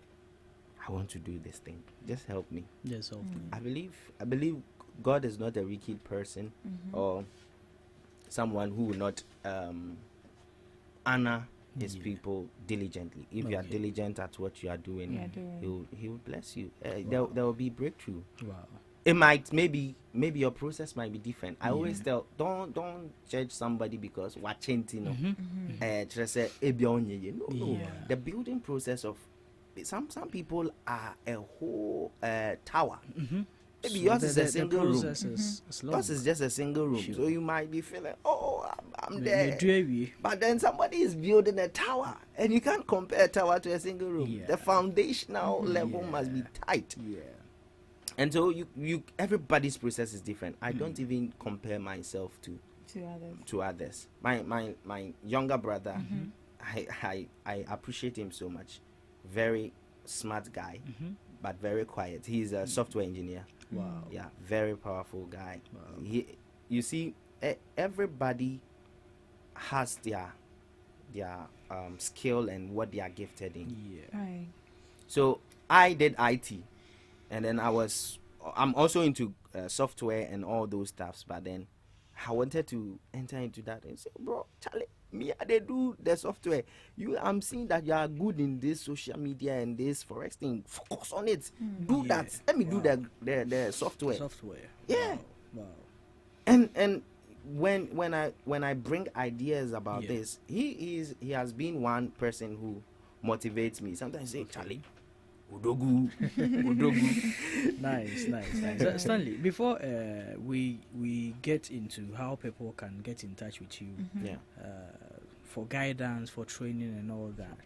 I want to do this thing, just help me. Yes, help me. I believe God is not a wicked person or someone who will not honor his people diligently. If you are diligent at what you are doing, he will bless you. There will be breakthrough. Wow. It might maybe your process might be different. I always tell, don't judge somebody because watching the building process of some people are a whole tower. Maybe yours is a single room. Yours is just a single room. So you might be feeling, I'm there. But then somebody is building a tower, and you can't compare a tower to a single room. The foundational level must be tight. And so you everybody's process is different. I don't even compare myself to others. My younger brother, I appreciate him so much. Very smart guy, but very quiet. He's a software engineer. Wow. Yeah, very powerful guy. Wow. You see, everybody has their skill and what they are gifted in. Right. So I did IT, and then I'm also into software and all those stuffs. But then I wanted to enter into that and say, bro, Charlie, me, they do the software. I'm seeing that you are good in this social media and this forex thing. Focus on it. Do that. Let me do the software. Yeah. Wow. And when I bring ideas about this, he has been one person who motivates me. Sometimes say, Charlie, Udogu. Nice. Stanley, before we get into how people can get in touch with you, for guidance, for training, and all that,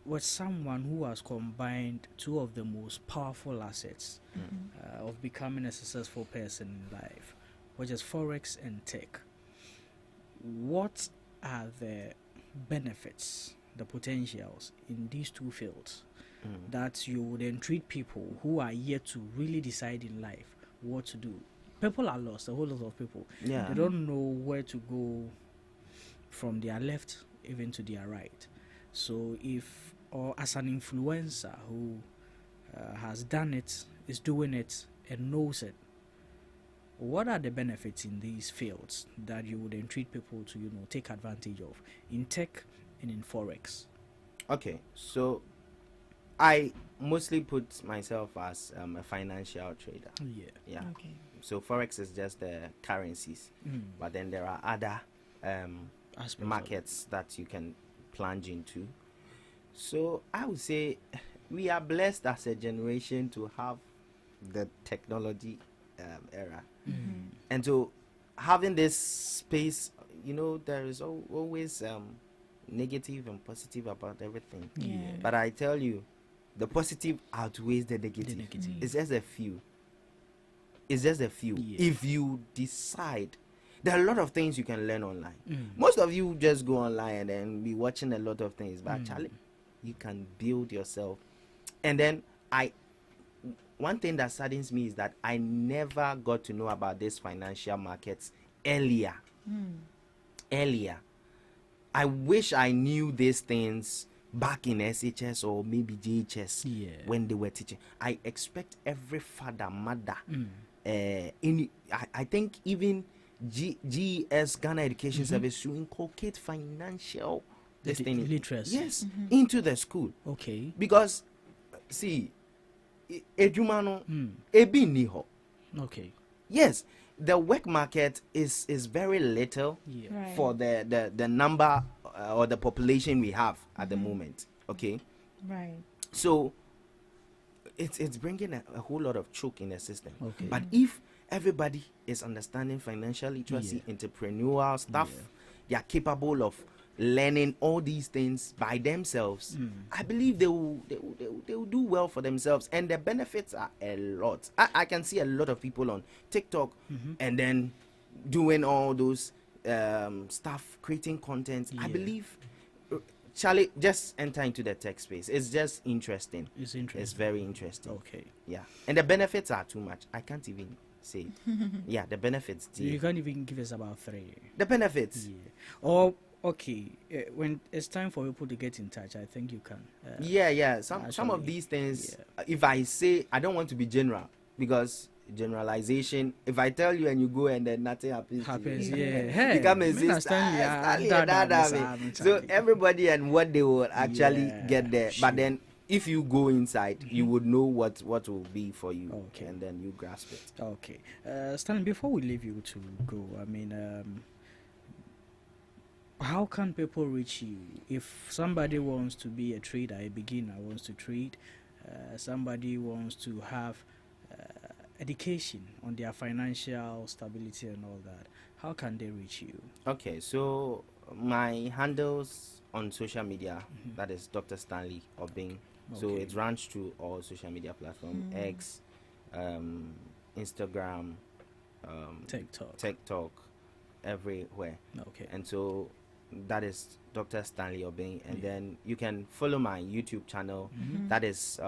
with someone who has combined two of the most powerful assets of becoming a successful person in life, which is forex and tech, what are the benefits, the potentials in these two fields that you would entreat people who are yet to really decide in life what to do? People are lost, a whole lot of people. They don't know where to go from their left even to their right. So or as an influencer who has done it, is doing it, and knows it, what are the benefits in these fields that you would entreat people to, take advantage of in tech and in forex? Okay, so I mostly put myself as a financial trader. Yeah. Okay. So forex is just the currencies, but then there are other markets that you can plunge into. So I would say we are blessed as a generation to have the technology era, and so having this space, there is always negative and positive about everything. But I tell you, the positive outweighs the negative. It's just a few. If you decide, there are a lot of things you can learn online. Most of you just go online and then be watching a lot of things, but Charlie, you can build yourself. And then one thing that saddens me is that I never got to know about these financial markets earlier. I wish I knew these things back in SHS or maybe JHS when they were teaching. I expect every father, mother, I think even GES, Ghana Education Service, to inculcate financial literacy into the school. Okay. Because see, edumano ebi ni ho. Okay. Yes, the work market is very little for the number or the population we have at the moment. Okay. Right. So it's bringing a whole lot of choke in the system. Okay. But if everybody is understanding financial literacy, entrepreneurial stuff, they are capable of learning all these things by themselves, I believe they will do well for themselves, and the benefits are a lot. I can see a lot of people on TikTok and then doing all those stuff, creating content. I believe, Charlie, just enter into the tech space. It's just interesting. It's very interesting. Okay. Yeah, and the benefits are too much. I can't even say it. Yeah, the benefits. You can't even give us about 3. The benefits. Or okay, when it's time for people to get in touch, I think you can. Some of these things, if I say, I don't want to be general, because generalization, if I tell you and you go and then nothing happens to you, Hey, you come and say, so everybody and what they will actually get there. Sure. But then if you go inside, you would know what will be for you, and then you grasp it. Okay. Stanley, before we leave you to go, I mean, how can people reach you? If somebody wants to be a trader, a beginner wants to trade, somebody wants to have education on their financial stability and all that, how can they reach you? Okay, so my handles on social media, that is Dr. Stanley Obing. So it runs through all social media platforms, X, Instagram, TikTok, everywhere. Okay. And so that is Dr. Stanley Obing, and then you can follow my YouTube channel. That is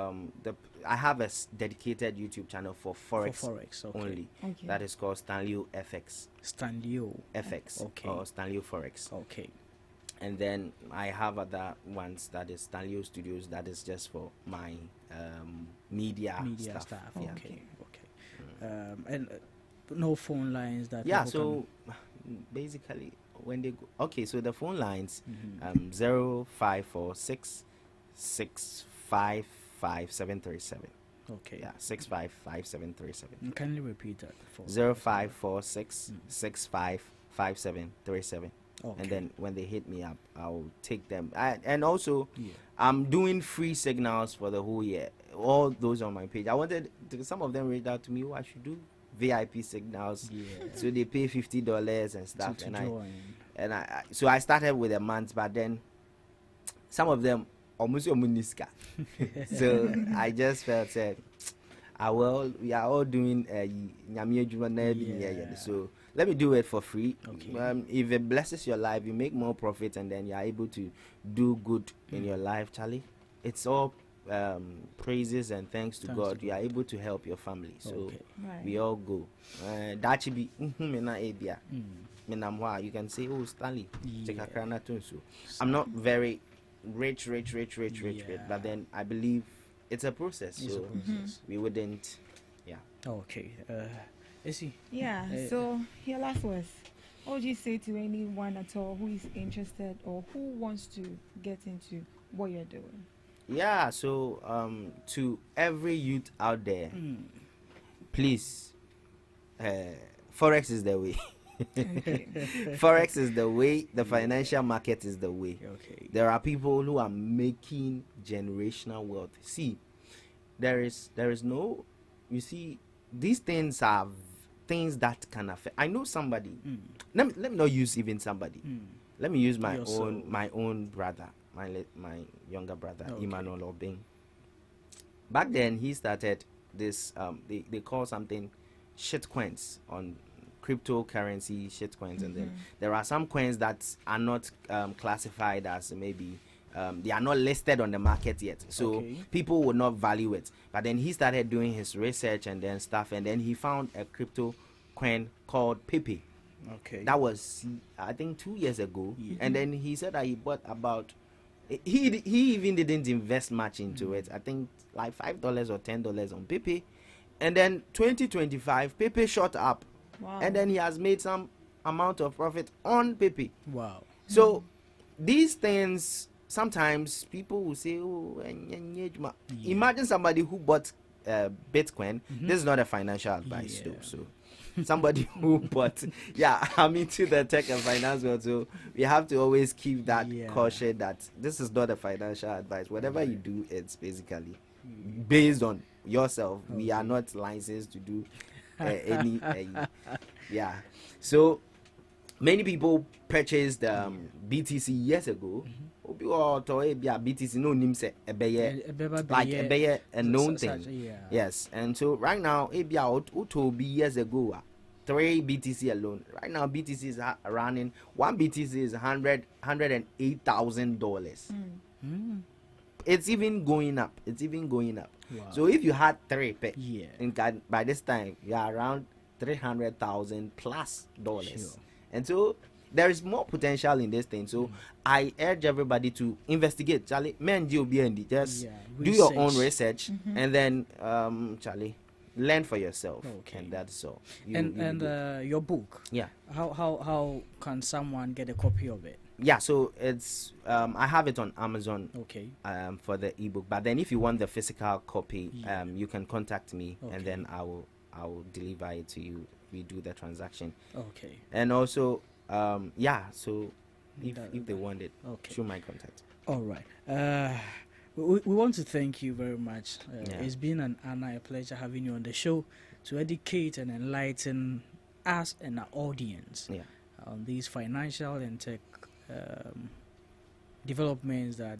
I have a dedicated YouTube channel for forex, only. Okay. That is called Stanley FX. Stanley FX. Okay. Or Stanley Forex. Okay. And then I have other ones, that is Stanley Studios, that is just for my media stuff. Okay. Yeah. And no phone lines that. Yeah. So basically, when they go, okay, so the phone lines 0546 655 Okay. Yeah, 655 Can you repeat that? 0546 655 Okay. And then when they hit me up, I'll take them. And also, I'm doing free signals for the whole year. All those on my page. Some of them reached out to me. I should do VIP signals. So they pay $50 and stuff. So I started with a month, but then some of them almost muniska. So I just felt said, we are all doing so let me do it for free. If it blesses your life, you make more profit, and then you are able to do good in your life, Charlie. It's all praises and thanks to God. You are able to help your family. So we all go. That should be you can say, oh, Stanley, I'm not very rich, but then I believe it's a process. So we wouldn't. Okay. So your last words. What would you say to anyone at all who is interested or who wants to get into what you're doing? Yeah, so to every youth out there, please, Forex is the way. Forex is the way. The financial market is the way. There are people who are making generational wealth. See, there is no, you see, these things are things that can affect. I know somebody. Let me not use even somebody. Let me use my own brother, my younger brother, Emmanuel Obeng. Back then, he started this. They call something shitcoins on cryptocurrency shitcoins, and then there are some coins that are not classified as maybe. They are not listed on the market yet, so people will not value it. But then he started doing his research and then stuff, and then he found a crypto coin called Pepe. That was, I think, 2 years ago. And then he said that he bought about. He even didn't invest much into it. I think like $5 or $10 on Pepe, and then 2025 Pepe shot up, and then he has made some amount of profit on Pepe. Wow! So these things. Sometimes people will say, oh, imagine somebody who bought Bitcoin. This is not a financial advice, though. So somebody who bought, I'm into the tech and finance world, so we have to always keep that caution that this is not a financial advice. Whatever you do, it's basically based on yourself. We are not licensed to do any. So many people purchased BTC years ago. BTC no name say like a known thing. Yes, and so right now be years ago 3 BTC alone. Right now BTC is running 1 BTC is $108,000. It's even going up. Wow. So if you had 3 by this time you are around $300,000 plus dollars. And so there is more potential in this thing. So I urge everybody to investigate. Charlie, just do your own research and then Charlie, learn for yourself. And that's all. Your book. How can someone get a copy of it? So it's I have it on Amazon. For the ebook. But then if you want the physical copy, you can contact me and then I will deliver it to you. We do the transaction. And also so if they want it, show my contact. All right. We want to thank you very much. It's been an honor, a pleasure having you on the show to educate and enlighten us and our audience on these financial and tech developments that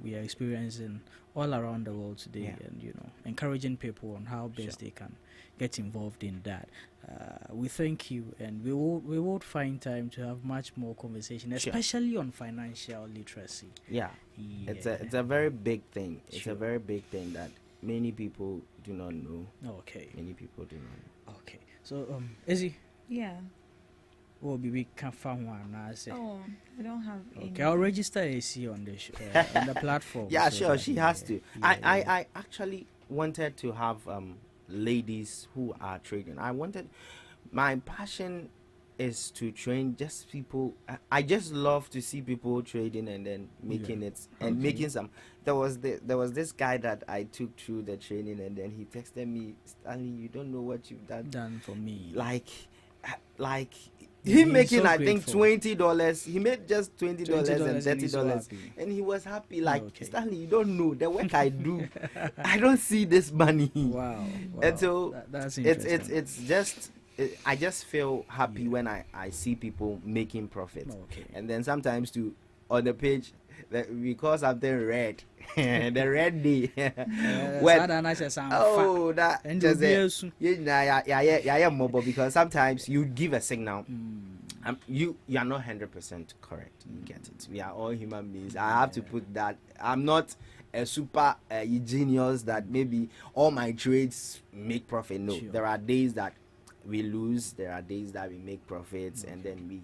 we are experiencing all around the world today, and encouraging people on how best they can get involved in that. We thank you, and we will find time to have much more conversation, especially on financial literacy. It's a very big thing. It's a very big thing that many people do not know. Many people do not know. So Izzy, Oh, we can find one. I don't have any. I'll register AC on the on the platform. She has to. I actually wanted to have ladies who are trading. My passion is to train just people. I just love to see people trading and then making it and making some. There was this guy that I took through the training, and then he texted me, Stanley, you don't know what you've done for me. Like he making, so I think, grateful. $20. He made just $20 and $30, so and he was happy. Like, Stanley, you don't know the work I do. I don't see this money. Wow. And so that's it's just. I just feel happy when I see people making profits. And then sometimes too on the page we call something red. The red day. Mobile, because sometimes you give a signal. You are not 100% correct. You get it. We are all human beings. I have to put that. I'm not a super genius that maybe all my trades make profit. No, there are days that we lose, there are days that we make profits, and then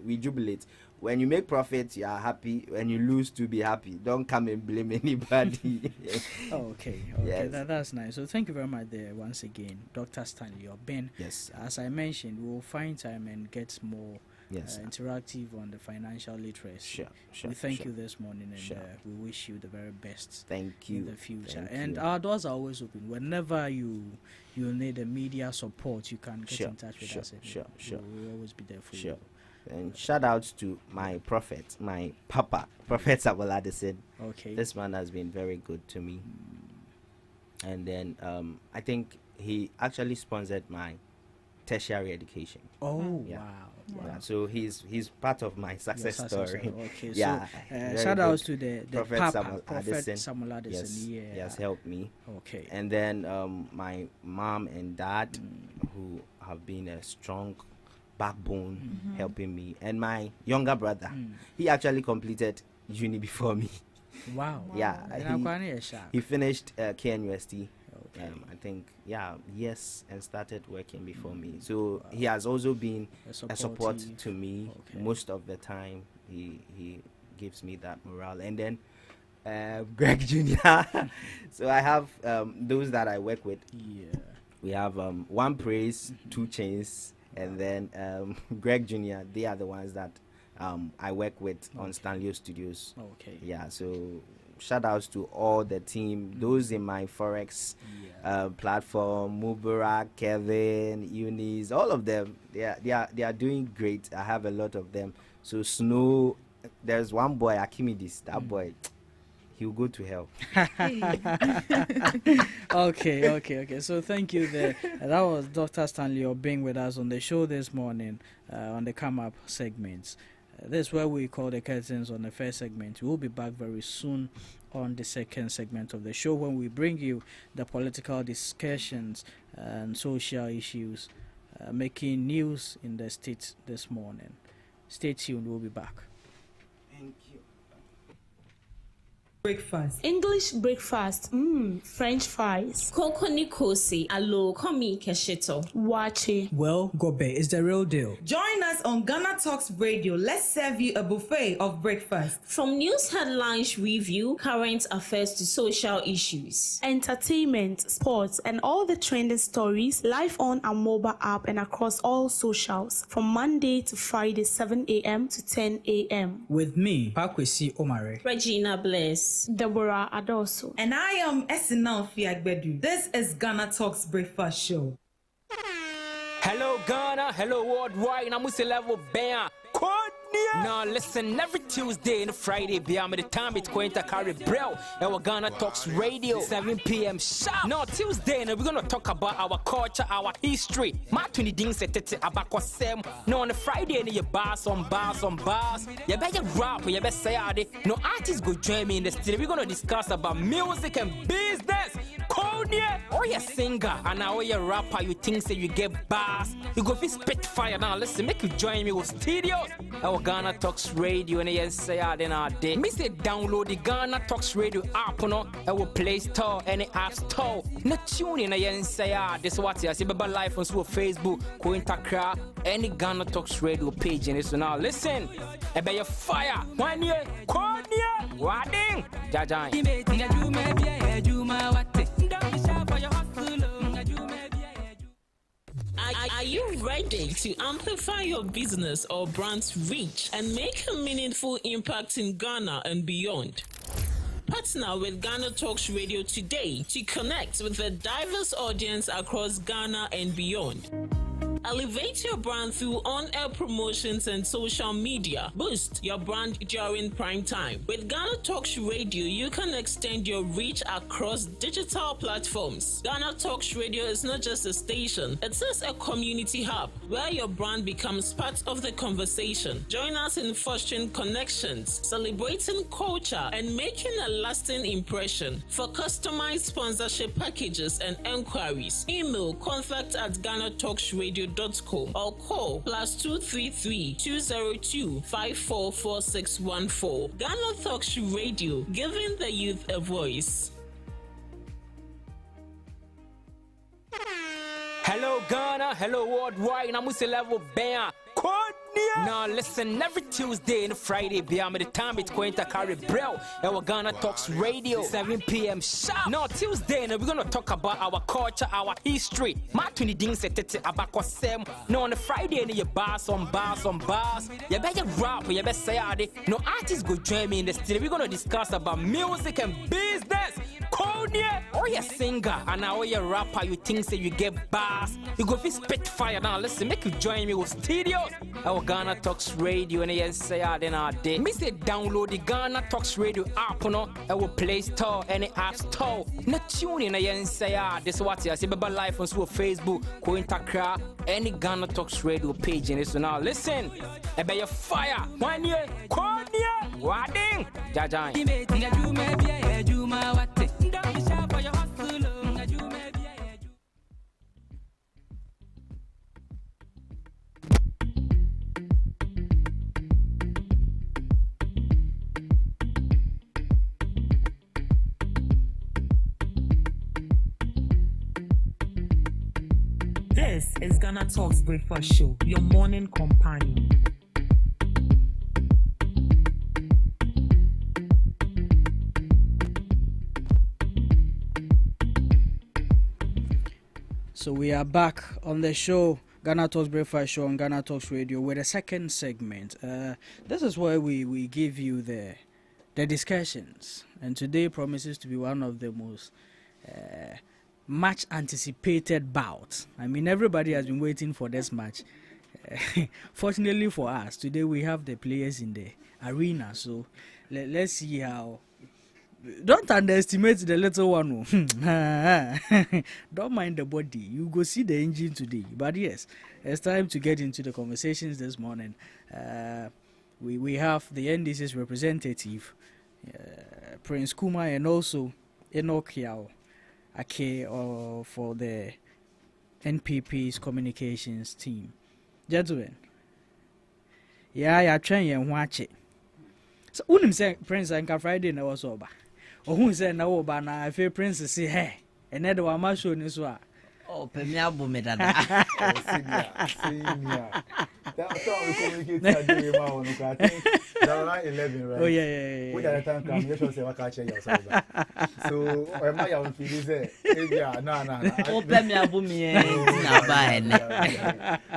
we jubilate. When you make profits, you are happy. When you lose, to be happy. Don't come and blame anybody. Okay, yes. That's nice. So thank you very much there once again, Dr. Stanley Obeng. Yes. As I mentioned, we'll find time and get more Yes, interactive on the financial literacy. Sure. We thank you this morning, and we wish you the very best. Thank you in the future. Thank you. Our doors are always open. Whenever you need a media support, you can get in touch with us. Sure. We'll always be there for you. And shout outs to my prophet, my papa, Prophet Samuel Addison. Okay. This man has been very good to me. And then I think he actually sponsored my tertiary education. Oh, wow. Yeah, so he's part of my success story. Okay, yeah. So shout outs to the Prophet Papa, Prophet Samuel Addison. Yes, he has helped me. Okay. And then my mom and dad, who have been a strong backbone helping me, and my younger brother, he actually completed uni before me. Wow. Yeah, he finished KNUST. I think yes, and started working before me. So he has also been a support to me most of the time. He gives me that morale. And then Greg Jr. So I have those that I work with. We have One Praise, Two Chains, and then Greg Jr. They are the ones that I work with on Stanley Studios. Yeah, so shout outs to all the team, those in my Forex platform, Mubarak, Kevin, Eunice, all of them. They are doing great. I have a lot of them. So Snow, there's one boy, Akimidis, that boy, he'll go to hell. Okay. So thank you there. That was Dr. Stanley Obeng with us on the show this morning on the Come Up segments. This is where we call the curtains on the first segment. We will be back very soon on the second segment of the show when we bring you the political discussions and social issues making news in the state this morning. Stay tuned. We'll be back. Thank you. Breakfast. English breakfast. French fries. Koko Nikosi, alo komi kesheto. Wache. Well, Gobe is the real deal. Join us on Ghana Talks Radio. Let's serve you a buffet of breakfast. From news headlines review, current affairs to social issues. Entertainment, sports, and all the trending stories live on our mobile app and across all socials from Monday to Friday, 7 a.m. to 10 a.m. With me, Pakwesi Omare. Regina Bliss. Deborah Adoso. And I am Esinal Fiagbedu. This is Ghana Talks Breakfast Show. Hello Ghana, hello worldwide, I'm level band. Now listen, every Tuesday and Friday, beyond the time it's going to carry Brell, our Ghana Talks Radio, 7 p.m. sharp. Now Tuesday, we're going to talk about our culture, our history. Martin Ding said about Sam. No, on the Friday, you bars on bars. You better rap, you better say, no artists go join me in the studio. We're going to discuss about music and business. Konya, or you singer, and now you're a rapper, you think say you get bars. You go fi spit fire now. Listen, make you join me with studios. Our Ghana Talks Radio, and yes, say then our day. Me say download the Ghana Talks Radio app, no, our Play Store, any App Store. No tune in, and say this what you see, Baba Live on Facebook, Cointakra, any Ghana Talks Radio page, and so now listen. I bet you fire 1 year, Konya, Wading, Are Are you ready to amplify your business or brand's reach and make a meaningful impact in Ghana and beyond? Partner with Ghana Talks Radio today to connect with a diverse audience across Ghana and beyond. Elevate your brand through on-air promotions and social media. Boost your brand during prime time. With Ghana Talks Radio, you can extend your reach across digital platforms. Ghana Talks Radio is not just a station, it is a community hub where your brand becomes part of the conversation. Join us in fostering connections, celebrating culture, and making a lasting impression. For customized sponsorship packages and enquiries, email contact@GhanaTalksRadio.com or call +233 202 544614. Ghana Talks Radio, giving the youth a voice. Hello Ghana, hello worldwide. I'm level band. Now listen, every Tuesday and Friday, beyond the time it's going to carry bro. Our Ghana Talks Radio, 7 p.m. sharp. Now Tuesday, we're gonna talk about our culture, our history. Matuni ding set about Kwasem. No, on the Friday, you bars on bars. You better rap, you better say no artists go join me in the studio. We're gonna discuss about music and business. Konya, oh you singer, and now you rapper, you think say you get bars. You go fit spit fire now. Listen, make you join me with studios. Our Ghana Talks Radio, and yes, say then our day. Me say download the Ghana Talks Radio app, no, our Play Store, any App Store. Not tune in, and say this is what you see. Baba live on Facebook, Kointakra, any Ghana Talks Radio page, and this now. Listen, I bet you fire. 1 year, Konya, Wading, Jajan. This is Ghana Talks Breakfast Show, your morning companion. So we are back on the show, Ghana Talks Breakfast Show on Ghana Talks Radio with a second segment. This is where we give you the discussions, and today promises to be one of the most much anticipated bouts. I mean, everybody has been waiting for this match. Fortunately for us, today we have the players in the arena, so let's see how. Don't underestimate the little one. Don't mind the body. You go see the engine today. But yes, it's time to get into the conversations this morning. We have the NDC's representative, Prince Kuma, and also Enoch Yao Ake for the NPP's communications team. Gentlemen, yeah, train and watch it. So, unim say Prince and Friday na was over. Oh, who said no, but now I feel Prince say, hey, and then the ma show this one. Oh, Pemiabo me that. Senior. That's how we communicate today, man. I think around 11, right? Oh, yeah. Which at the time, come, you should say, what catch yourself. So, am I on feeling say, yeah, no. Oh, Pemiabo me, na buy.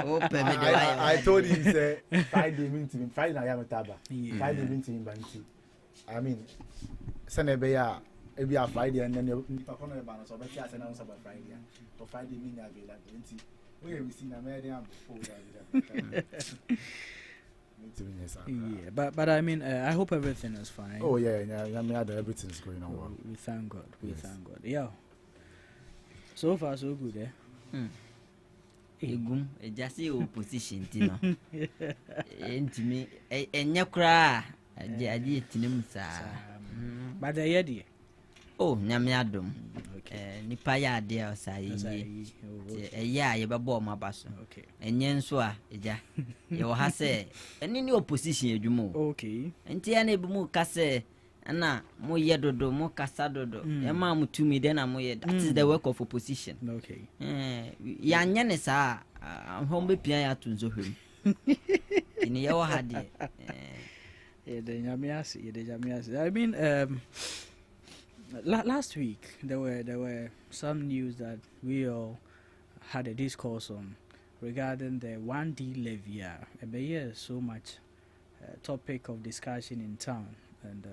Oh, Pemiabo. I told him, say, Friday meeting, Friday I am a taba. Friday meeting, Banti. I mean, Sunday, maybe a Friday and then you talk on about so but yes announce about Friday to Friday mean availability we see na media before yeah, but I mean I hope everything is fine. Oh yeah, everything's going on well. We thank God. Thank God. Yeah. So far so good, Egum just your position tino. Entimi enyakra adi tinim sa. But the idea. Oh, Nyamiadum. Nipa ya de osayi. Ya ye bebo ma baso. Okay. Enye nso a eja. Ye wo ha se eni ni opposition edwumo. Okay. Enti ya na ebu mu ka se na mo ye dodo mo kasa dodo. E ma mo tumi de na mo ye. That is the work of opposition. Okay. Ya nya ne sa hombe pia ya tunzo hwem. Ini ye wo ha de. I mean, last week there were some news that we all had a discourse on regarding the 1D levy. So much topic of discussion in town, and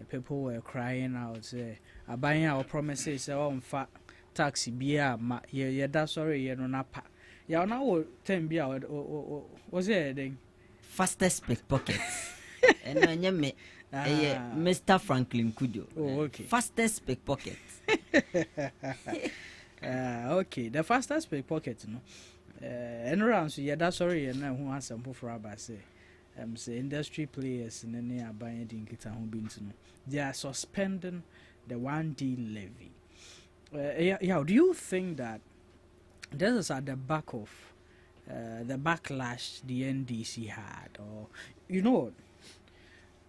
people were crying out, say, buying our promises on fat taxi beer, that's sorry, napa. Now 10 beer, was it fastest pickpockets? And Mr. Franklin Kudo. Oh, okay. Fastest pickpocket. Okay, the fastest pickpocket, and around so that's sorry, and who has some for about say. Say industry players and then they are buying the they are suspending the 1D levy. Do you think that this is at the back of the backlash the NDC had, or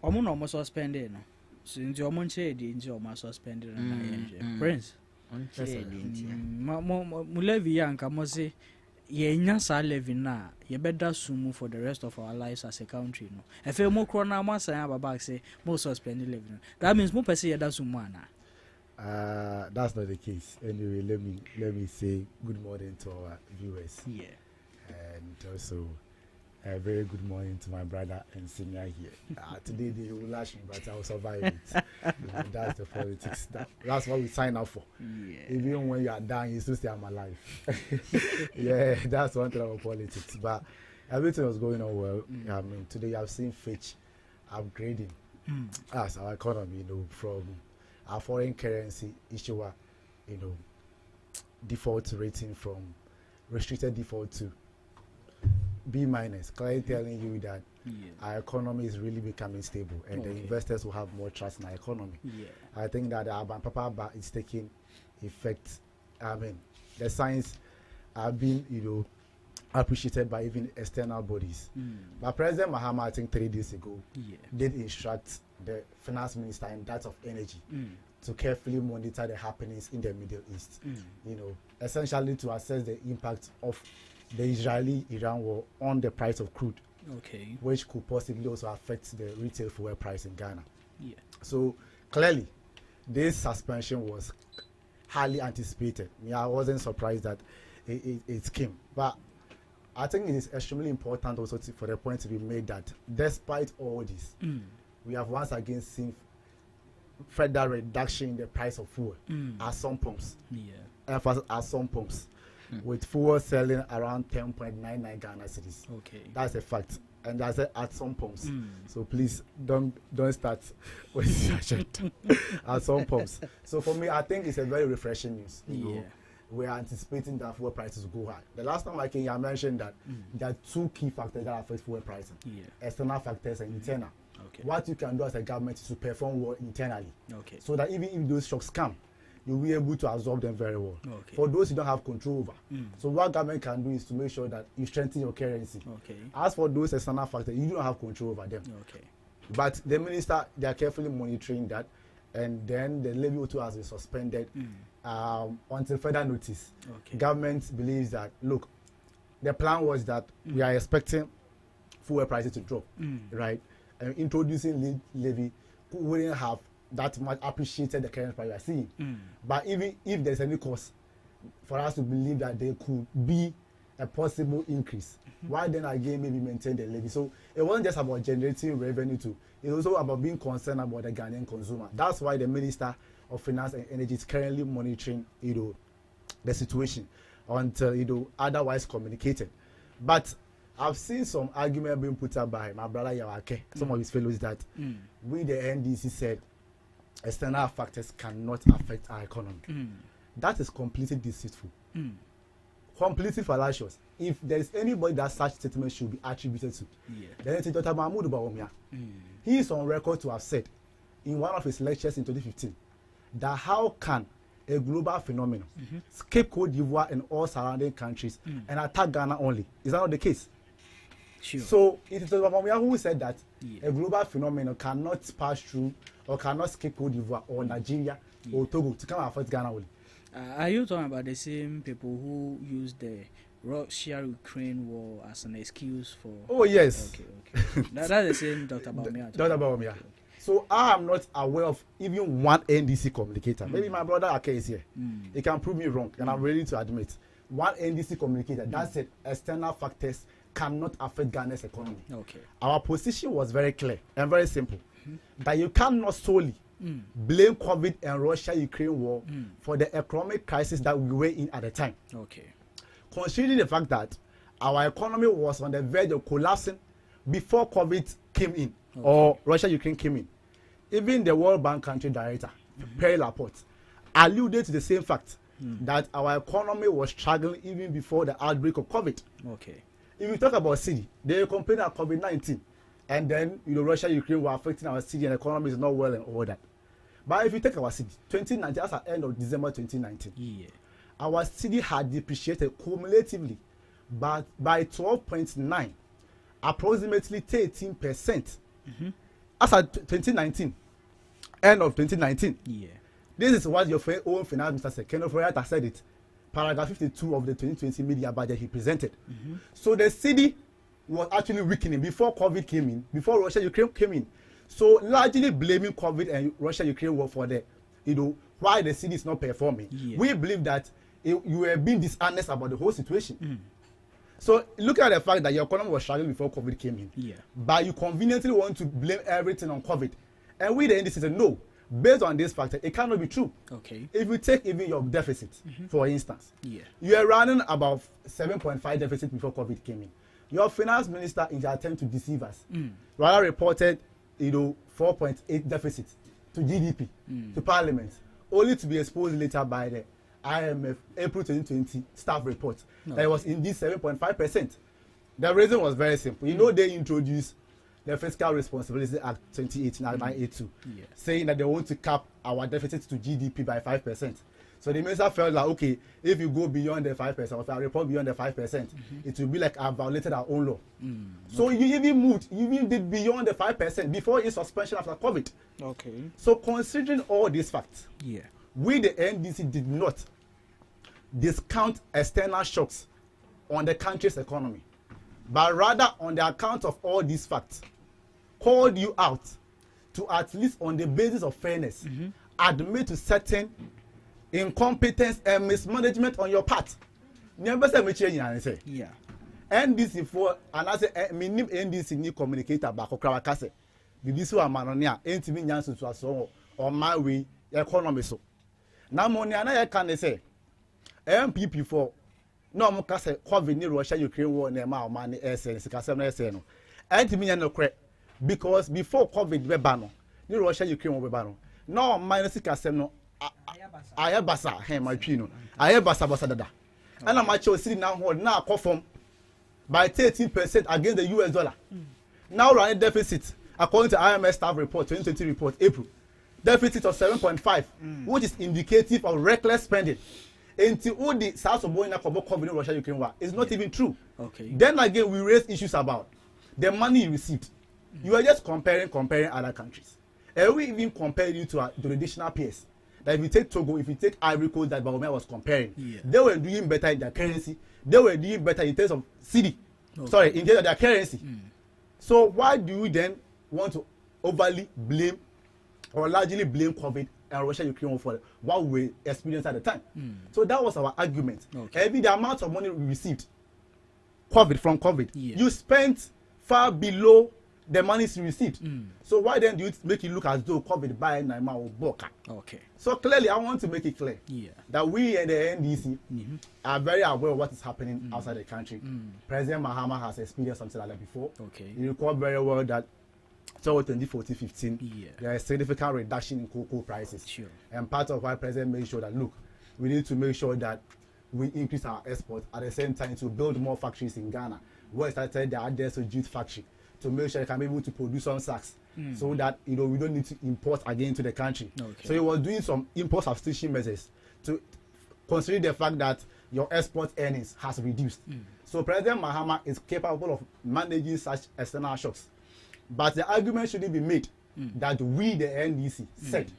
almost suspended? So in your money, the almost suspended Prince. Levy young, come say. Nyasa levy na ye better sumu for the rest of our lives as a country no if you more corona ma say baba say more suspend levy that means more person ye da sumu ana that's not the case. Anyway, let me say good morning to our viewers, and also a very good morning to my brother and senior here. Today they will lash me, but I'll survive it. That's the politics. That's what we sign up for. Even when you are dying, you still say I'm alive. That's one thing about politics. But everything was going on well. I mean, today I've seen Fitch upgrading as our economy, from our foreign currency issuer, default rating from restricted default to B-, clearly telling you that our economy is really becoming stable, and the investors will have more trust in our economy. I think that our Papa is taking effect. I mean, the signs have been, appreciated by even external bodies. But President Mahama, I think 3 days ago, did instruct the finance minister and that of energy to carefully monitor the happenings in the Middle East. Essentially to assess the impact of the Israeli-Iran war on the price of crude, which could possibly also affect the retail fuel price in Ghana. So clearly, this suspension was highly anticipated. I wasn't surprised that it came, but I think it is extremely important also for the point to be made that despite all this, we have once again seen further reduction in the price of fuel at some pumps. At some pumps. With fuel selling around 10.99 Ghana cedis. That's a fact, and that's at some pumps. So please don't start with your agenda at some pumps. So for me, I think it's a very refreshing news. We are anticipating that fuel prices will go high. The last time I came, I mentioned that there are 2 key factors that affect fuel pricing: external factors and internal. What you can do as a government is to perform well internally, so that even if those shocks come, you'll be able to absorb them very well. For those you don't have control over. So what government can do is to make sure that you strengthen your currency. As for those external factors, you don't have control over them. But the minister, they are carefully monitoring that, and then the levy also has been suspended until further notice. Government believes that, look, the plan was that we are expecting fuel prices to drop, right? And introducing levy wouldn't have that much appreciated the current price we are seeing. But even if there's any cause for us to believe that there could be a possible increase, why then again maybe maintain the levy? So it wasn't just about generating revenue too. It's also about being concerned about the Ghanaian consumer. That's why the Minister of Finance and Energy is currently monitoring the situation until otherwise communicated. But I've seen some argument being put up by my brother Yawake, some of his fellows, that we the NDC said external factors cannot affect our economy. That is completely deceitful. Completely fallacious. If there is anybody that such statement should be attributed to, then it's Dr. Mahmoud Bawumia. He is on record to have said in one of his lectures in 2015 that how can a global phenomenon scapegoat d'Ivoire and all surrounding countries and attack Ghana only? Is that not the case? So it is Dr. Bawumia who said that a global phenomenon cannot pass through or cannot scapegoat d'Ivoire or Nigeria or Togo to come and affect Ghana only. Are you talking about the same people who use the Russia-Ukraine war as an excuse for? Oh yes. Okay. That's the same Dr. Bawumia. Dr. Bawumia. So I am not aware of even one NDC communicator. Maybe my brother Ake is here. He can prove me wrong, and I'm ready to admit. one NDC communicated that said external factors cannot affect Ghana's economy. Okay. Our position was very clear and very simple. That you cannot solely blame COVID and Russia-Ukraine war for the economic crisis that we were in at the time. Okay. Considering the fact that our economy was on the verge of collapsing before COVID came in or Russia-Ukraine came in. Even the World Bank country director, Perry Laporte, alluded to the same fact that our economy was struggling even before the outbreak of COVID. Okay. If you talk about city, they complain about COVID-19, and then Russia, Ukraine were affecting our city and economy is not well and all that. But if you take our city, 2019, that's at the end of December 2019, our city had depreciated cumulatively by 12.9, approximately 13%. As at 2019, end of 2019. This is what your own finance minister said. Kenneth Royata said it. Paragraph 52 of the 2020 media budget he presented. So the city was actually weakening before COVID came in, before Russia-Ukraine came in. So largely blaming COVID and Russia-Ukraine war for the, why the city is not performing. We believe that you were being dishonest about the whole situation. So look at the fact that your economy was struggling before COVID came in. But you conveniently want to blame everything on COVID. And we the NDC said no. Based on this factor, it cannot be true. Okay. If you take even your deficit, for instance, you are running about 7.5 deficit before COVID came in. Your finance minister, in the attempt to deceive us, rather reported, 4.8 deficit to GDP, to Parliament, only to be exposed later by the IMF April 2020 staff report that it was indeed 7.5%. The reason was very simple. They introduced the Fiscal Responsibility Act 2018-982, saying that they want to cap our deficit to GDP by 5%. So the minister felt like, okay, if you go beyond the 5%, or if I report beyond the 5%, it will be like I've violated our own law. So you even did beyond the 5% before its suspension after COVID. Okay. So considering all these facts, we the NDC did not discount external shocks on the country's economy, but rather on the account of all these facts, called you out to, at least on the basis of fairness, admit to certain incompetence and mismanagement on your part. Never say say. NDC for and I say minim NDC ni communicator back okra kase. BBC wa manonia entimi nyanso to aso on my way economy so. Na money na ya kan say MPP for no mo kase COVID ni Russia Ukraine war na ma o man essence kase na essence no. Entimi nya no kre because before COVID be ba no ni Russia Ukraine war be ba no. No minus kase no ayabasa he matwi no ayabasa basa dada. And I'm actually sitting now hold now perform by 13% against the US dollar. Now running deficit according to IMF staff report 2020 report April deficit of 7.5 which is indicative of reckless spending. Until all the South of Boyna COVID Russia Ukraine war is not even true. Okay. Then again we raise issues about the money you received. You are just comparing other countries. And we even compare you to the additional peers. That if you take Togo, if you take Ivory Coast that Baumea was comparing, they were doing better in their currency. They were doing better in terms of city. Okay. Sorry, in terms of their currency. So why do you then want to overly blame or largely blame COVID and Russia Ukraine for what we experienced at the time? So that was our argument. Okay. Every the amount of money we received from COVID, you spent far below the money you received. So why then do you make it look as though COVID buy Naima or Boka? Okay. So clearly, I want to make it clear that we and the NDC are very aware of what is happening outside the country. President Mahama has experienced something like that before. Okay. You recall very well that toward 2014-15, there is significant reduction in cocoa prices. Sure. And part of why President made sure that, look, we need to make sure that we increase our export at the same time to build more factories in Ghana. We started the Adesso Jute factory to make sure they can be able to produce some sacks so that we don't need to import again to the country. Okay. So he was doing some import substitution measures to consider the fact that your export earnings has reduced. So President Mahama is capable of managing such external shocks. But the argument shouldn't be made that we, the NDC, said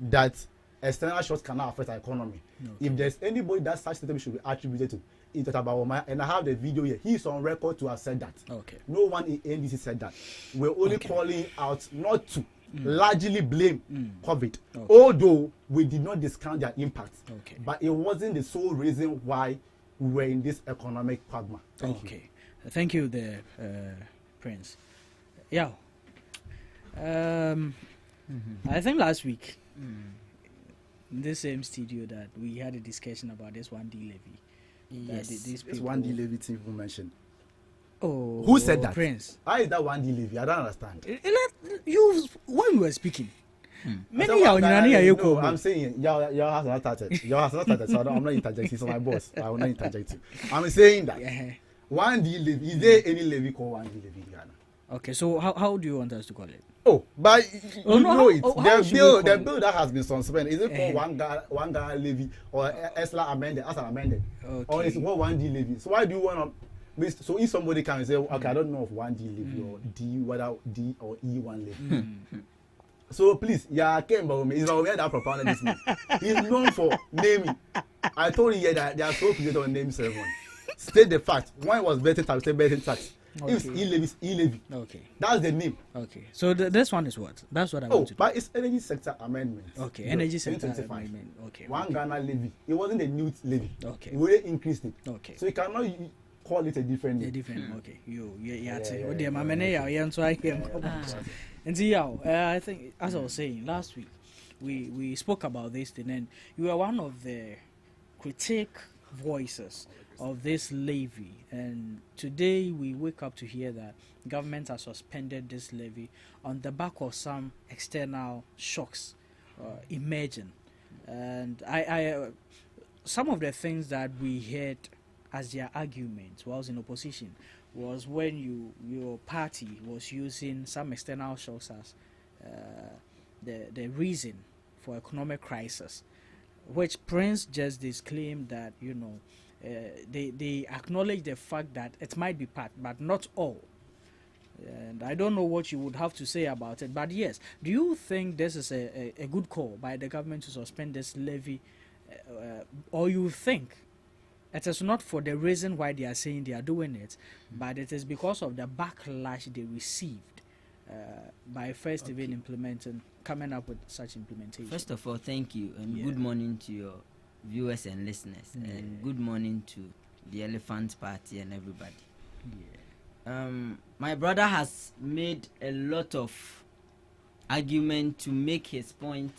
that external shocks cannot affect our economy. Okay. If there's anybody that such statement should be attributed to, it's Otabawoma, and I have the video here. He's on record to have said that. Okay. No one in NDC said that. We're only calling out not to largely blame COVID, although we did not discount their impact. Okay. But it wasn't the sole reason why we were in this economic quagmire. Thank you there, Prince. Yeah. I think last week in this same studio that we had a discussion about this 1D levy. Yes, this 1D levy thing you mentioned. Oh, who said that? Prince. How is that 1D levy? I don't understand. You when you were speaking. No, I'm saying y'all has not started. Y'all has not started, so I'm not interjecting. So my boss, I will not interject you. I'm saying that 1D levy, is there any levy called 1D levy in Ghana? Okay, so how do you want us to call it? Oh, but you know it. The bill that has been suspended, is it called one Ghana levy or ESLA amended, as amended? Okay. Or is it called 1D levy? So why do you want to? So if somebody can say, okay, I don't know of 1D levy or D, whether D or E1 levy. So please, came by me. It's not that propounded this name. He's known for naming. I told you that they are so fixated on name ceremony. State the fact. One was betting tax, say betting tax. Okay. If it's e-levy. Okay. That's the name. Okay. So this one is what? That's what I want to do. But it's energy sector amendment. Okay. Energy sector amendment. Okay. One Ghana levy. It wasn't a new levy. Okay. We increased it. Okay. So you cannot call it a different name. A different. Okay. I think as I was saying last week, we spoke about this thing, and you were one of the critique voices of this levy, and today we wake up to hear that government has suspended this levy on the back of some external shocks emerging. And I some of the things that we heard as their arguments while in opposition was when your party was using some external shocks as the reason for economic crisis, which Prince just disclaimed that they acknowledge the fact that it might be part, but not all. And I don't know what you would have to say about it, but yes, do you think this is a good call by the government to suspend this levy, or you think it is not for the reason why they are saying they are doing it, but it is because of the backlash they received by first even coming up with such implementation? First of all, thank you, and good morning to your viewers and listeners, and good morning to the Elephant Party and everybody. My brother has made a lot of argument to make his point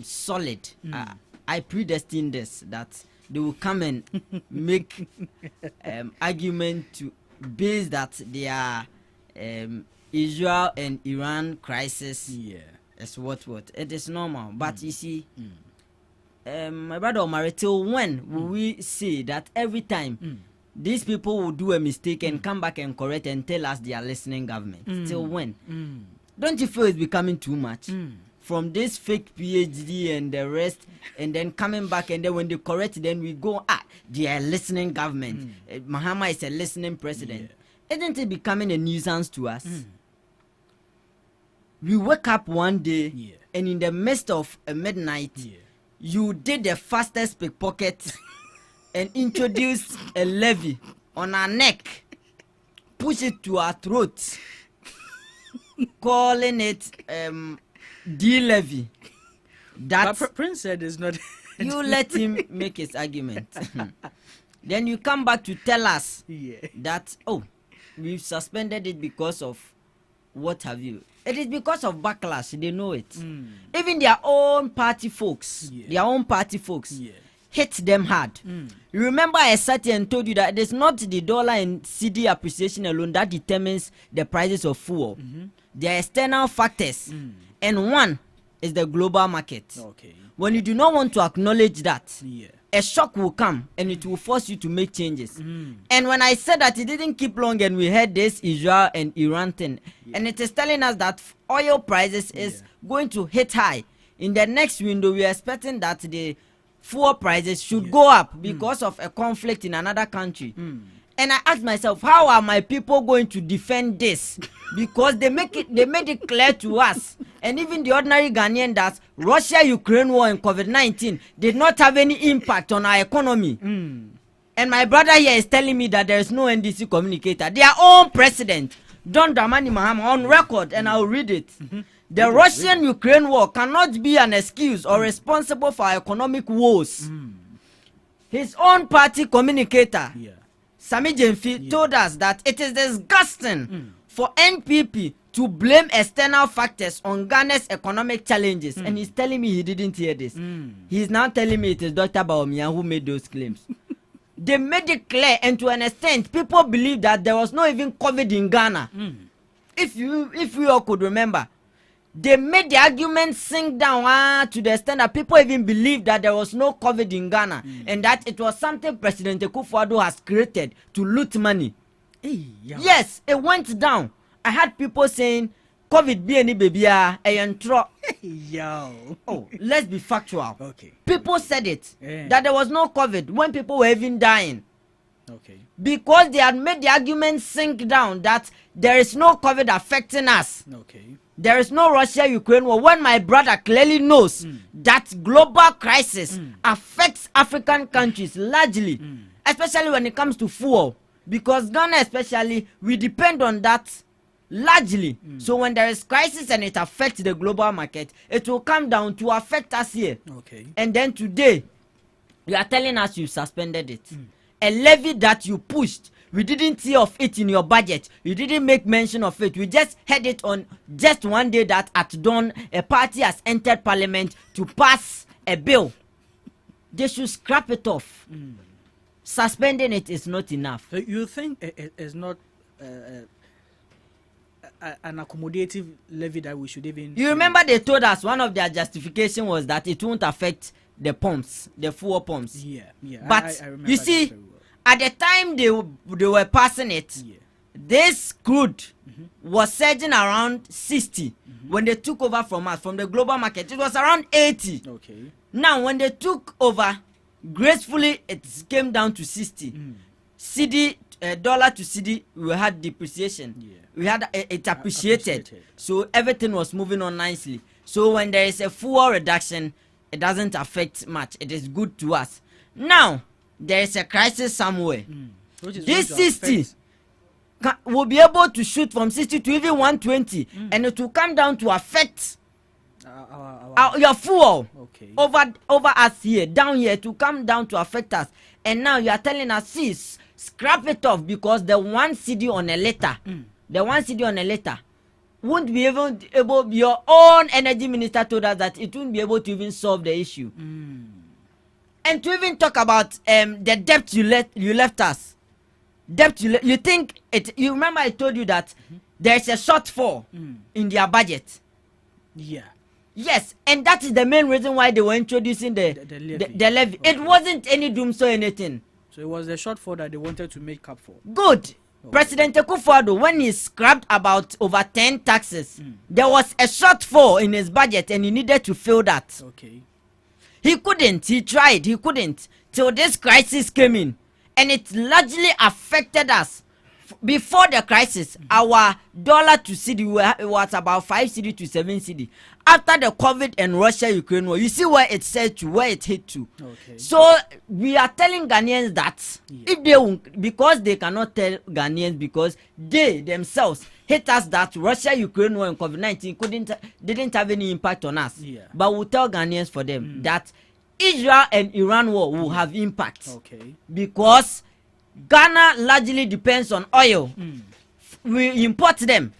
solid. I predestined this, that they will come and make argument to base that their Israel and Iran crisis is what it is normal, but you see, my brother Omar, till when will we say that every time these people will do a mistake and come back and correct and tell us they are listening government? Till when? Don't you feel it's becoming too much? From this fake PhD and the rest, and then coming back, and then when they correct, then we go, they are listening government. Mahama is a listening president. Isn't it becoming a nuisance to us? We wake up one day, and in the midst of a midnight, you did the fastest pickpocket and introduced a levy on our neck, push it to our throat, calling it D-levy. That Prince said is not. You let him make his argument. Then you come back to tell us that we've suspended it because of what have you. It is because of backlash. They know it. Even their own party folks, hit them hard. You remember I sat here and told you that it is not the dollar and CD appreciation alone that determines the prices of fuel. There are external factors, and one is the global market. When you do not want to acknowledge that, a shock will come and it will force you to make changes. And when I said that, it didn't keep long, and we had this Israel and Iran thing, and it is telling us that oil prices is going to hit high. In the next window, we are expecting that the fuel prices should go up because of a conflict in another country. And I asked myself, how are my people going to defend this? Because they made it clear to us, and even the ordinary Ghanaian, that Russia-Ukraine war and COVID-19 did not have any impact on our economy. And my brother here is telling me that there is no NDC communicator. Their own president, John Dramani Mahama, on record, and I'll read it. The Russian-Ukraine war cannot be an excuse or responsible for our economic woes. his own party communicator, Sami Jemfi, told us that it is disgusting for NPP to blame external factors on Ghana's economic challenges. And he's telling me he didn't hear this. He's now telling me it is Dr. Bawumia who made those claims. They made it clear, and to an extent, people believe that there was not even COVID in Ghana. If we all could remember, they made the argument sink down to the extent that people even believed that there was no COVID in Ghana, and that it was something President Akufo-Addo has created to loot money. Yes, it went down. I had people saying, COVID be any baby, Oh, let's be factual. Okay. People said it, that there was no COVID when people were even dying. Okay. Because they had made the argument sink down that there is no COVID affecting us. Okay. There is no Russia-Ukraine war, when my brother clearly knows that global crisis affects African countries largely, especially when it comes to fuel. Because Ghana especially, we depend on that largely. So when there is crisis and it affects the global market, it will come down to affect us here. Okay. And then today, you are telling us you suspended it. A levy that you pushed, we didn't see of it in your budget. You didn't make mention of it. We just had it on just one day that at dawn, a party has entered parliament to pass a bill. They should scrap it off. Suspending it is not enough. So you think it is not an accommodative levy that we should even... You remember they told us one of their justification was that it won't affect the pumps, the fuel pumps. Yeah. But I remember you see, very well. At the time they were passing it, this crude was surging around 60. When they took over from us, from the global market, it was around 80. Okay. Now, when they took over, gracefully, it came down to 60. CD, dollar to CD, we had depreciation. We had it appreciated. So everything was moving on nicely. So when there is a fuel reduction, it doesn't affect much. It is good to us. Now, there is a crisis somewhere. This 60 will be able to shoot from 60 to even 120, and it will come down to affect your fuel over us here, down here, to come down to affect us. And now you are telling us, see, scrap it off, because the 1 cedi on a liter, the 1 cedi on a liter won't be able. Your own energy minister told us that it won't be able to even solve the issue. And to even talk about the debt you left us, you think it? You remember I told you that there's a shortfall in their budget. Yeah. Yes, and that is the main reason why they were introducing the levy. Okay. It wasn't any doomsday or anything. So it was a shortfall that they wanted to make up for. Good. Okay. President Akufo-Addo, when he scrapped about over 10 taxes, there was a shortfall in his budget, and he needed to fill that. Okay. He couldn't. He tried. He couldn't. Till this crisis came in. And it largely affected us. Before the crisis, our dollar to cedi was about 5 cedi to 7 cedi. After the COVID and Russia-Ukraine war, you see where it said to, where it hit to. Okay. So we are telling Ghanaians that if they won't, because they cannot tell Ghanaians, because they themselves hit us that Russia-Ukraine war and COVID-19 didn't have any impact on us. But we'll tell Ghanaians for them that Israel and Iran war will have impact. Okay. Because Ghana largely depends on oil. We import them,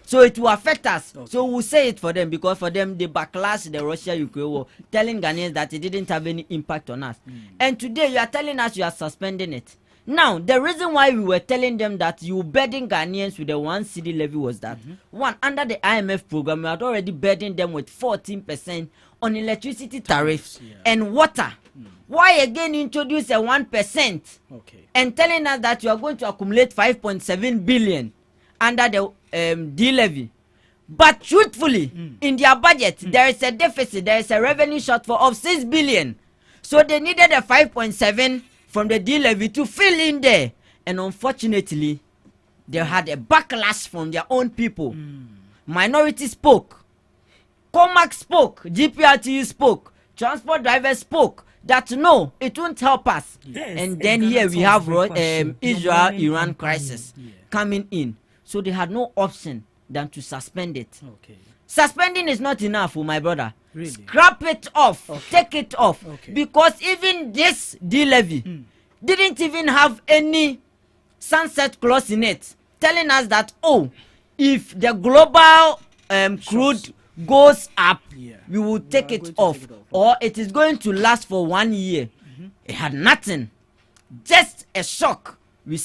so it will affect us. Okay. So we'll say it for them, because for them they backlash the Russia-Ukraine war, telling Ghanaians that it didn't have any impact on us. And today you are telling us you are suspending it. Now, the reason why we were telling them that you burden Ghanaians with the 1 cedi levy was that, one, under the IMF program, we had already burdened them with 14% on electricity tariffs and water. Why again introduce a 1%? Okay. And telling us that you are going to accumulate 5.7 billion under the D levy? But truthfully, in their budget, there is a deficit, there is a revenue shortfall of 6 billion. So they needed a 5.7 from the D levy to fill in there. And unfortunately, they had a backlash from their own people. Minority spoke. COMAC spoke. GPRTU spoke. Transport drivers spoke. That no, it won't help us. Yes, and then here we have Israel-Iran crisis coming in. So they had no option than to suspend it. Okay. Suspending is not enough, my brother. Really? Scrap it off. Okay. Take it off. Okay. Because even this D-levy didn't even have any sunset clause in it, telling us that, if the global crude goes up, we will take it off, or it is going to last for 1 year. It had nothing, just a shock. We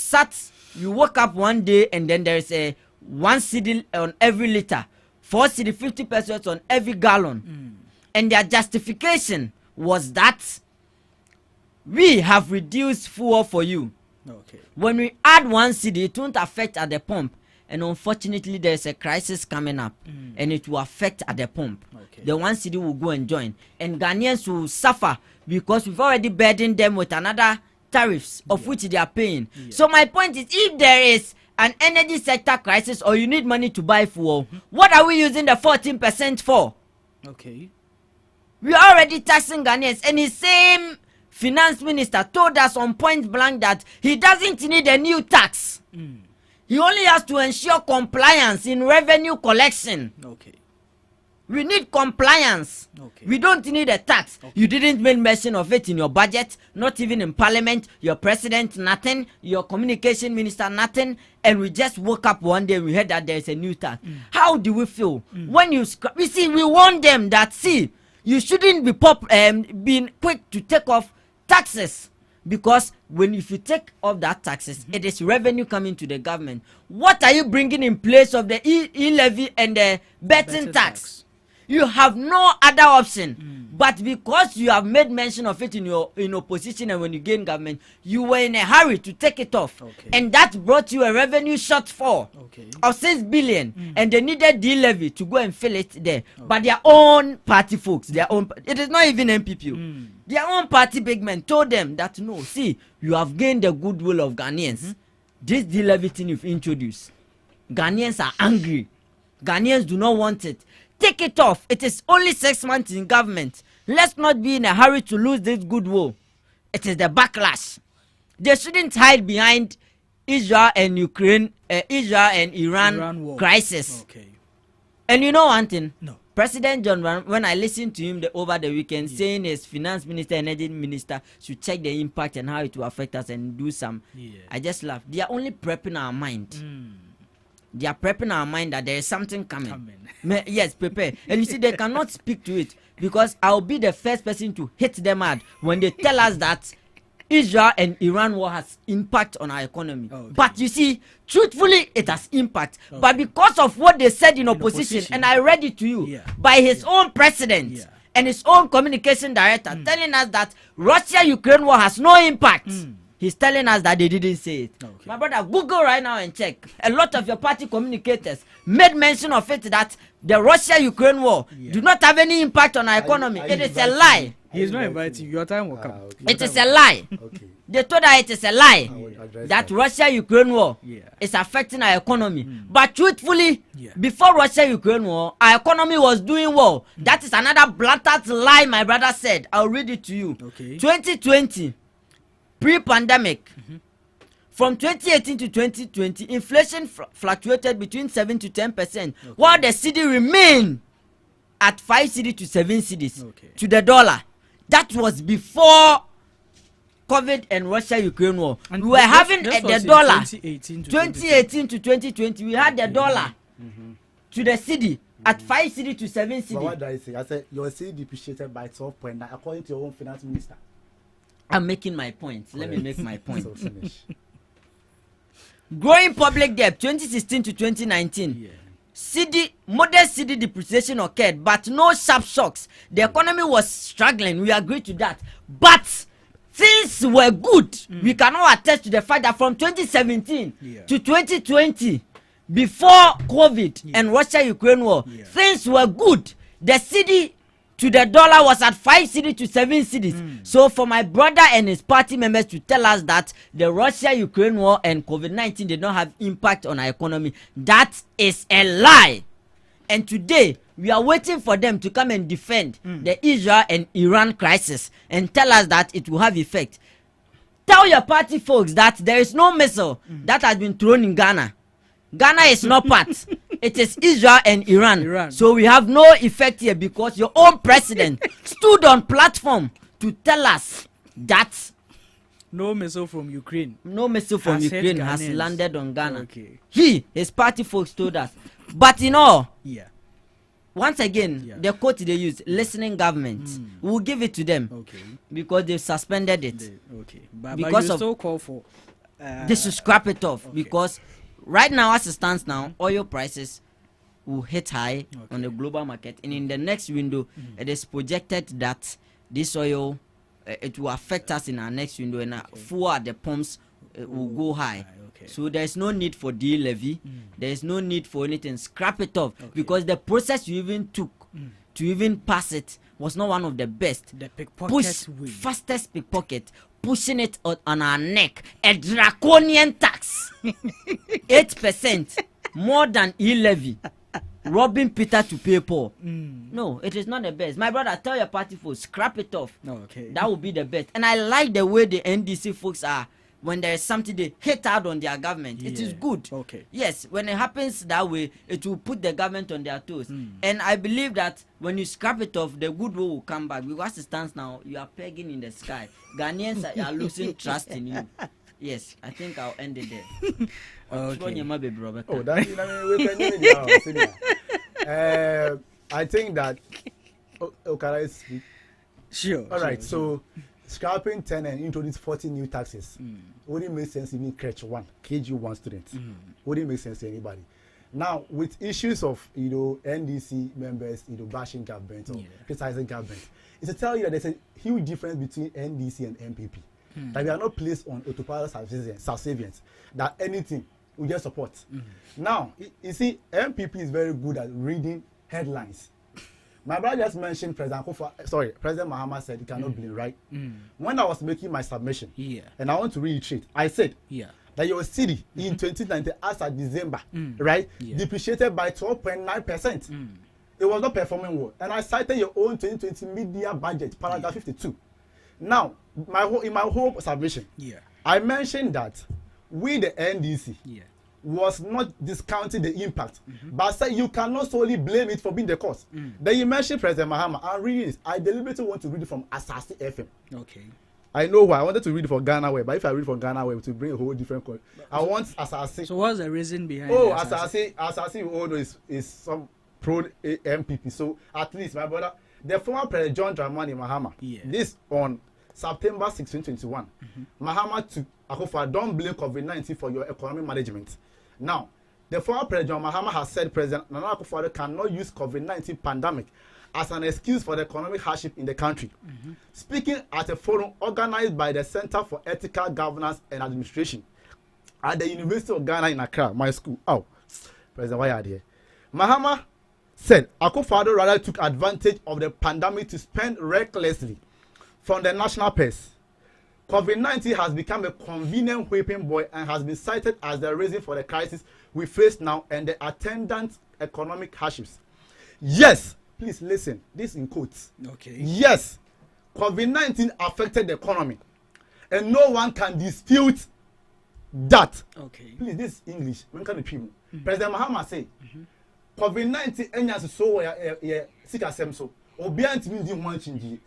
woke up one day and then there is a 1 cedi on every liter, 4 cedi 50 pesos on every gallon, and their justification was that we have reduced fuel for you. Okay. When we add 1 cedi, it won't affect at the pump. And unfortunately, there's a crisis coming up, and it will affect at the pump. Okay. The 1 cedi will go and join, and Ghanaians will suffer because we've already burdened them with another tariffs of which they are paying. So my point is, if there is an energy sector crisis or you need money to buy fuel, what are we using the 14% for? Okay. We are already taxing Ghanaians, and the same finance minister told us on point blank that he doesn't need a new tax. He only has to ensure compliance in revenue collection. Okay. We need compliance. Okay. We don't need a tax. Okay. You didn't make mention of it in your budget, not even in parliament, your president, nothing, your communication minister, nothing, and we just woke up one day and we heard that there is a new tax. How do we feel? When you we warn them that, you shouldn't be being quick to take off taxes, because if you take off that taxes, it is revenue coming to the government. What are you bringing in place of the e-levy and the betting tax? You have no other option. But because you have made mention of it in opposition, and when you gain government, you were in a hurry to take it off. Okay. And that brought you a revenue shortfall of 6 billion. And they needed the levy to go and fill it there. But their own party folks, it is not even MPP. Their own party big men told them that, no, you have gained the goodwill of Ghanaians. This D-levy thing you've introduced, Ghanaians are angry. Ghanaians do not want it. Take it off. It is only 6 months in government. Let's not be in a hurry to lose this goodwill. It is the backlash. They shouldn't hide behind Israel and Iran crisis. Okay. And you know one thing? No. President John, when I listened to him over the weekend, saying his finance minister and energy minister should check the impact and how it will affect us and do some, I just laughed. They are only prepping our mind. They are prepping our mind that there is something coming. Yes, prepare. And you see, they cannot speak to it, because I'll be the first person to hit them hard when they tell us that Israel and Iran war has impact on our economy. Okay. But you see, truthfully, it has impact. Okay. But because of what they said in opposition, and I read it to you, by his own president and his own communication director, telling us that Russia-Ukraine war has no impact. He's telling us that they didn't say it. Okay. My brother, Google right now and check. A lot of your party communicators made mention of it, that the Russia-Ukraine war do not have any impact on our economy. It is a lie. He is not inviting you. Your time will come. Okay. It is a lie. Okay. They told her it is a lie that Russia-Ukraine war is affecting our economy. But truthfully, before Russia-Ukraine war, our economy was doing well. That is another blatant lie my brother said. I'll read it to you. Okay. 2020. Pre-pandemic, from 2018 to 2020, inflation fluctuated between 7 to 10%, while the cedi remained at 5 cedi to 7 cedis to the dollar. That was before COVID and Russia-Ukraine war. And we were having the dollar 2018 to 2020. We had the dollar to the cedi at 5 cedi to 7 cedi. But what did I say? I said your cedi depreciated by 12.9 according to your own finance minister. I'm making my point. Let me make my point. Growing public debt 2016 to 2019. Modest cedi depreciation occurred, but no sharp shocks. The economy was struggling. We agree to that. But things were good. We cannot attest to the fact that from 2017 to 2020, before COVID and Russia-Ukraine war, things were good. The cedi to the dollar was at 5 cedi to 7 cedis. So for my brother and his party members to tell us that the Russia-Ukraine war and COVID-19 did not have impact on our economy, that is a lie. And today, we are waiting for them to come and defend the Israel and Iran crisis and tell us that it will have effect. Tell your party folks that there is no missile that has been thrown in Ghana. Ghana is not part. it is Israel and Iran. So we have no effect here because your own president stood on platform to tell us that no missile from Ukraine has landed on Ghana. Okay. His party folks told us. But once again, the quote they use, listening government, we'll give it to them because they've suspended it. But you still call for they should scrap it off because right now, as it stands now, oil prices will hit high on the global market, and in the next window, it is projected that this oil it will affect us in our next window, and fuel at the pumps will go high. So there is no need for levy. There is no need for anything. Scrap it off because the process you even took to even pass it was not one of the best. The pickpocket fastest pickpocket, pushing it on our neck, a draconian tax, 8% more than levy. Robbing Peter to pay Paul. No, it is not the best. My brother, tell your party folks, scrap it off. That would be the best. And I like the way the NDC folks are. When there is something they hit out on their government, it is good. Yes, when it happens that way, it will put the government on their toes. And I believe that when you scrap it off, the goodwill will come back. Because as it stands now, you are pegging in the sky. Ghanaians are losing trust in you. Yes, I think I'll end it there. I think that. Can I speak? Sure. All right. So, scrapping 10 and introduce 40 new taxes wouldn't make sense even crèche 1, KG1 students. Wouldn't make sense to anybody. Now, with issues of NDC members bashing government or criticizing government, it's to tell you that there's a huge difference between NDC and MPP. That we are not placed on autopilot subservience. That anything we just support. Now, you see, MPP is very good at reading headlines. My brother just mentioned President Mahama said he cannot blame, right? When I was making my submission, and I want to reiterate, I said that your city in 2019 as of December, right, depreciated by 12.9%. It was not performing well. And I cited your own 2020 media budget, paragraph 52. Now, in my whole submission, I mentioned that we, the NDC, was not discounting the impact, but said you cannot solely blame it for being the cause. Then you mentioned President Mahama. I'm reading this. I deliberately want to read it from Asasi FM. I know why. I wanted to read it for Ghana Web, but if I read from Ghana Web, to bring a whole different call. I want Asasi. So what's the reason behind Asasi we all know is some pro MPP. So at least, my brother, the former President John Dramani Mahama, this on September 6, 2021, Mahama to Akufo, don't blame COVID-19 for your economic management. Now, the former President Mahama has said President Nana Akufo cannot use COVID-19 pandemic as an excuse for the economic hardship in the country. Speaking at a forum organized by the Center for Ethical Governance and Administration at the University of Ghana in Accra, my school. President, why are you here? Mahama said Akufo rather took advantage of the pandemic to spend recklessly from the national purse. COVID-19 has become a convenient whipping boy and has been cited as the reason for the crisis we face now and the attendant economic hardships. Yes, please listen, this in quotes. Yes, COVID-19 affected the economy and no one can dispute that. Please, this is English. When can people? President Mahama say, COVID-19 enyas so sikasem so obianti means you want change.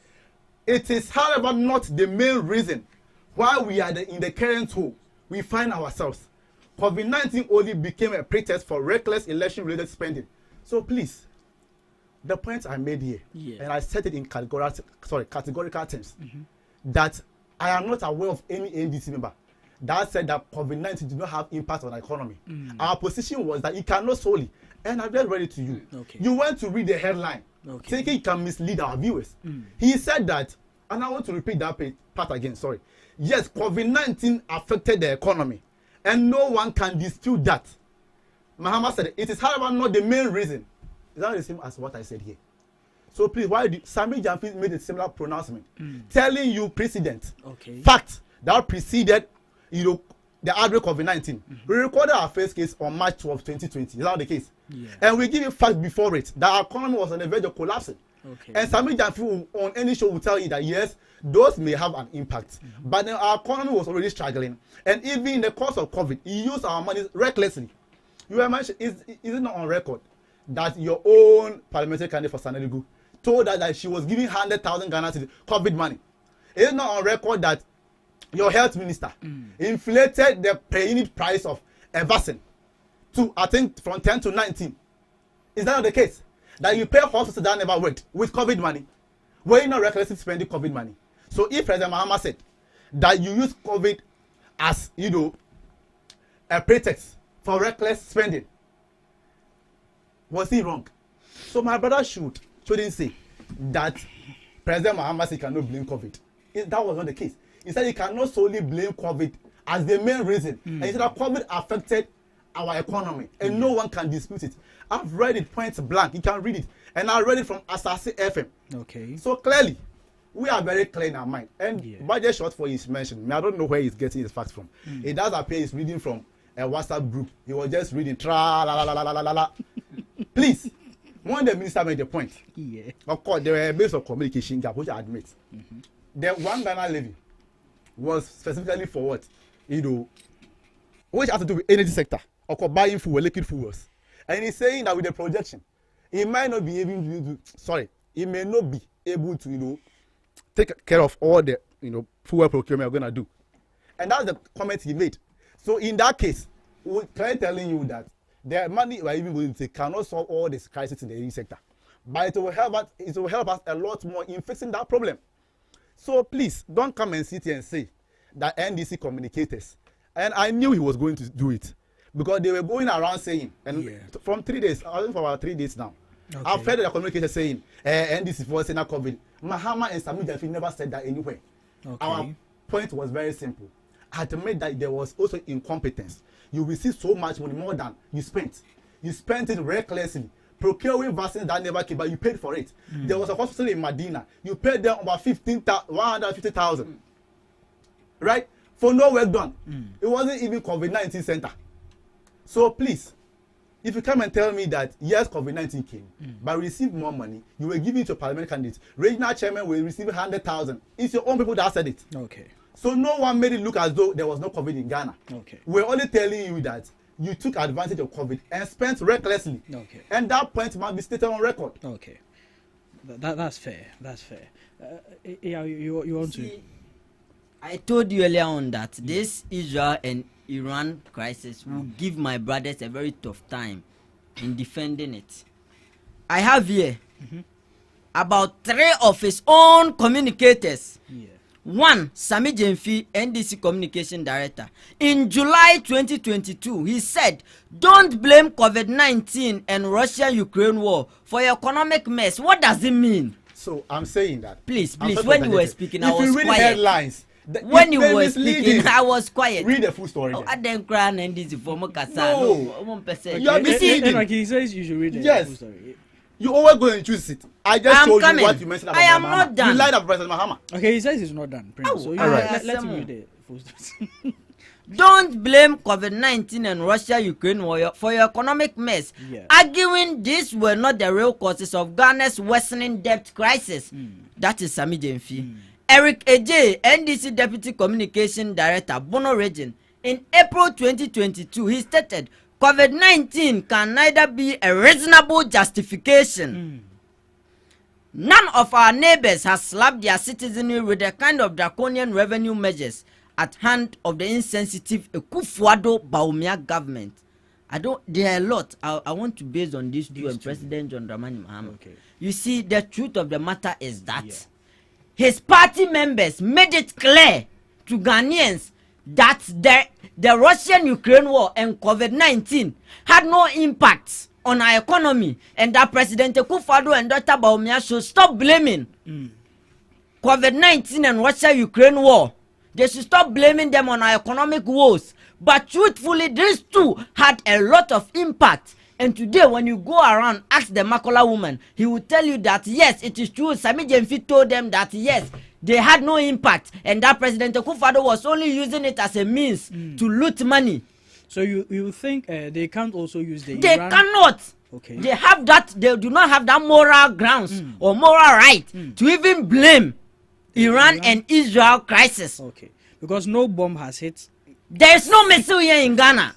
It is, however, not the main reason why we are in the current hole we find ourselves. COVID-19 only became a pretext for reckless election-related spending. So please, the point I made here, and I said it in categorical terms, that I am not aware of any NDC member that said that COVID-19 did not have impact on the economy. Our position was that it cannot solely, and I've just read it to you. You went to read the headline, thinking it can mislead our viewers. He said that, and I want to repeat that part again, sorry. Yes, COVID-19 affected the economy, and no one can dispute that. Mahama said it is, however, not the main reason. It's not the same as what I said here. So please, why did Sami Jamfi made a similar pronouncement, telling you precedent, fact that preceded, the outbreak of COVID-19. We recorded our first case on March 12, 2020. Is that the case? And we give you fact before it that our economy was on the verge of collapsing. And Sami Jamfi on any show will tell you that yes, those may have an impact, but then our economy was already struggling. And even in the course of COVID, he used our money recklessly. You were mentioned, is it not on record that your own parliamentary candidate for Sanerigu told us that she was giving 100,000 Ghana cedis COVID money? Is it not on record that your health minister inflated the per unit price of a vaccine to, I think, from 10 to 19? Is that not the case? That you pay hospitals that never worked with COVID money? Were you not recklessly spending COVID money? So if President Mahama said that you use COVID as, you know, a pretext for reckless spending, was he wrong? So my brother shouldn't say that President Mahama said he cannot blame COVID. That was not the case. He said he cannot solely blame COVID as the main reason. And he said that COVID affected our economy, and no one can dispute it. I've read it point blank. You can read it, and I read it from Asase FM. Okay. So clearly, we are very clear in our mind. And budget short for his mention. I don't know where he's getting his facts from. It does appear he's reading from a WhatsApp group. He was just reading tra la la la la la la. Please, when the minister made the point, of course there were a base of communication gap, which I admit. The one Ghana levy was specifically for what, you know, which has to do with energy sector, or buying fuel, liquid fuels. And he's saying that with the projection, he might not be able to, he may not be able to, you know, take care of all the, you know, fuel procurement we're going to do. And that's the comment he made. So in that case, we're telling you that the money we're even going to take cannot solve all this crisis in the energy sector. But it will help us a lot more in fixing that problem. So please, don't come and sit here and say that NDC communicators, and I knew he was going to do it, because they were going around saying, and from 3 days, I think for about 3 days now, I've heard the communicators saying, NDC for Senna COVID. Mahama and Sami Jafi never said that anywhere. Our point was very simple. Admit that there was also incompetence. You received so much money, more than you spent. You spent it recklessly, procuring vaccines that never came, but you paid for it. There was a hospital in Medina. You paid them about 150,000, right? For no work done. It wasn't even COVID-19 center. So please, if you come and tell me that yes, COVID-19 came, but we received more money, you were giving it to parliament candidates. Regional chairman will receive 100,000. It's your own people that said it. Okay. So no one made it look as though there was no COVID in Ghana. Okay. We're only telling you that you took advantage of COVID and spent recklessly. Okay. And that point must be stated on record. Okay. That's fair. That's fair. Yeah, you want to? I told you earlier on that this Israel and Iran crisis will give my brothers a very tough time in defending it. I have here about 3 of his own communicators. One, Sami Jemfi, NDC Communication Director. In July 2022, he said, "Don't blame COVID-19 and Russia-Ukraine war for your economic mess." What does it mean? So I'm saying that. Please, when you were speaking, I was quiet. If you read headlines, when you were speaking, I was quiet. Read the full story. I didn't cry and this for Mokasa. No, you are misleading. He says you should read the full story. You always go and choose it. I just told you what you mentioned about I am Mahama. not done. You lied about President Mahama. Okay, he says he's not done. So all right. Let him read the full story. Don't blame COVID-19 and Russia-Ukraine war for your economic mess, arguing these were not the real causes of Ghana's worsening debt crisis. That is Sami Jemfi. Eric Eje, NDC Deputy Communication Director, Bono Region, in April 2022, he stated, COVID-19 can neither be a reasonable justification. None of our neighbors has slapped their citizenry with the kind of draconian revenue measures at hand of the insensitive Ekufuado Bawumia government. There are a lot. I want to base on these two and President John Dramani Mahama. Okay. You see, the truth of the matter is that his party members made it clear to Ghanaians that the Russian-Ukraine war and COVID-19 had no impact on our economy, and that President Ekufuado and Dr. Bawumia should stop blaming COVID-19 and Russia-Ukraine war. They should stop blaming them on our economic woes. But truthfully, these two had a lot of impact. And today, when you go around, ask the Makola woman, he will tell you that yes, it is true. Sami Jemfi told them that yes, they had no impact, and that President Ekufuado was only using it as a means to loot money. So you think they can't also use the They Iran? cannot. Okay. They have that. They do not have that moral grounds or moral right to even blame Iran and Israel crisis. Okay. Because no bomb has hit. There is no missile here in Ghana.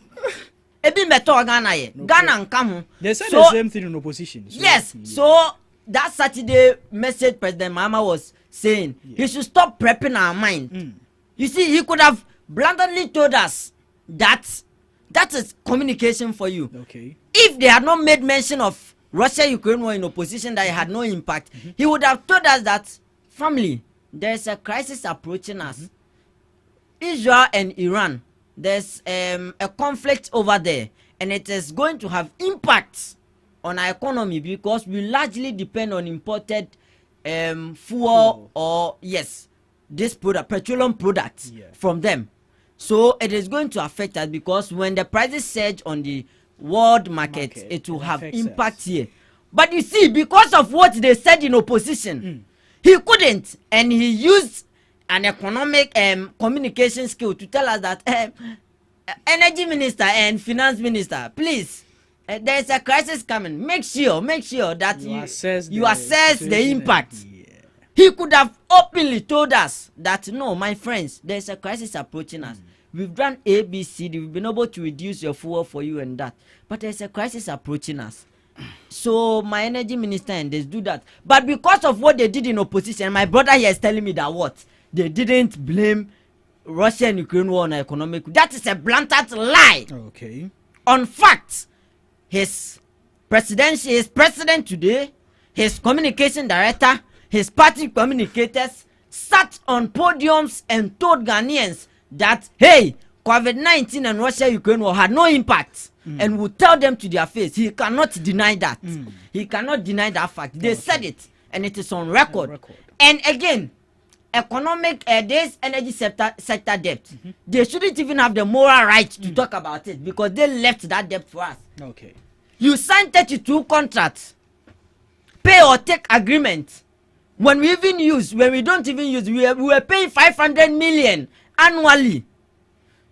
Ebi meto Ghana ye. Ghana nkamu. They said the same thing in opposition. So yes. So that Saturday message President Mahama was saying he should stop prepping our mind. You see, he could have bluntly told us that is communication for you. Okay. If they had not made mention of Russia-Ukraine war in opposition, that it had no impact, he would have told us that, family, there's a crisis approaching us. Israel and Iran, there's a conflict over there, and it is going to have impacts on our economy because we largely depend on imported fuel or this product, petroleum products from them. So it is going to affect us because when the prices surge on the world market, it will have impact here. But you see, because of what they said in opposition, he couldn't, and he used an economic communication skill to tell us that energy minister and finance minister, please, there is a crisis coming. Make sure that you assess the impact. He could have openly told us that, no, my friends, there is a crisis approaching us. We've done A, B, C, D. We've been able to reduce your fuel for you and that. But there's a crisis approaching us. So my energy minister and they do that. But because of what they did in opposition, my brother here is telling me that what? They didn't blame Russia and Ukraine war on economic. That is a blatant lie. Okay. On fact, his president today, his communication director, his party communicators sat on podiums and told Ghanaians that, hey, COVID-19 and Russia-Ukraine war had no impact, and would tell them to their face. He cannot deny that. He cannot deny that fact. They said it, and it is on record. And again, this energy sector debt, they shouldn't even have the moral right to talk about it because they left that debt for us. Okay. You signed 32 contracts, pay or take agreement. When we don't even use, we were paying 500 million annually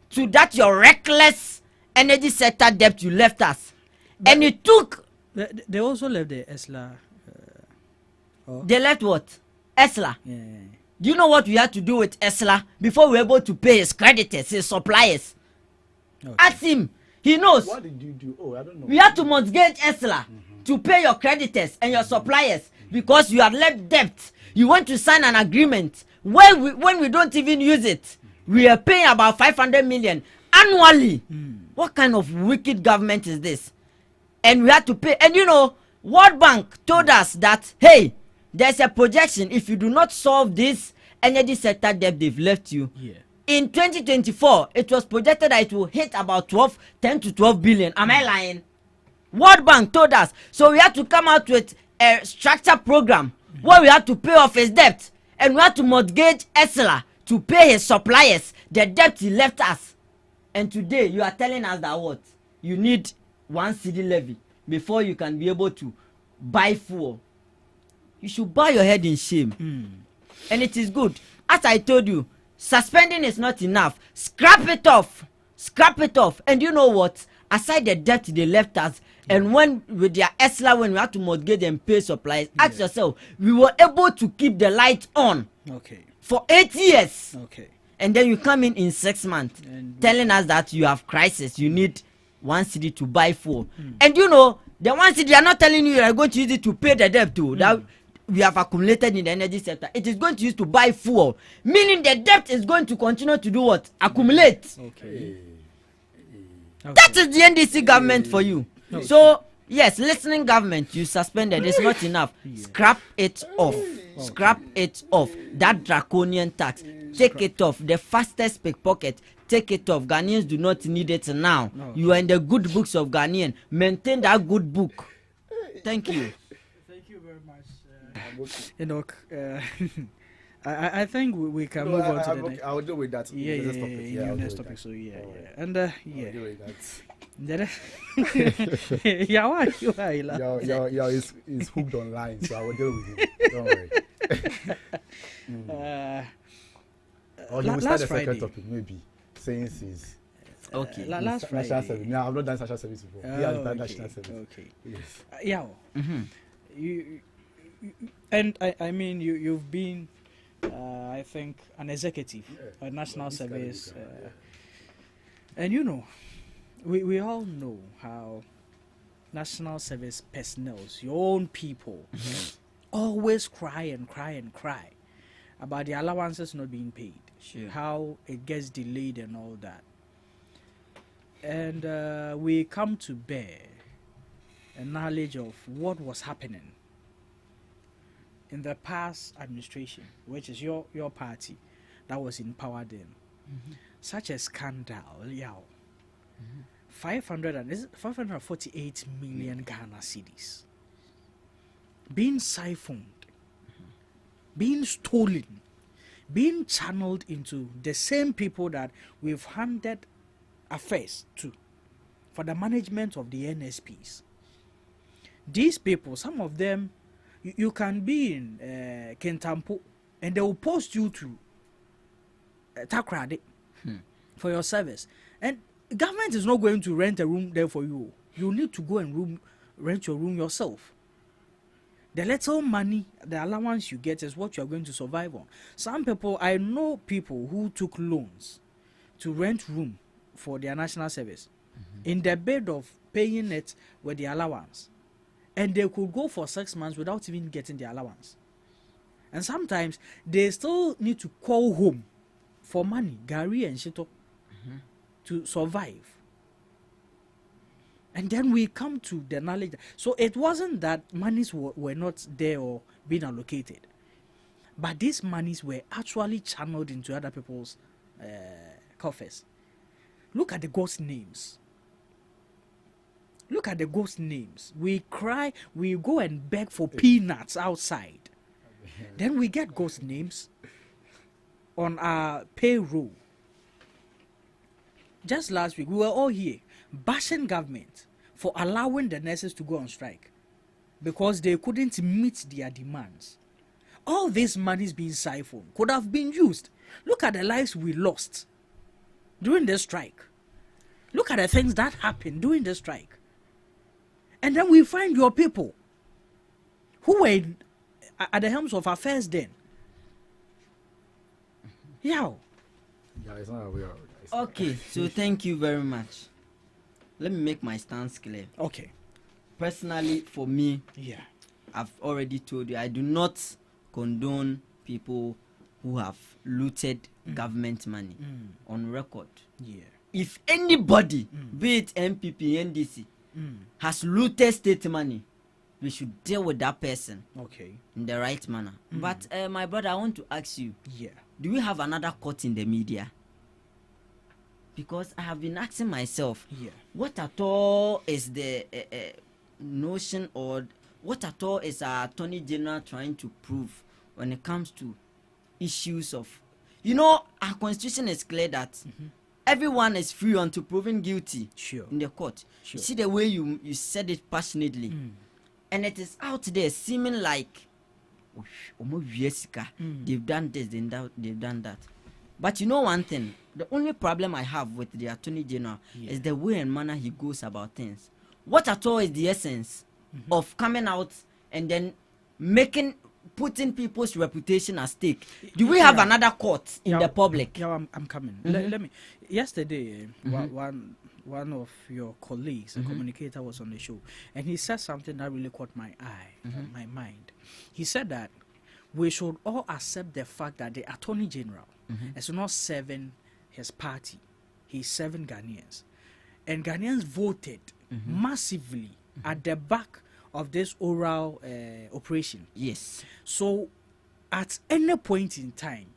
to that your reckless energy sector debt you left us. But and it took. They also left the ESLA. They left what? ESLA. Yeah. Do you know what we had to do with ESLA before we were able to pay his creditors, his suppliers? Okay. Ask him. He knows. What did you do? Oh, I don't know. We had to mortgage ESLA to pay your creditors and your suppliers because you had left debt. You want to sign an agreement when we don't even use it. We are paying about 500 million annually. What kind of wicked government is this? And we had to pay. And you know, World Bank told us that, hey, there's a projection if you do not solve this energy sector debt they've left you. In 2024, it was projected that it will hit about 10 to 12 billion. Am I lying? World Bank told us. So we had to come out with a structured program where we had to pay off his debt. And we had to mortgage ESLA to pay his suppliers the debt he left us. And today, you are telling us that what? You need 1 cedi levy before you can be able to buy fuel. You should bow your head in shame. And it is good. As I told you, suspending is not enough. Scrap it off. Scrap it off. And you know what? Aside the debt they left us, and when with their ESLA, when we had to mortgage and pay supplies, ask yourself, we were able to keep the light on for 8 years. And then you come in 6 months telling us that you have crisis. You need 1 cedi to buy fuel. And you know, the 1 cedi, they are not telling you are going to use it to pay the debt too. That we have accumulated in the energy sector. It is going to use to buy fuel. Meaning the debt is going to continue to do what? Accumulate. That is the NDC government for you. So, yes, listening government, you suspended. It's not enough. Scrap it off. Scrap it off. That draconian tax. Take it off. The fastest pickpocket. Take it off. Ghanaians do not need it now. You are in the good books of Ghanaian. Maintain that good book. Thank you. Thank you very much. Enoch, I think we can move on to the next. I'll deal with that. Next topic. So and I'll deal with that. He's hooked online, so I will deal with him. Don't worry. Or he will start the second topic, maybe, since he's okay. Last Friday. No, I've not done social service before. He has done national service. Okay. Yes. You and I mean you've been I think an executive at national service and you know we all know how national service personnel, your own people, always cry and cry and cry about the allowances not being paid. Sure. How it gets delayed and all that. And we come to bear a knowledge of what was happening in the past administration, which is your party that was in power then. Such a scandal, 548 million Ghana cedis being siphoned, being stolen, being channeled into the same people that we've handed affairs to for the management of the NSPs. These people, some of them, you can be in Kentampo and they will post you to Takrade for your service. And government is not going to rent a room there for you. You need to go and rent your room yourself. The little money, the allowance you get is what you are going to survive on. Some people, I know people who took loans to rent room for their national service in the bed of paying it with the allowance. And they could go for 6 months without even getting the allowance. And sometimes they still need to call home for money, Gary and Shito, to survive. And then we come to the knowledge. So it wasn't that monies were not there or being allocated, but these monies were actually channeled into other people's coffers. Look at the ghost names. Look at the ghost names. We cry, we go and beg for peanuts outside. Then we get ghost names on our payroll. Just last week, we were all here bashing government for allowing the nurses to go on strike because they couldn't meet their demands. All this money is being siphoned could have been used. Look at the lives we lost during the strike. Look at the things that happened during the strike. And then we find your people who were at the helms of affairs then. Yeah, it's not aware. Okay, so thank you very much. Let me make my stance clear. Okay. Personally, for me, yeah, I've already told you, I do not condone people who have looted government money on record. Yeah. If anybody, be it MPP, NDC, has looted state money, we should deal with that person in the right manner. But my brother, I want to ask you, do we have another court in the media? Because I have been asking myself, what at all is the notion, or what at all is our Attorney General trying to prove when it comes to issues of, our constitution is clear that everyone is free until proven guilty in the court. You see the way you said it passionately, and it is out there seeming like they've done this, they've done that. But you know one thing, the only problem I have with the Attorney General is the way and manner he goes about things. What at all is the essence of coming out and then putting people's reputation at stake? Do we have another court in the public? Yeah, I'm coming. Let me. Yesterday, one of your colleagues, a communicator, was on the show, and he said something that really caught my eye, my mind. He said that we should all accept the fact that the Attorney General is not serving his party; he's serving Ghanaians, and Ghanaians voted massively at the back of this oral operation. Yes. So, at any point in time,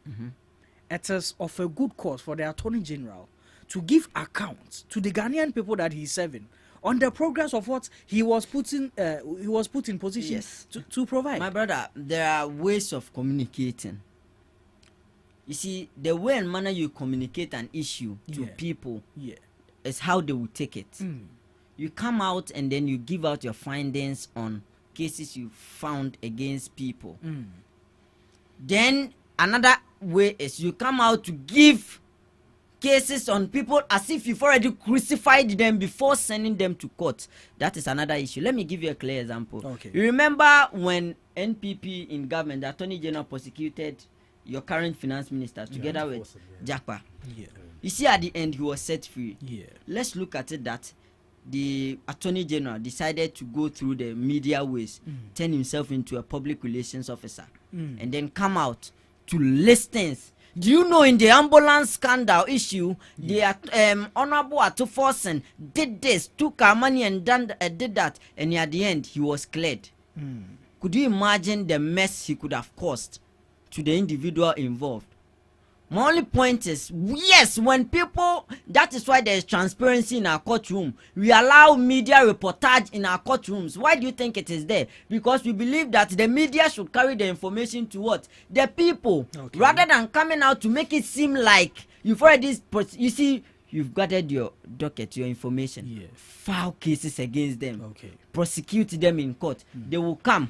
it is of a good cause for the Attorney General to give accounts to the Ghanaian people that he's serving on the progress of what he was put in position to provide. My brother, there are ways of communicating. You see, the way and manner you communicate an issue to people is how they will take it. You come out and then you give out your findings on cases you found against people. Then another way is you come out to give cases on people as if you've already crucified them before sending them to court. That is another issue. Let me give you a clear example. You remember when NPP in government, the Attorney General prosecuted your current finance minister together with Jakpa? You see, at the end, he was set free. Yeah. Let's look at it that the Attorney General decided to go through the media ways, turn himself into a public relations officer, and then come out to list things. Do you know in the ambulance scandal issue, the Honorable Atuforsen did this, took our money and did that, and at the end, he was cleared. Could you imagine the mess he could have caused to the individual involved? My only point is, yes, when people, that is why there is transparency in our courtroom. We allow media reportage in our courtrooms. Why do you think it is there? Because we believe that the media should carry the information to what? The people. Okay. Rather than coming out to make it seem like you've already, you see, you've gathered your docket, your information. Yeah. File cases against them. Okay. Prosecute them in court. They will come.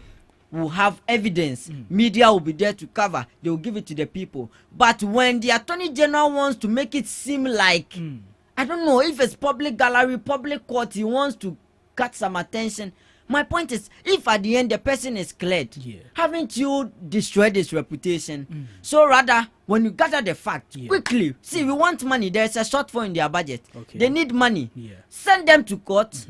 Will have evidence. Media will be there to cover. They will give it to the people. But when the Attorney General wants to make it seem like, I don't know if it's public gallery, public court, he wants to catch some attention. My point is, if at the end the person is cleared, haven't you destroyed his reputation? So rather, when you gather the fact, quickly, see, we want money. There's a shortfall in their budget. Okay. They need money. Send them to court,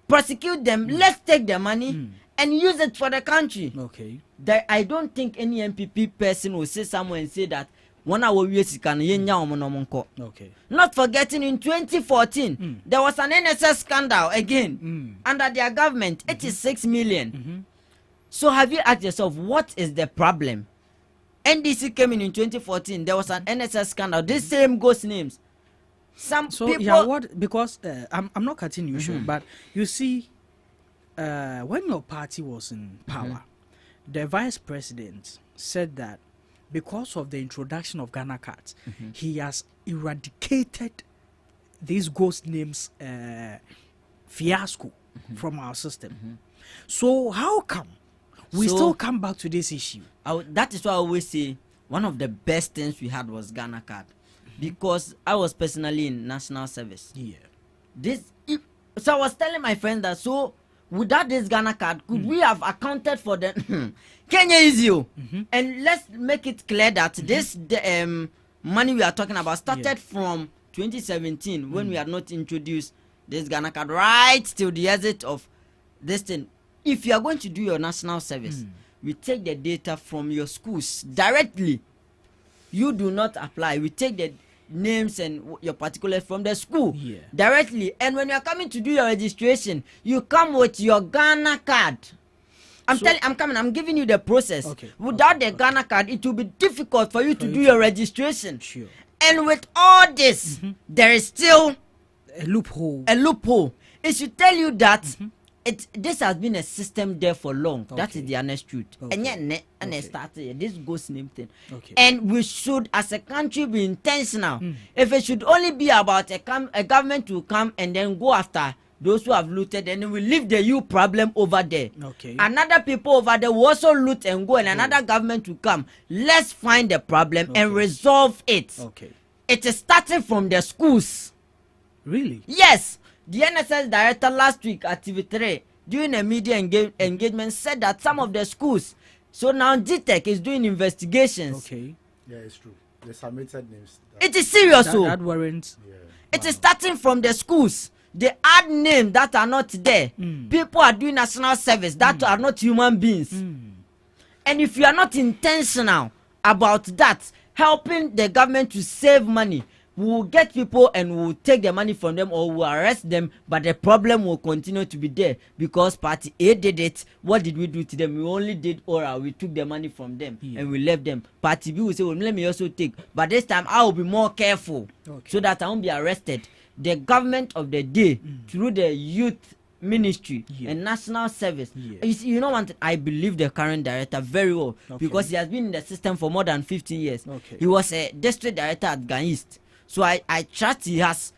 prosecute them, let's take their money, and use it for the country. Okay. I don't think any MPP person will say somewhere and say that one hour can okay. Not forgetting in 2014 there was an NSS scandal again under their government, 86 million. So have you asked yourself, what is the problem? NDC came in 2014, there was an NSS scandal, this same ghost names. Some people, yeah, what, because I'm not cutting you short, but you see, when your party was in power, the vice president said that because of the introduction of Ghana cards, he has eradicated these ghost names fiasco from our system. So how come we still come back to this issue? That is why I always say one of the best things we had was Ghana card, because I was personally in national service. Yeah. So I was telling my friend that, so without this Ghana card, could we have accounted for the Kenya is you? And let's make it clear that this money we are talking about started from 2017 when we had not introduced this Ghana card right till the exit of this thing. If you are going to do your national service, we take the data from your schools directly. You do not apply. We take the names and your particulars from the school directly, and when you are coming to do your registration, you come with your Ghana card. I'm giving you the process. Without the Ghana card, it will be difficult for you to do your registration. And with all this, there is still a loophole. It should tell you that this has been a system there for long. That is the honest truth. And yet, it started this ghost name thing. And we should, as a country, be intentional. If it should only be about a government to come and then go after those who have looted, and we leave the you problem over there. Another people over there will also loot and go, and another government to come. Let's find the problem and resolve it. It is starting from the schools. Really? Yes. The NSS director last week at TV3 during a media engagement said that some of the schools, so now GTech is doing investigations. Yeah, it's true. They submitted names. It is serious. That warrants. It is starting from the schools. They add names that are not there. People are doing national service that are not human beings. And if you are not intentional about that, helping the government to save money, we will get people and we will take the money from them or we will arrest them, but the problem will continue to be there because party A did it. What did we do to them? We only did oral. We took the money from them and we left them. Party B will say, well, let me also take. But this time I will be more careful so that I won't be arrested. The government of the day through the youth ministry and national service. You know what? I believe the current director very well because he has been in the system for more than 15 years. He was a district director at Ghana East. So I trust he has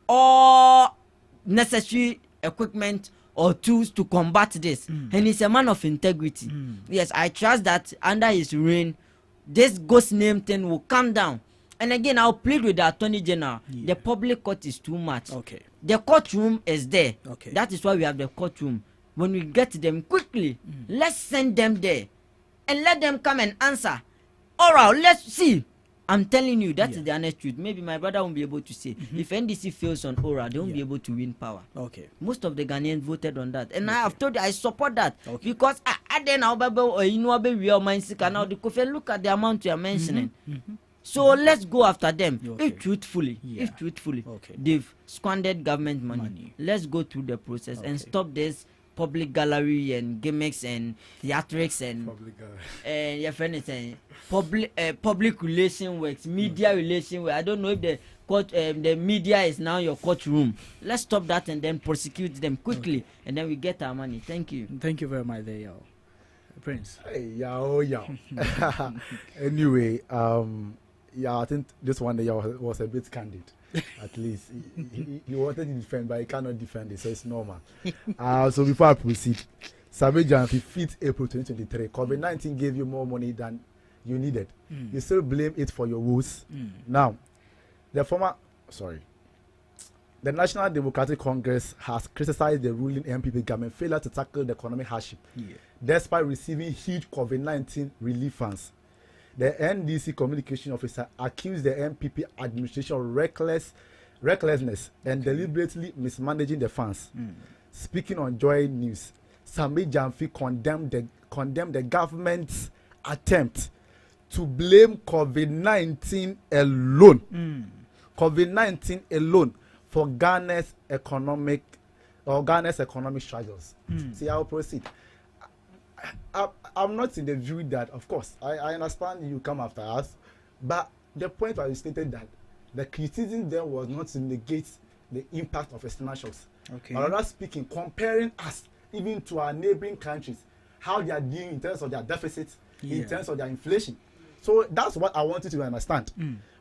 all necessary equipment or tools to combat this. And he's a man of integrity. Yes, I trust that under his reign, this ghost name thing will come down. And again, I'll plead with the Attorney General. The public court is too much. The courtroom is there. That is why we have the courtroom. When we get them quickly, let's send them there. And let them come and answer. All right, let's see. I'm telling you, that is the honest truth. Maybe my brother won't be able to say. If NDC fails on Ora, they won't be able to win power. Okay. Most of the Ghanaians voted on that. And I have told you, I support that. Because I then I'll be real mind now. Look at the amount you are mentioning. So let's go after them. If truthfully, they've squandered government money, let's go through the process and stop this public gallery and gimmicks and theatrics and your friend is saying public relation works, media relation work. I don't know if the court, the media is now your courtroom. Let's stop that and then prosecute them quickly, and then we get our money. Thank you. Thank you very much, there, yo. Prince. Hey, yo. Anyway, I think this one day was a bit candid. At least he wanted to defend, but he cannot defend it, so it's normal. So before I proceed, Sabejan, 5th April 2023, COVID-19 gave you more money than you needed. You still blame it for your woes. Now, the National Democratic Congress has criticized the ruling MPP government failure to tackle the economic hardship, despite receiving huge COVID-19 relief funds. The NDC communication officer accused the MPP administration of recklessness and deliberately mismanaging the funds. Speaking on Joy News, Sami Jamfi condemned the government's attempt to blame COVID-19 alone for Ghana's economic struggles. See, I'll proceed. I'm not in the view that, of course, I understand you come after us, but the point was stated that the criticism there was not to negate the impact of external shocks. But rather speaking, comparing us even to our neighboring countries, how they are dealing in terms of their deficits, in terms of their inflation. So that's what I wanted to understand.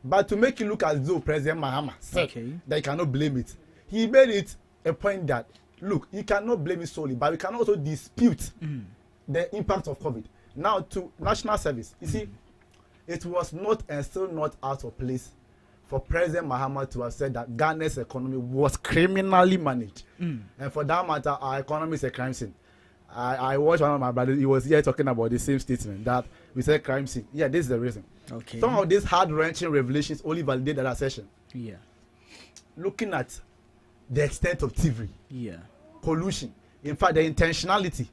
But to make it look as though President Mahama said that you cannot blame it, he made it a point that, look, you cannot blame it solely, but we can also dispute the impact of COVID. Now to national service, you see, it was not and still not out of place for President Mahama to have said that Ghana's economy was criminally managed. And for that matter, our economy is a crime scene. I watched one of my brothers, he was here talking about the same statement that we said crime scene. Yeah, this is the reason. Some of these hard-wrenching revelations only validate that assertion. Looking at the extent of thievery, collusion, in fact, the intentionality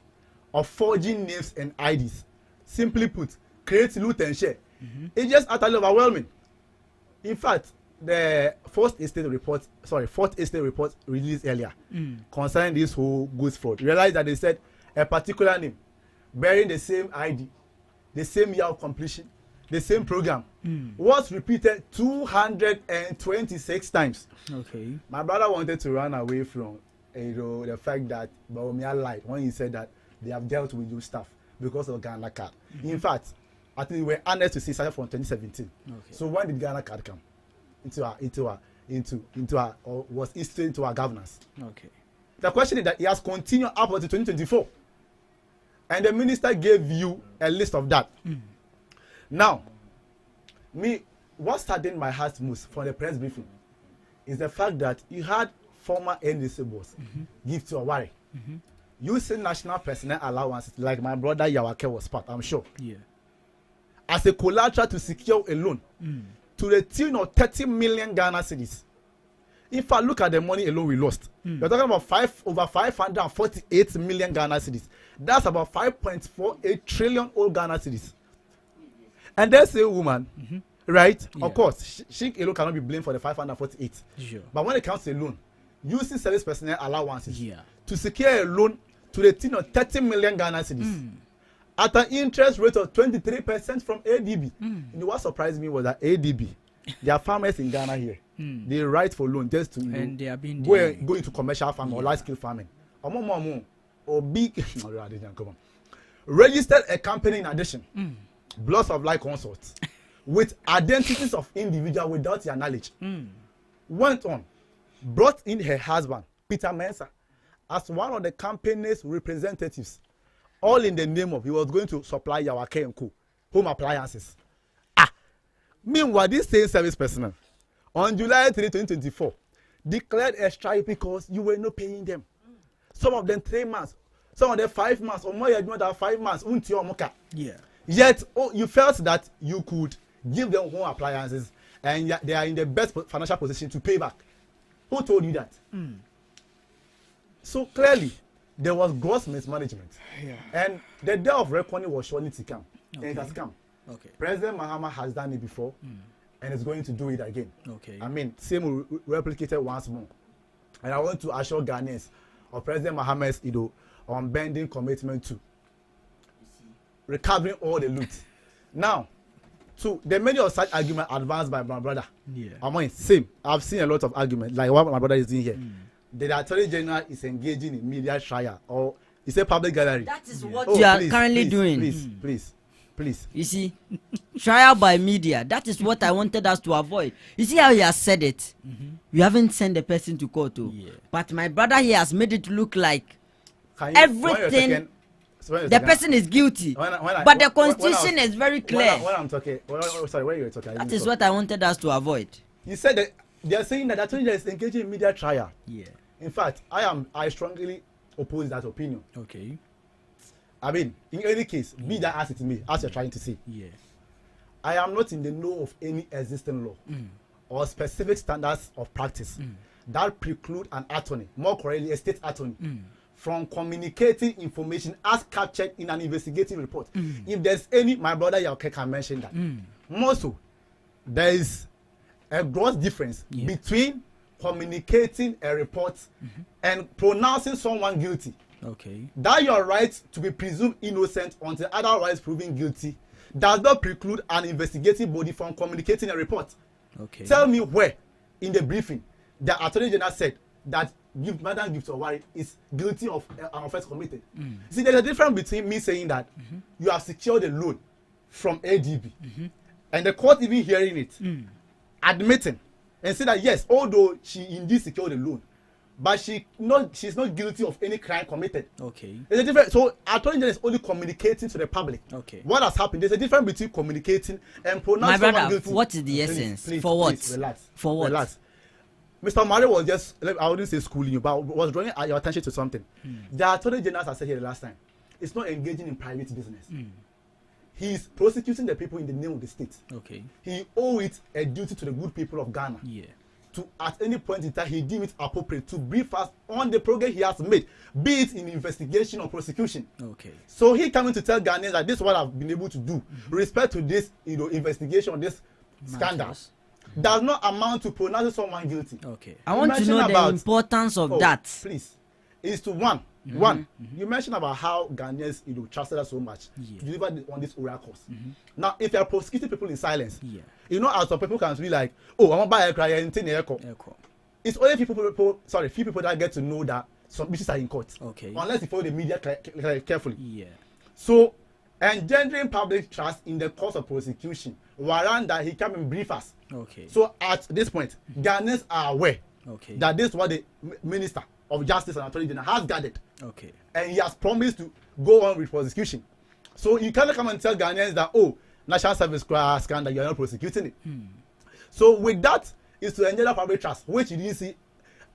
of forging names and IDs. Simply put, create, loot, and share. It's just utterly overwhelming. In fact, the fourth estate report released earlier concerning this whole goods fraud. Realized that they said a particular name bearing the same ID, the same year of completion, the same program was repeated 226 times. My brother wanted to run away from the fact that Bawumia lied when he said that they have dealt with those stuff because of Ghana card. In fact, I think we were honest to see started from 2017. So when did Ghana card come was installed into our governance? The question is that it has continued up to 2024, and the minister gave you a list of that. Now, what started my heart most from the press briefing is the fact that you had former NDC boss give to Awari. Using national personnel allowances, like my brother Yawake was part, I'm sure. As a collateral to secure a loan to the tune of 30 million Ghana cedis. If I look at the money alone we lost, you're talking about over 548 million Ghana cedis. That's about 5.48 trillion old Ghana cedis. And there's a woman, right? Of course, she alone cannot be blamed for the 548. But when it comes to a loan, using service personnel allowances to secure a loan to the tune of 30 million Ghana cedis at an interest rate of 23% from ADB. And what surprised me was that ADB, there are farmers in Ghana here. They write for loan just to go into commercial farming or large scale farming. Or big registered a company in addition, Bloods of Life Consorts, with identities of individual without their knowledge. Went on, brought in her husband, Peter Mensah, as one of the company's representatives, all in the name of he was going to supply Yawake and Co. home appliances. Meanwhile, this same service personnel on July 3, 2024 declared a strike because you were not paying them. Some of them 3 months, some of them 5 months, or more than 5 months. Yet, you felt that you could give them home appliances, and they are in the best financial position to pay back. Who told you that? So clearly, there was gross mismanagement. Yeah. And the day of reckoning was surely to come. Okay. And it has come. Okay. President Mahama has done it before, and is going to do it again. Okay. I mean, same replicated once more. And I want to assure Ghanaians of President Mahama's unbending commitment to recovering all the loot. Now, so the many of such arguments advanced by my brother. Yeah. I mean, same. I've seen a lot of arguments, like what my brother is doing here. The Attorney General is engaging in media trial, or it's a public gallery. That is what you are currently doing. Please. You see, trial by media. That is what I wanted us to avoid. You see how he has said it? You haven't sent the person to court, but my brother here has made it look like everything. The person is guilty, but the constitution is very clear. When I'm talking, sorry, when you were talking, that is what I wanted us to avoid. You said that they are saying that Attorney General is engaging in media trial. Yeah. In fact, I strongly oppose that opinion. Okay. I mean, in any case, be that as it may, as you're trying to say. Yeah. I am not in the know of any existing law or specific standards of practice that preclude an attorney, more correctly, a state attorney, from communicating information as captured in an investigative report. If there's any, my brother Yauke can mention that. More so, there is a gross difference between communicating a report and pronouncing someone guilty. Okay. That your right to be presumed innocent until otherwise proven guilty does not preclude an investigative body from communicating a report. Okay. Tell me where in the briefing the Attorney General said that Madam Gift Owari is guilty of an offense committed. See, there's a difference between me saying that you have secured a loan from ADB and the court even hearing it, admitting and say that yes, although she indeed secured a loan, but she's not guilty of any crime committed. Okay. There's a difference. So Attorney General is only communicating to the public. Okay. What has happened? There's a difference between communicating and pronouncing someone guilty. What is the essence? For what? Please, relax. For what? Relax. Mr. Mari was just, I wouldn't say schooling you, but was drawing your attention to something. The Attorney General, as I said here the last time, is not engaging in private business. He's prosecuting the people in the name of the state. Okay. He owes it a duty to the good people of Ghana. Yeah. To at any point in time he deem it appropriate to brief us on the progress he has made, be it in investigation or prosecution. Okay. So he coming to tell Ghanaians that this is what I've been able to do. Respect to this, investigation, this scandal, does not amount to pronouncing someone guilty. Okay. I want to know the importance of that. Please, is to one. You mentioned about how Ghanaians trusted us so much to deliver on these oracles. Now, if you are prosecuting people in silence, as some people can be like, oh, I'm gonna buy a cry and it's only few people that get to know that some issues are in court. Okay. Unless you follow the media carefully. Yeah. So, engendering public trust in the course of prosecution, warrant that he come and brief us. Okay. So at this point, Ghanaians are aware that this is what the Minister of Justice and Attorney General has gathered. Okay. And he has promised to go on with prosecution. So you cannot come and tell Ghanaians that, oh, National Service scandal, you are not prosecuting it. So with that is to engender public trust, which you didn't see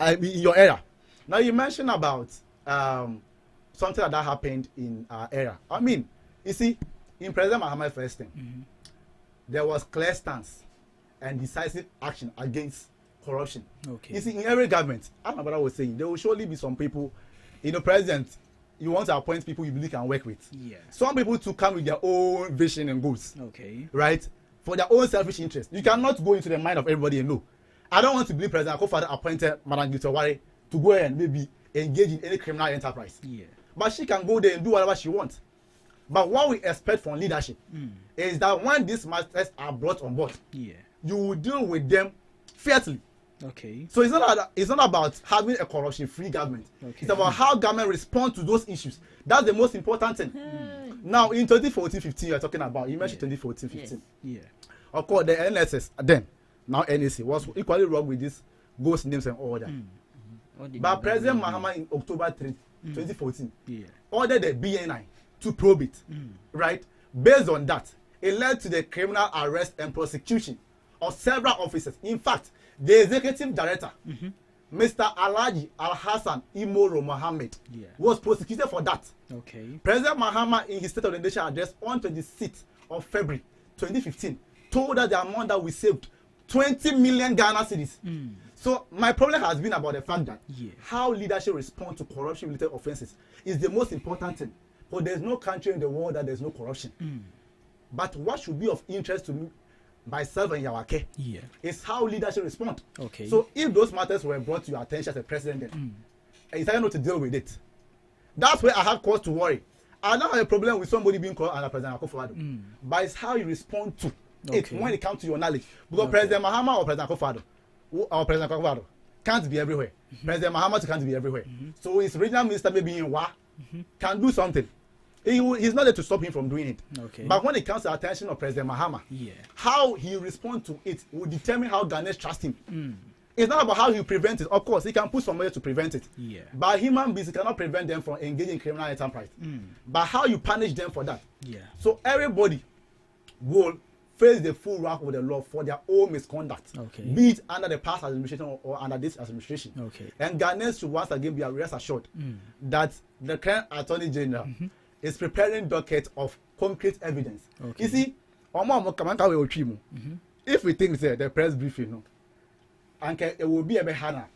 in your era. Now you mentioned about something that happened in our era. I mean, you see, in President Mahama's first term, there was clear stance and decisive action against corruption. Okay. You see, in every government, as my brother was saying, there will surely be some people, president, you want to appoint people you believe can work with. Yeah. Some people to come with their own vision and goals. Okay. Right? For their own selfish interest. You cannot go into the mind of everybody and know. I don't want to believe President Akufo-Addo appointed Madam Gift Owari to go and maybe engage in any criminal enterprise. Yeah. But she can go there and do whatever she wants. But what we expect from leadership is that when these masters are brought on board, you will deal with them fairly. Okay. So it's not about having a corruption-free government. Okay. It's about how government responds to those issues. That's the most important thing. Now, in 2014-15, you're talking about. You mentioned 2014-15. Yeah. Of course, the NSS then, now NAC, was equally wrong with this ghost names and all that. But President Mahama in October 3, 2014, ordered the BNI to probe it. Right? Based on that, it led to the criminal arrest and prosecution of several officers. In fact, the executive director, Mr. Alhaji Al-Hassan Imoro Mohammed, was prosecuted for that. Okay. President Mahama, in his State of the Nation address on 26th of February 2015, told us the amount that we saved, 20 million Ghana cedis. So my problem has been about the fact that how leadership respond to corruption-related offenses is the most important thing. But there's no country in the world that there's no corruption. But what should be of interest to me, myself and Yawake, is how leadership respond. Okay. So if those matters were brought to your attention as a president, and you decided not to deal with it, that's where I have cause to worry. I don't have a problem with somebody being called under President Akufo-Addo, but it's how you respond to it when it comes to your knowledge. Because President Mahama or President Akufo-Addo or President Akufo-Addo can't be everywhere. President Mahama can't be everywhere. So his regional minister maybe in Wa can do something. He's not there to stop him from doing it. But when it comes to the attention of President Mahama, how he responds to it will determine how Ghanaians trust him. It's not about how he prevents it. Of course, he can put somebody to prevent it. But human beings cannot prevent them from engaging in criminal enterprise. But how you punish them for that. So everybody will face the full wrath of the law for their own misconduct. Be it under the past administration or under this administration. And Ghanaians should once again be rest assured that the current Attorney General is preparing docket of concrete evidence. You see, if we think that the press briefing, and it will be a behana.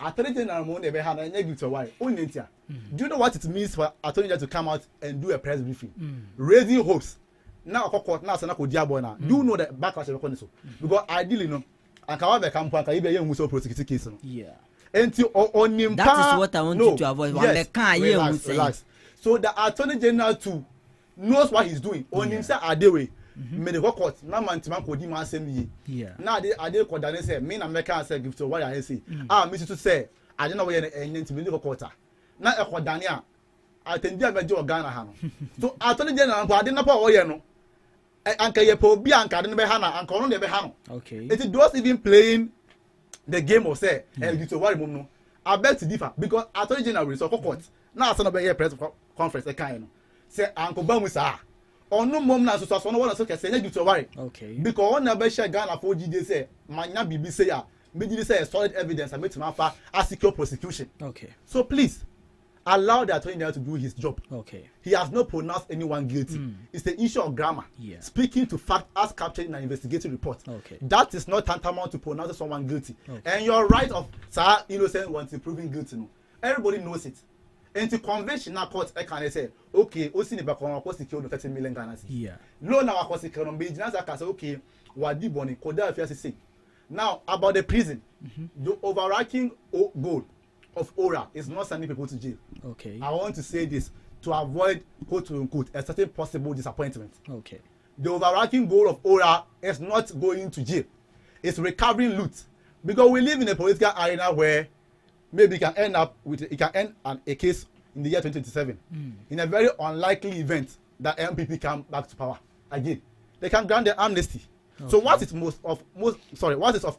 Attorney General won't be a behana and negative to why. Do you know what it means for Attorney General to come out and do a press briefing? Raising hopes. Now, court now, so now could diabona. Do you know the backlash of the because ideally, no, and can have a campaign, can even use so prosecuted case. And on him, that is what I want you to avoid. Yes, relax. So the Attorney General too knows what he's doing. On himself, are they way. May the court now man to man could demand assembly. Now they are they could done say me na make answer give to what I say. Me to say I don't know where any to be the court. Now a court Dania I think they be Ghana ha. So Attorney General but I didn't know what no. Anka ye po bi anka de be ha na anka no de be ha no. It does even playing the game of say give to what no. I beg to differ because Attorney General will so court. Now so no be here press conference e kan no. Say anko ba mu sa no mom na so no one so can say you to worry. Because one never share Ghana for GD say manya bibi say ya me GD say solid evidence and make to matter as secure prosecution. So please allow the Attorney General to do his job. He has not pronounced anyone guilty. It's the issue of grammar. Speaking to fact as captured in an investigative report. That is not tantamount to pronounce someone guilty. And your right of sir innocent once proven guilty. No. Everybody knows it. And to conventional court, I can say, okay, Osi Nebakon was secured 30 million Ghana. No, now I was secured on Beijing. I can say, okay, what did Bonnie Koda affairs say? Now, about the prison, the overarching goal of ORA is not sending people to jail. I want to say this to avoid, quote unquote, a certain possible disappointment. The overarching goal of ORA is not going to jail, it's recovering loot. Because we live in a political arena where maybe it can end a case in the year 2027 in a very unlikely event that MPP come back to power again. They can grant the amnesty. So what is of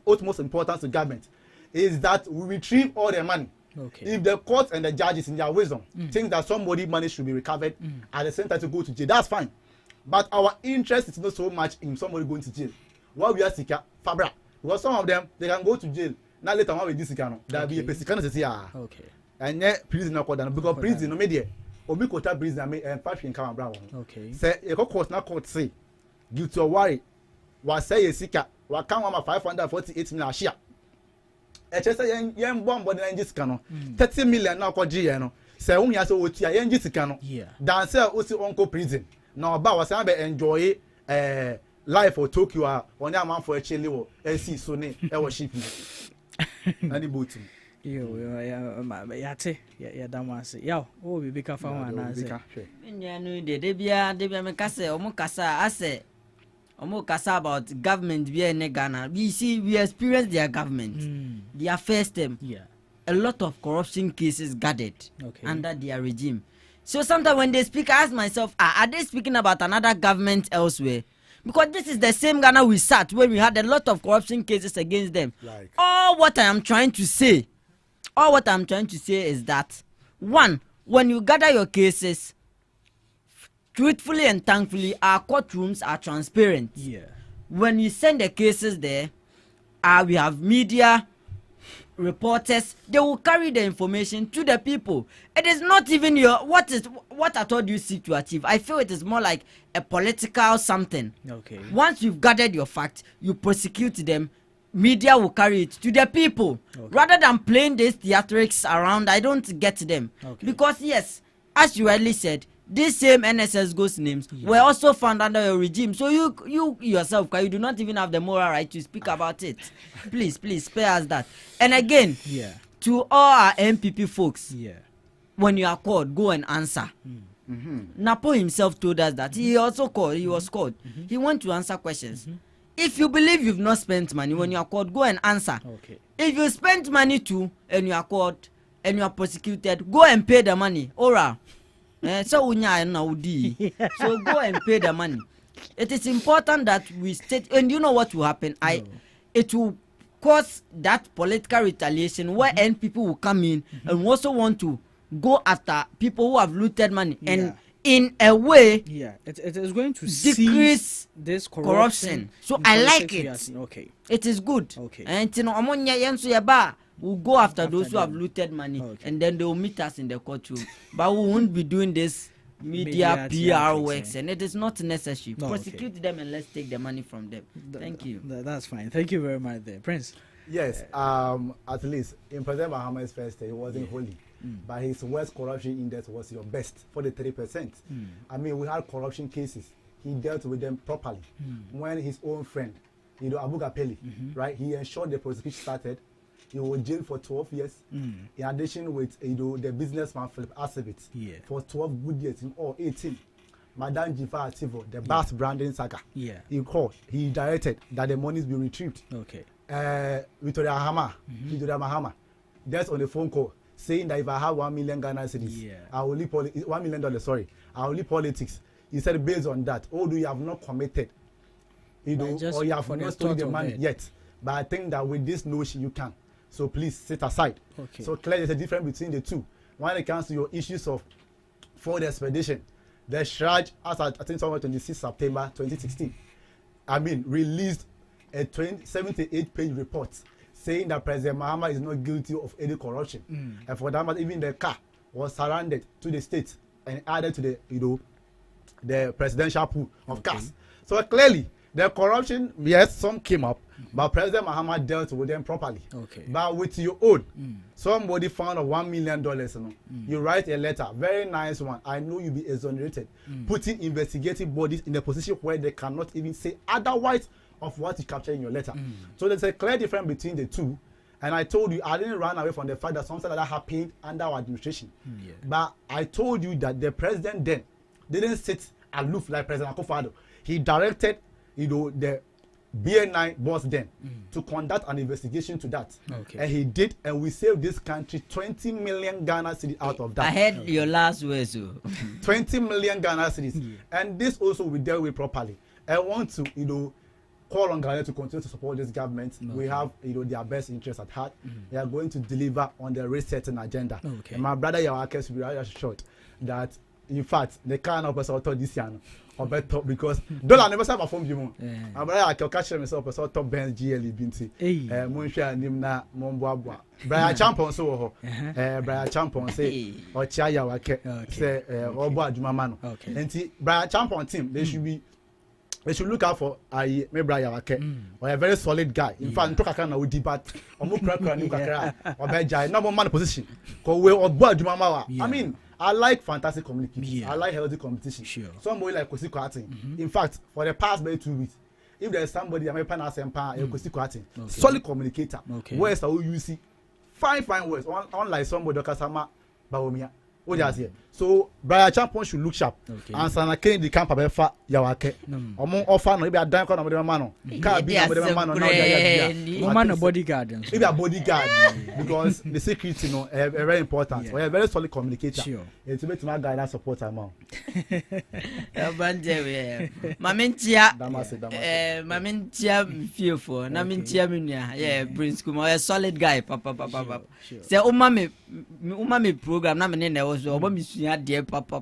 utmost importance to government is that we retrieve all their money. If the courts and the judges in their wisdom think that somebody money should be recovered at the same time to go to jail, that's fine. But our interest is not so much in somebody going to jail. What we are seeking, Fabra, because some of them they can go to jail. Now later on with this cano, there will be a pesicano to say and yet prison no code because prison no media obi kota prison and five in come brown. Say a court na court say due to worry was say a sika wa kan wa 548 million share. E che say yen bomb body na this cano 30 million na ko GE no say won ya say otua yen this cano dan say o si onko prison na oba was say be enjoy life for Tokyo on ya man for chile wo AC so ne e wo ship ani boating yate ya damase yaw o bibi ka fa wana se nyanu de bia me kase omo kasa ase omo kasa about government be in Ghana. We experience their government their first term a lot of corruption cases gathered under their regime. So sometimes when they speak I ask myself are they speaking about another government elsewhere? Because this is the same Ghana we sat when we had a lot of corruption cases against them. All what I am trying to say is that, one, when you gather your cases, truthfully and thankfully, our courtrooms are transparent. When you send the cases there, we have media reporters, they will carry the information to the people. It is not even what at all do you seek to achieve. I feel it is more like a political something. Okay. Once you've gathered your facts, you prosecute them. Media will carry it to the people rather than playing these theatrics around. I don't get them because yes, as you rightly said, these same NSS ghost names were also found under your regime. So you yourself, you do not even have the moral right to speak about it. Please spare us that. And again, to all our MPP folks, when you are called, go and answer. Napo himself told us that he also called. He was called. He went to answer questions. If you believe you've not spent money when you are called, go and answer. If you spent money too and you are called and you are prosecuted, go and pay the money. Ora. So go and pay the money. It is important that we state, and you know what will happen? It will cause that political retaliation where people will come in and also want to go after people who have looted money and in a way it is going to decrease this corruption. So I like it. It is good. And we'll go after those who have looted money and then they will meet us in the courtroom. But we won't be doing this media PR works and it is not necessary. Prosecute them and let's take the money from them. Thank you. That's fine. Thank you very much there. Prince. Yes, at least in President Mahama's first day, he wasn't holy. But his worst corruption index was your best, 43%. I mean, we had corruption cases. He dealt with them properly. When his own friend, Abu Gapeli, right, he ensured the prosecution started. He was jailed for 12 years. In addition with the businessman Philip Asibit for 12 good years in all 18. Madame Jifa Ativo, the Bass branding saga. He directed that the monies be retrieved. Victoria Mahama, that's on the phone call, saying that if I have 1 million Ghana cedis, I will leave $1 million, sorry, I will leave politics. He said based on that, although you have not committed, or you have not stolen the money yet, but I think that with this notion you can. So please sit aside. So clearly there's a difference between the two. When it comes to your issues of fraud expedition, the Shraj, as I think somewhere 26 September 2016, released a 78-page report saying that President Mahama is not guilty of any corruption. And for that matter, even the car was surrendered to the state and added to the presidential pool of cars. So clearly, the corruption, yes, some came up, but President Mahama dealt with them properly. But with your own, somebody found $1 million. You write a letter, very nice one. I know you'll be exonerated. Putting investigative bodies in a position where they cannot even say otherwise of what you capture in your letter. So there's a clear difference between the two. And I told you, I didn't run away from the fact that something like that happened under our administration. But I told you that the president then didn't sit aloof like President Akufo-Addo. He directed, the BNI boss then to conduct an investigation to that. And he did, and we saved this country 20 million Ghana cedis out of that. I heard your last words. 20 million Ghana cedis. And this also we dealt with properly. I want to, call on Ghana to continue to support this government. We have, their best interests at heart. They are going to deliver on the resetting agenda. And my brother Yawake should be rather assured that, in fact, the kind of person author this year, or better because dollar never have performed you. My brother I can catch myself person top Benz GLE binti. Monshia nimna momboabwa. Brian Champon so Brian Champon say or Chia Yawake say Obo Adumamano. And Brian Champon team they should look out for maybe Brian Yawake or a very solid guy. In fact, talk kana we debate or mo kra ni kakra or beja number man position. Ko we Obo Adumamawa. I mean, I like fantastic communication. I like healthy competition. Somebody like Kosi Kwatin. In fact, for the past maybe 2 weeks, if there is somebody American Asempa, Kosi Kwatin, solid communicator, words are you see, fine words, unlike somebody Kasama Baomia. So Brian Champon should look sharp. And Sana Kane the camp abefa Yawake. Omo offer no be a dan corner with man. Can be with man now. Man a bodyguard. Maybe a bodyguard because the security very important. We are very solid communicator. It's a bit my guy that support amount. Mamintia fearful. Namintia minya. Prince Kuma a solid guy. Papa. Say umami program na menene also obamisuya dear papa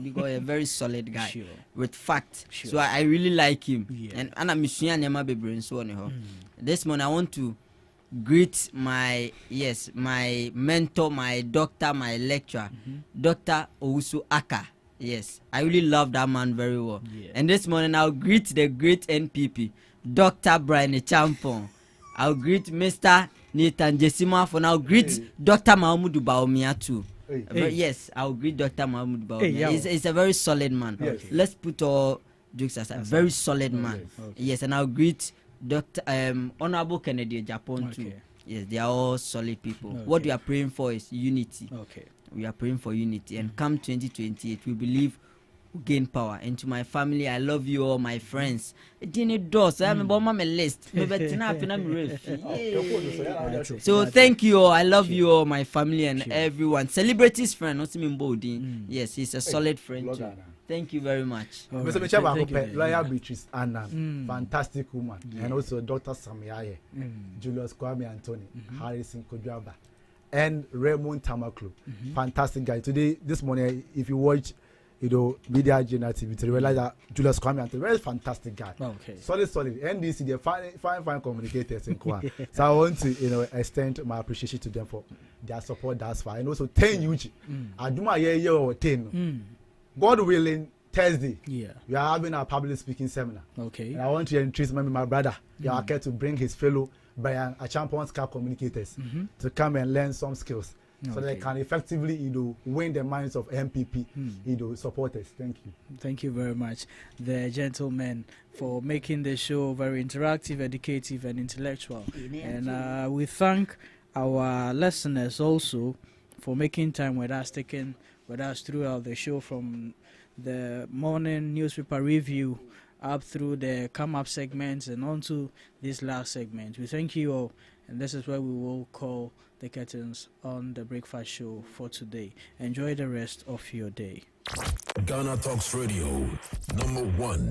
because a very solid guy with facts. So I really like him. And ana misuya nyama bebre so on. This morning I want to greet my mentor, my doctor, my lecturer, Dr. Owusu Aka. Yes, I really love that man very well. Yeah. And this morning I'll greet the great NPP, Dr. Brian Champon. I'll greet Mr. Nathan Jesima for now. Greet Dr. Mahmoud Baumia too. Yes, I'll greet Dr. Mahmoud Baumia. He's a very solid man. Yes. Let's put all jokes aside. Very solid man. Okay. Yes, and I'll greet Dr. Honorable Kennedy Japan too. Yes, they are all solid people. Okay. What we are praying for is unity. Okay. We are praying for unity, and come 2028, we believe we gain power. And to my family, I love you all, my friends. I'm a list. So thank you all. I love you all, my family and everyone. Celebrities friend, yes, he's a solid friend too. Thank you very much. Mr. Michelle, Lawyer Beatrice Anna, fantastic woman, and also Dr. Samiaye, Julius Kwame Anthony, Harrison Kojuaba, and Raymond Tamaklu, fantastic guy. Today, this morning, if you watch, Media Journal TV, you realize that Julius Kwame Anthony, very fantastic guy. Okay. Solid. NDC, they're fine communicators in Kwa. So I want to, extend my appreciation to them for their support thus far, and also 10 UG. I do my year or 10. God willing, Thursday, we are having a public speaking seminar. Okay. And I want to introduce my brother, Yawake, to bring his fellow Brian Champions Cup communicators to come and learn some skills so they can effectively, win the minds of MPP, supporters. Thank you. Thank you very much, the gentlemen, for making the show very interactive, educative, and intellectual. And we thank our listeners also for making time with us, taking with us throughout the show, from the morning newspaper review up through the come-up segments and on to this last segment. We thank you all, and this is where we will call the curtains on the breakfast show for today. Enjoy the rest of your day. Ghana Talks Radio, #1.